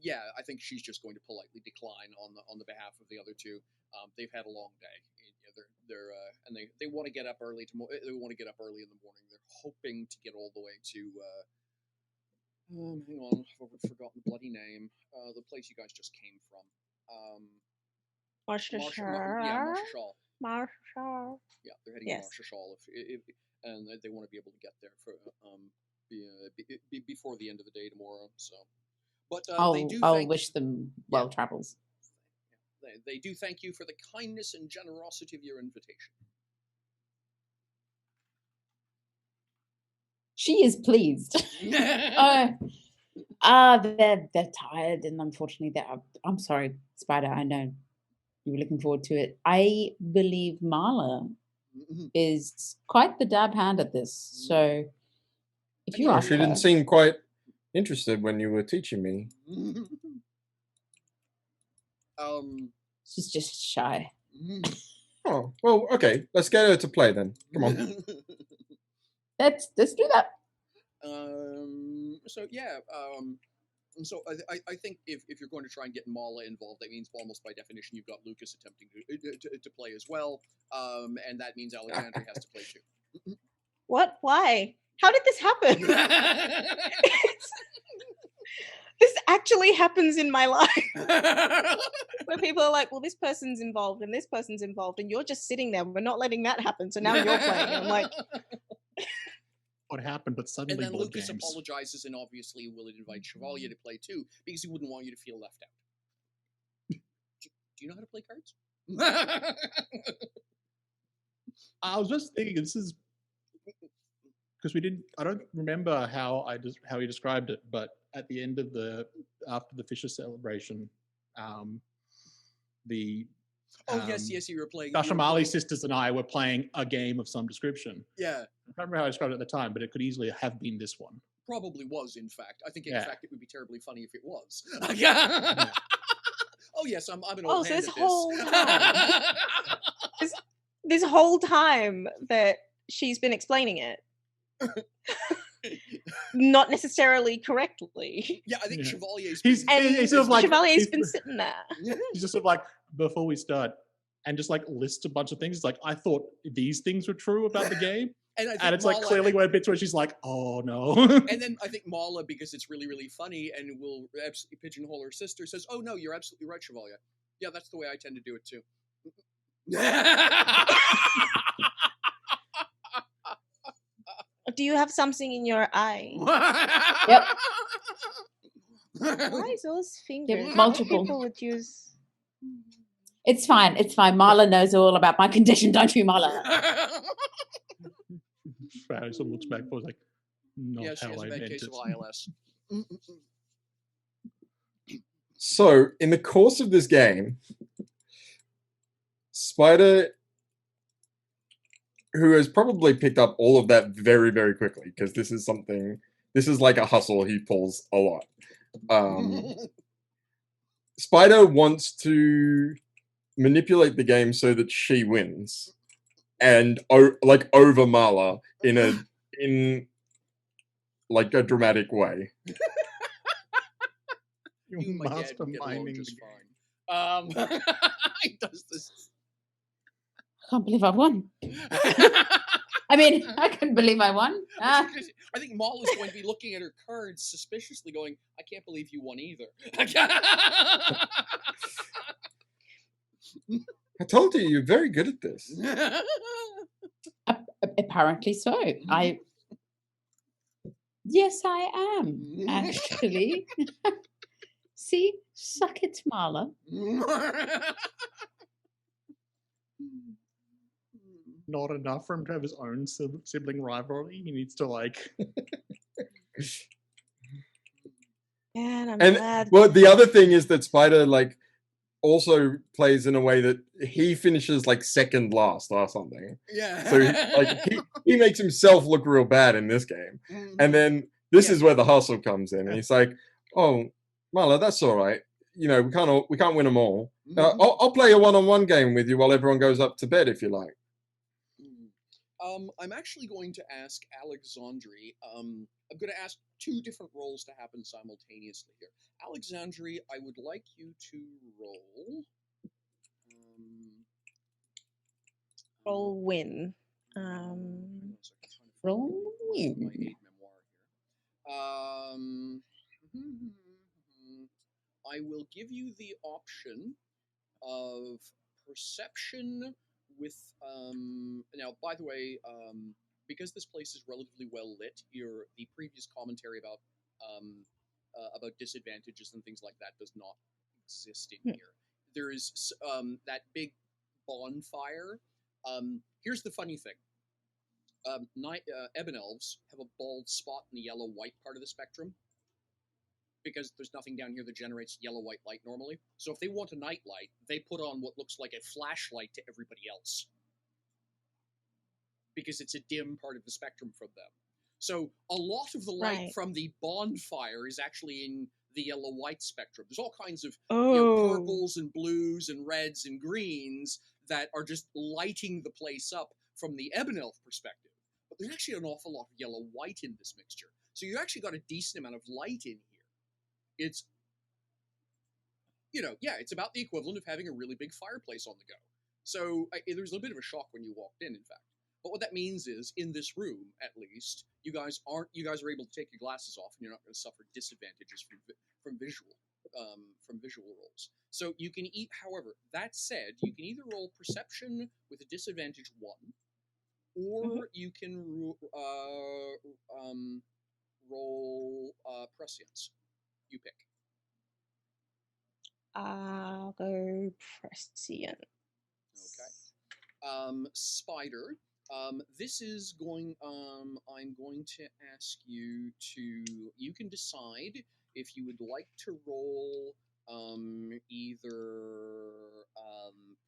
yeah, I think she's just going to politely decline on the behalf of the other two. They've had a long day. They're and they want to get up early They want to get up early in the morning. They're hoping to get all the way to. Hang on, I've forgotten the bloody name. The place you guys just came from. Marshall. Yeah, Marshall. Yeah, they're heading to Marshall, and they want to be able to get there for before the end of the day tomorrow. So, but I'll wish them well travels. They do thank you for the kindness and generosity of your invitation. She is pleased. They're tired, and unfortunately, I'm sorry, Spider. I know you were looking forward to it. I believe Marla is quite the dab hand at this. So, if you ask she didn't seem quite interested when you were teaching me. She's just shy. Oh well, okay. Let's get her to play then. Come on. Let's do that. So yeah, so I think if you're going to try and get Mala involved, that means almost by definition you've got Lucas attempting to play as well, and that means Alexandria has to play too. What? Why? How did this happen? This actually happens in my life. Where people are like, well, this person's involved and this person's involved, and you're just sitting there. We're not letting that happen. So now you're playing. And I'm like, what happened? But suddenly, and then board Lucas games. apologizes and obviously will invite Chevalier to play too, because he wouldn't want you to feel left out. Do you know how to play cards? I was just thinking, this is because we didn't. I don't remember how he described it, but at the end of after the Fisher celebration, yes, you were playing. Dashamali sisters and I were playing a game of some description. Yeah. I can't remember how I described it at the time, but it could easily have been this one. Probably was, in fact. I think, in fact, it would be terribly funny if it was. Oh, yes, I'm an old hand so this at whole time, this whole time that she's been explaining it, not necessarily correctly. Yeah, I think Chevalier's he's sort of like Chevalier's been sitting there. He's just sort of like, before we start, and just like lists a bunch of things. It's like, I thought these things were true about the game. And it's like clearly where bits where she's like, oh no. And then I think Mala, because it's really, really funny and will absolutely pigeonhole her sister, says, oh no, you're absolutely right, Chevalier. Yeah, that's the way I tend to do it too. Do you have something in your eye? Yep. Why is those fingers? Multiple. People would use. It's fine. It's fine. Marla knows all about my condition, don't you, Marla? Barry sort of looks back for like, not yeah, she how has I a bad meant case it. of ILS. So, in the course of this game, Spider, who has probably picked up all of that very, very quickly, because this is like a hustle he pulls a lot. Spider wants to manipulate the game so that she wins, and like over Marla in like a dramatic way. You and my dad would get along just fine. He does this. I can't believe I won. I mean, I couldn't believe I won. I think Maul is going to be looking at her cards suspiciously going, I can't believe you won either. I told you, you're very good at this. Apparently so. Yes, I am, actually. See? Suck it, Marla. Not enough for him to have his own sibling rivalry. He needs to like. Man, I'm And glad. well, the other thing is that Spider like also plays in a way that he finishes like second last or something. Yeah. So like he makes himself look real bad in this game, and then this is where the hustle comes in, and he's like, "Oh, Marla, that's all right. You know, we can't win them all. I'll play a one-on-one game with you while everyone goes up to bed if you like." I'm actually going to ask Alexandri. I'm going to ask two different roles to happen simultaneously here. Alexandri, I would like you to roll. Roll win. Roll win. My aid memoir here. I will give you the option of perception with now, by the way, because this place is relatively well lit, the previous commentary about disadvantages and things like that does not exist in here. There is that big bonfire. Here's the funny thing. Ebon elves have a bald spot in the yellow-white part of the spectrum, because there's nothing down here that generates yellow-white light normally. So if they want a night light, they put on what looks like a flashlight to everybody else, because it's a dim part of the spectrum from them. So a lot of the light from the bonfire is actually in the yellow-white spectrum. There's all kinds of purples and blues and reds and greens that are just lighting the place up from the Ebon elf perspective. But there's actually an awful lot of yellow-white in this mixture. So you actually got a decent amount of light in here. It's, it's about the equivalent of having a really big fireplace on the go. So there was a bit of a shock when you walked in fact. But what that means is, in this room, at least, you guys are able to take your glasses off, and you're not going to suffer disadvantages from visual rolls. So you can however, that said, you can either roll perception with a disadvantage 1, or you can roll prescience. You pick. I'll go prescient. Okay. Spider, this is going, I'm going to ask you to, you can decide if you would like to roll either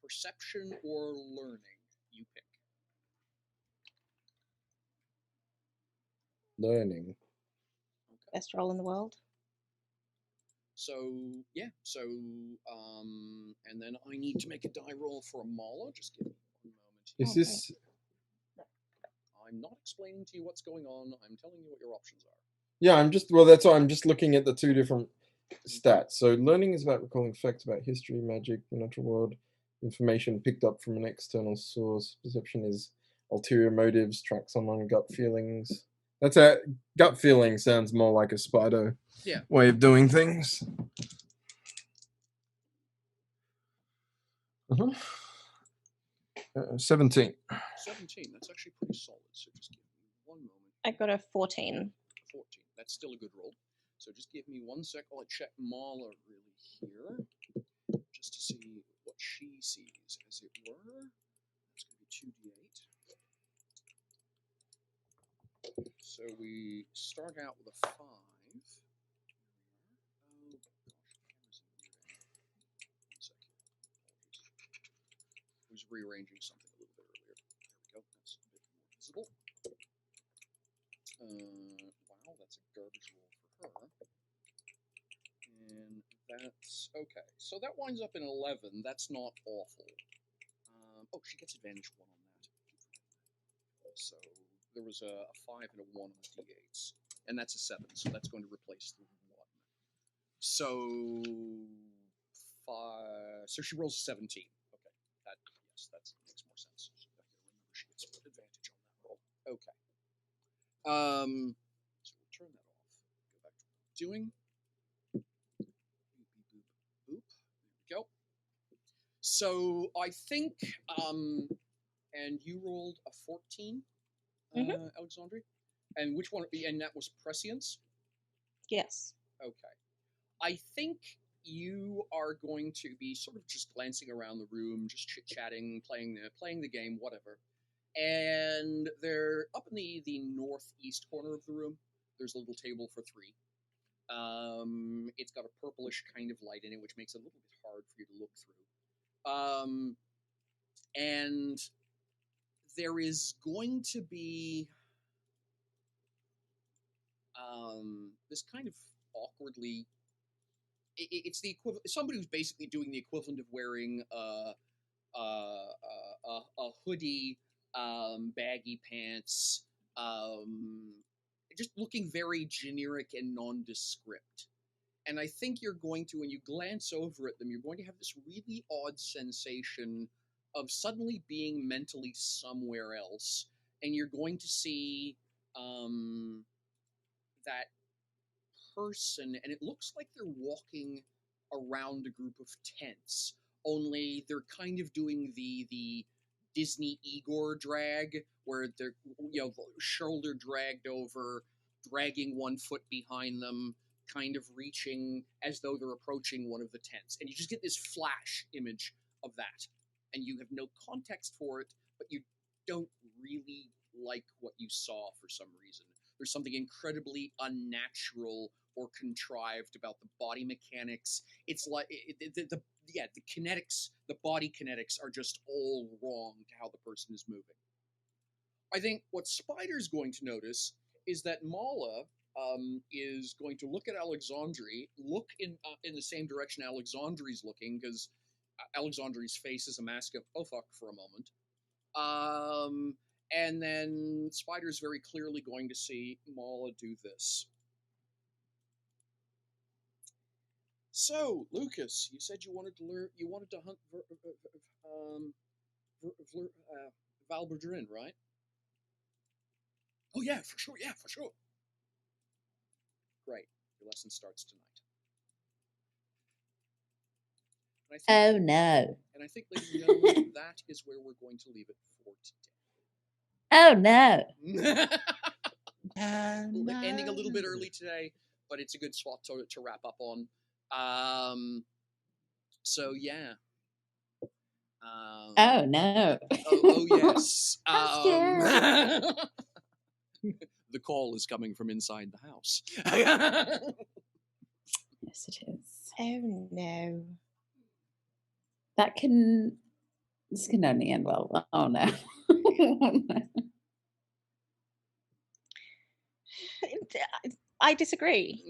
perception or learning. You pick. Learning. Okay. Best roll in the world. So, and then I need to make a die roll for a Mala. Just give me 1 moment. Is this... I'm not explaining to you what's going on. I'm telling you what your options are. Yeah, that's why I'm just looking at the 2 different stats. So learning is about recalling facts about history, magic, the natural world, information picked up from an external source. Perception is ulterior motives, track someone, gut feelings. That's a gut feeling sounds more like a spider way of doing things. 17. 17. That's actually pretty solid. So just give me 1 moment. I got a 14. 14. That's still a good roll. So just give me 1 sec while I check Mala really here, just to see what she sees, as it were. That's going to be 2d8. So we start out with a 5. Oh gosh, camera's in weird angle. 1 second. I was rearranging something a little bit earlier. There we go. That's a bit more visible. Wow, that's a garbage roll for her. And that's okay. So that winds up in 11. That's not awful. Oh, she gets advantage 1 on that. So there was a 5 and a 1 on the d8s, and that's a 7. So that's going to replace the 1. So 5. So she rolls a 17. Okay, that makes more sense. So I gotta remember she gets advantage on that roll. Okay. So we'll turn that off. Go back to what we're doing. Boop, boop, boop, boop. There we go. So I think, and you rolled a 14, Alexandria? And which one? And that was prescience? Yes. Okay. I think you are going to be sort of just glancing around the room, just chit-chatting, playing the game, whatever. And they're up in the northeast corner of the room. There's a little table for 3. It's got a purplish kind of light in it, which makes it a little bit hard for you to look through. And there is going to be this kind of awkwardly... It's the equivalent... Somebody who's basically doing the equivalent of wearing a hoodie, baggy pants, just looking very generic and nondescript. And I think you're going to, when you glance over at them, you're going to have this really odd sensation of suddenly being mentally somewhere else. And you're going to see that person, and it looks like they're walking around a group of tents, only they're kind of doing the Disney Igor drag, where they're shoulder dragged over, dragging 1 foot behind them, kind of reaching as though they're approaching one of the tents. And you just get this flash image of that. And you have no context for it, but you don't really like what you saw for some reason. There's something incredibly unnatural or contrived about the body mechanics. It's like the kinetics, the body kinetics are just all wrong to how the person is moving. I think what Spider's going to notice is that Mala is going to look at Alexandri, look in the same direction Alexandri's looking, because Alexandri's face is a mask of oh fuck for a moment, And then Spider's very clearly going to see Mala do this. So, Lucas, you said you wanted to learn. You wanted to hunt Valberdrin, right? Oh yeah, for sure. Yeah, for sure. Great. Your lesson starts tonight. Oh no. And I think, ladies and gentlemen, that is where we're going to leave it for today. Oh no. Ending a little bit early today, but it's a good spot to wrap up on. So yeah. Oh no. Oh yes. I'm scared. The call is coming from inside the house. Yes, it is. Oh no. This can only end well. Oh no. I disagree.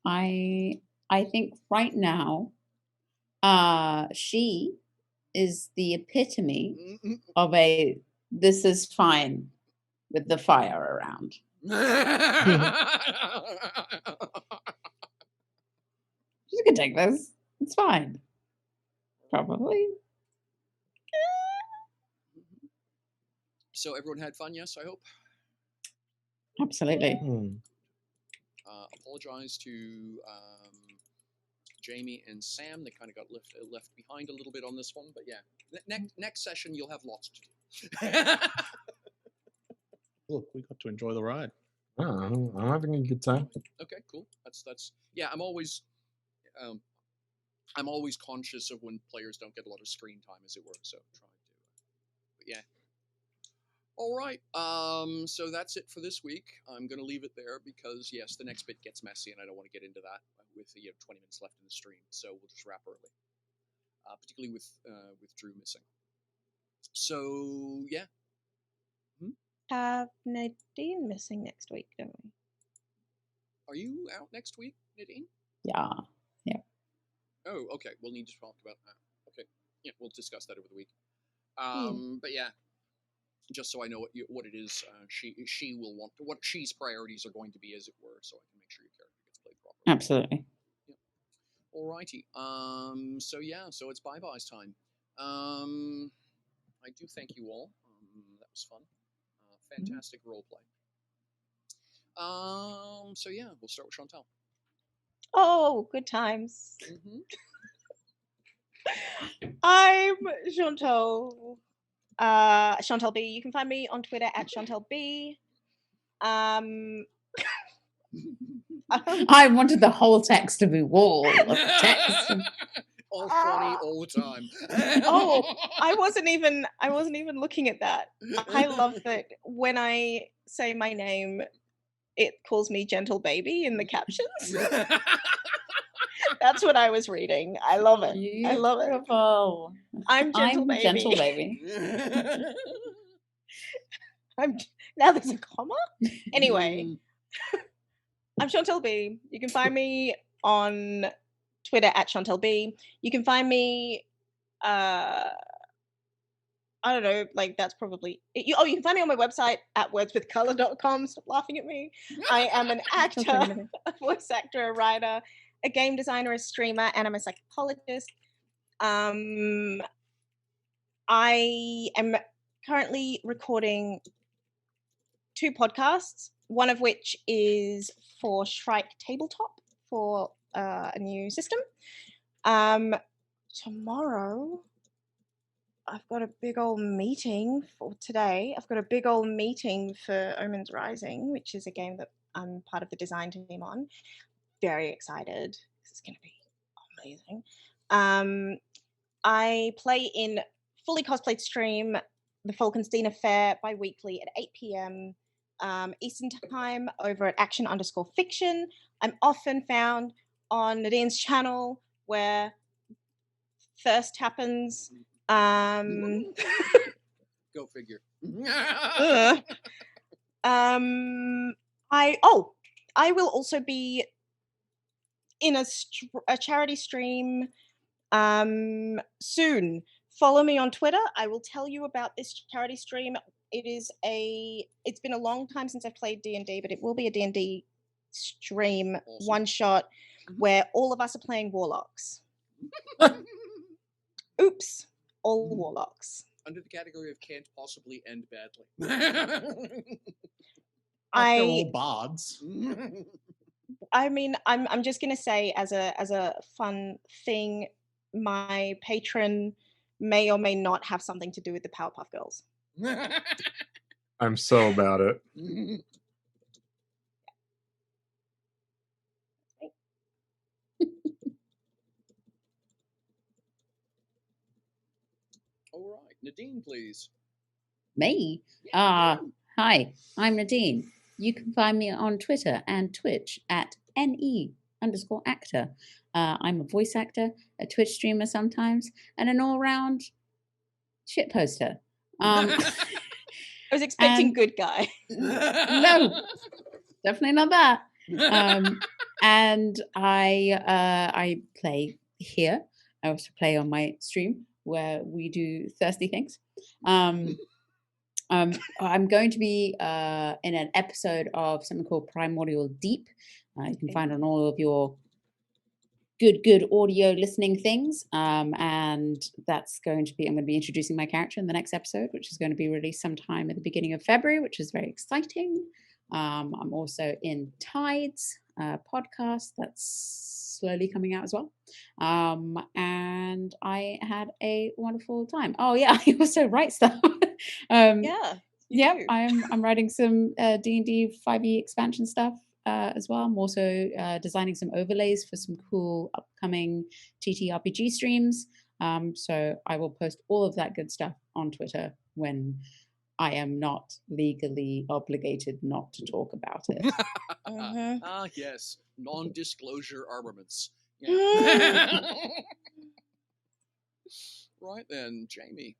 I think right now, she is the epitome of a this is fine with the fire around. You can take this. It's fine. Probably. So everyone had fun, yes, I hope. Absolutely. Apologize to Jamie and Sam. They kind of got left behind a little bit on this one, but yeah. Next session, you'll have lots to do. Look, we got to enjoy the ride. Oh, I'm having a good time. Okay, cool. That's yeah. I'm always conscious of when players don't get a lot of screen time, as it were. So trying to, but yeah. All right. So that's it for this week. I'm going to leave it there because yes, the next bit gets messy, and I don't want to get into that with 20 minutes left in the stream. So we'll just wrap early, particularly with Drew missing. So yeah. Have Nadine missing next week, don't we? Are you out next week, Nadine? Yeah. Yeah. Oh, okay. We'll need to talk about that. Okay. Yeah, we'll discuss that over the week. But yeah, just so I know what it is, she will want to, what she's priorities are going to be, as it were, so I can make sure your character gets played properly. Absolutely. Yeah. Alrighty. So yeah, so it's bye-byes time. I do thank you all. That was fun. Fantastic roleplay. So yeah, we'll start with Chantal. Oh, good times. I'm Chantal. Chantal B. You can find me on Twitter at Chantal B. I wanted the whole text to be wall of text. All funny all the time. Oh, I wasn't even looking at that. I love that when I say my name, it calls me Gentle Baby in the captions. That's what I was reading. I love it. I love it. Beautiful. I'm Gentle Baby. Gentle Baby. Now there's a comma? Anyway, I'm Chantal B. You can find me on Twitter at Chantal B. You can find me, I don't know, like that's probably it. You can find me on my website at wordswithcolor.com. Stop laughing at me. I am an actor, a voice actor, a writer, a game designer, a streamer, and I'm a psychologist. I am currently recording 2 podcasts, one of which is for Shrike Tabletop for a new system. Tomorrow, I've got a big old meeting for today. I've got a big old meeting for Omens Rising, which is a game that I'm part of the design team on. Very excited. This is going to be amazing. I play in fully cosplayed stream the Falkenstein Affair bi-weekly at 8 p.m. Eastern Time over at action_fiction. I'm often found on Nadine's channel where Thirst happens. Go figure. I will also be in a charity stream soon follow me on Twitter. I will tell you about this charity stream. It's been a long time since I've played D&D, but it will be a D&D stream, Awesome. one shot, where all of us are playing warlocks. Oops, all warlocks. Under the category of can't possibly end badly. They're all bards. I mean, I'm just gonna say as a fun thing, my patron may or may not have something to do with the Powerpuff Girls. I'm so about it. All right, Nadine, please. Me? Yeah. Hi, I'm Nadine. You can find me on Twitter and Twitch at NE_actor. I'm a voice actor, a Twitch streamer sometimes, and an all-round shit poster. I was expecting good guy. No, definitely not that. And I play here. I also play on my stream where we do thirsty things. I'm going to be in an episode of something called Primordial Deep. You can find on all of your good audio listening things. And that's going to be, I'm going to be introducing my character in the next episode, which is going to be released sometime at the beginning of February, which is very exciting. I'm also in Tides podcast that's slowly coming out as well. And I had a wonderful time. Oh yeah, I also write stuff. Yeah. I'm writing some D&D 5e expansion stuff as well. I'm also designing some overlays for some cool upcoming TTRPG streams. So I will post all of that good stuff on Twitter when I am not legally obligated not to talk about it. Ah, yes. Non-disclosure armaments. Yeah. Right then, Jamie.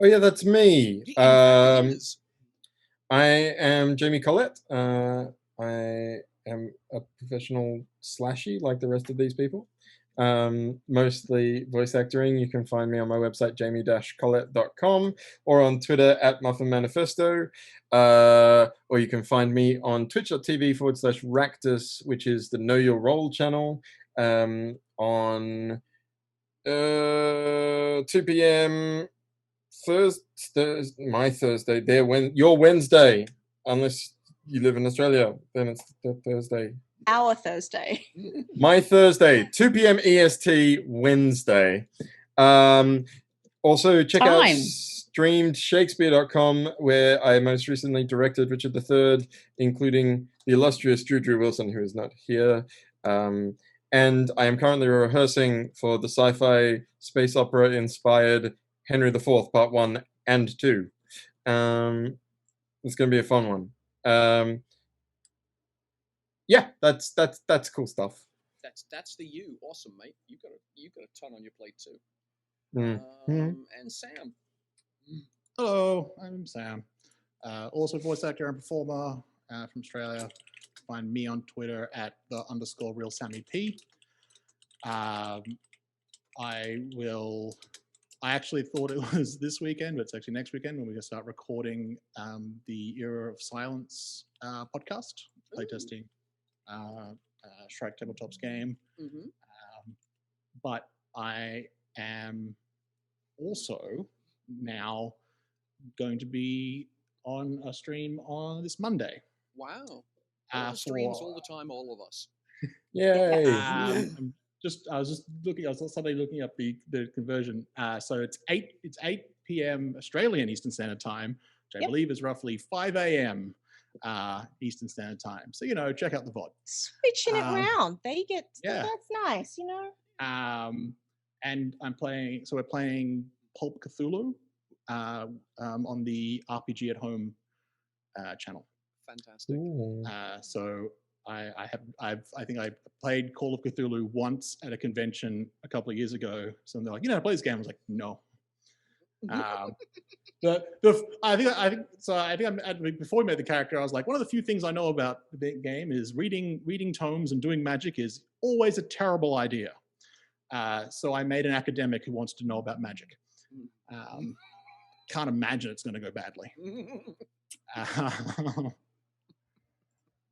Oh yeah, that's me. In fact, it is. I am Jamie Collette. I am a professional slashy like the rest of these people. Mostly voice acting. You can find me on my website, jamie-collette.com, or on Twitter at MuffinManifesto. Or you can find me on twitch.tv/Ractus, which is the Know Your Role channel, on 2 p.m. My Thursday. Your Wednesday, unless you live in Australia, then it's Thursday. Our Thursday. My Thursday, 2 p.m. EST, Wednesday. Also, check out streamedshakespeare.com, where I most recently directed Richard III, including the illustrious Drew Wilson, who is not here. And I am currently rehearsing for the sci-fi space opera-inspired Henry IV, Part 1 and 2. It's going to be a fun one. Yeah, that's cool stuff. That's the you. Awesome, mate. You got a ton on your plate too. Mm. And Sam. Hello, I'm Sam. Also voice actor and performer from Australia. Find me on Twitter at @the_realsammyp. I actually thought it was this weekend, but it's actually next weekend when we're going to start recording the Era of Silence podcast, playtesting Shrike Tabletop's game. But I am also now going to be on a stream on this Monday. Wow. Streams all the time, all of us. Yay. I was suddenly looking up the conversion. So it's 8 p.m. Australian Eastern Standard Time, which I believe is roughly 5 a.m. Eastern Standard Time. So check out the VOD. Switching it around. They get that's nice, And we're playing Pulp Cthulhu on the RPG at Home channel. Fantastic. So I think I played Call of Cthulhu once at a convention a couple of years ago. So they're like, play this game. I was like, no. I think before we made the character, I was like, one of the few things I know about the game is reading tomes and doing magic is always a terrible idea. So I made an academic who wants to know about magic. Can't imagine it's going to go badly.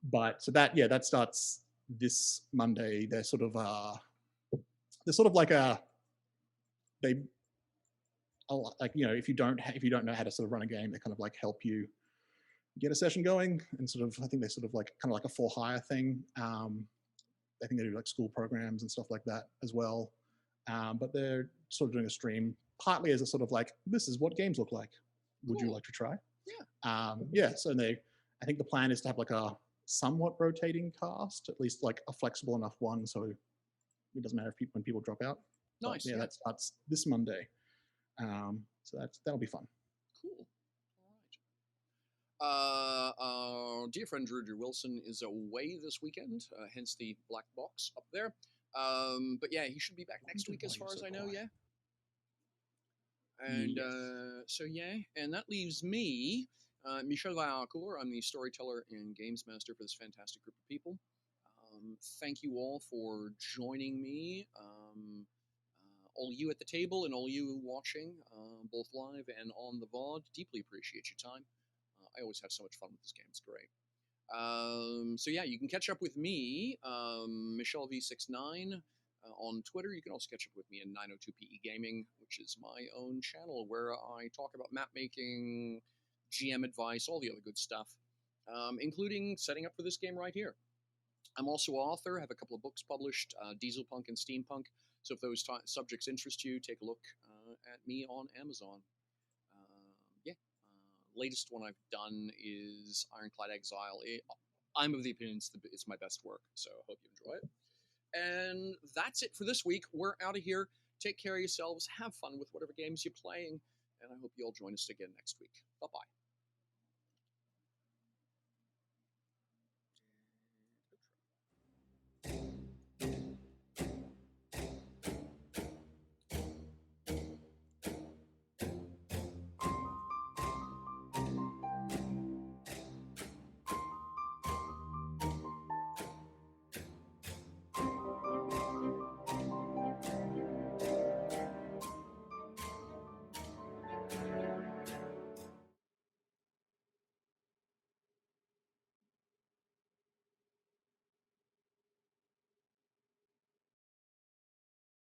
But so that starts this Monday. They're sort of like if you don't know how to sort of run a game, they kind of like help you get a session going, and sort of I think they're sort of like kind of like a for hire thing. I think they do like school programs and stuff like that as well. But they're sort of doing a stream partly as a sort of like, this is what games look like. Would you like to try? Yeah. So I think the plan is to have like a somewhat rotating cast, at least like a flexible enough one, so it doesn't matter when people drop out. Nice. But, that starts this Monday. So that'll be fun. Cool. All right. Dear friend Drew Wilson is away this weekend, hence the black box up there. But yeah, he should be back next week as far as I know, yeah. And so yeah, and that leaves me, Michel Vaillancourt. I'm the storyteller and games master for this fantastic group of people. Thank you all for joining me. All you at the table and all you watching, both live and on the VOD, deeply appreciate your time. I always have so much fun with this game. It's great. So yeah, you can catch up with me, Michelle V69, on Twitter. You can also catch up with me in 902PE Gaming, which is my own channel where I talk about map making, GM advice, all the other good stuff, including setting up for this game right here. I'm also an author, have a couple of books published, Dieselpunk and Steampunk. So if those subjects interest you, take a look at me on Amazon. Latest one I've done is Ironclad Exile. I'm of the opinion it's my best work, so I hope you enjoy it. And that's it for this week. We're out of here. Take care of yourselves. Have fun with whatever games you're playing. And I hope you all join us again next week. Bye-bye.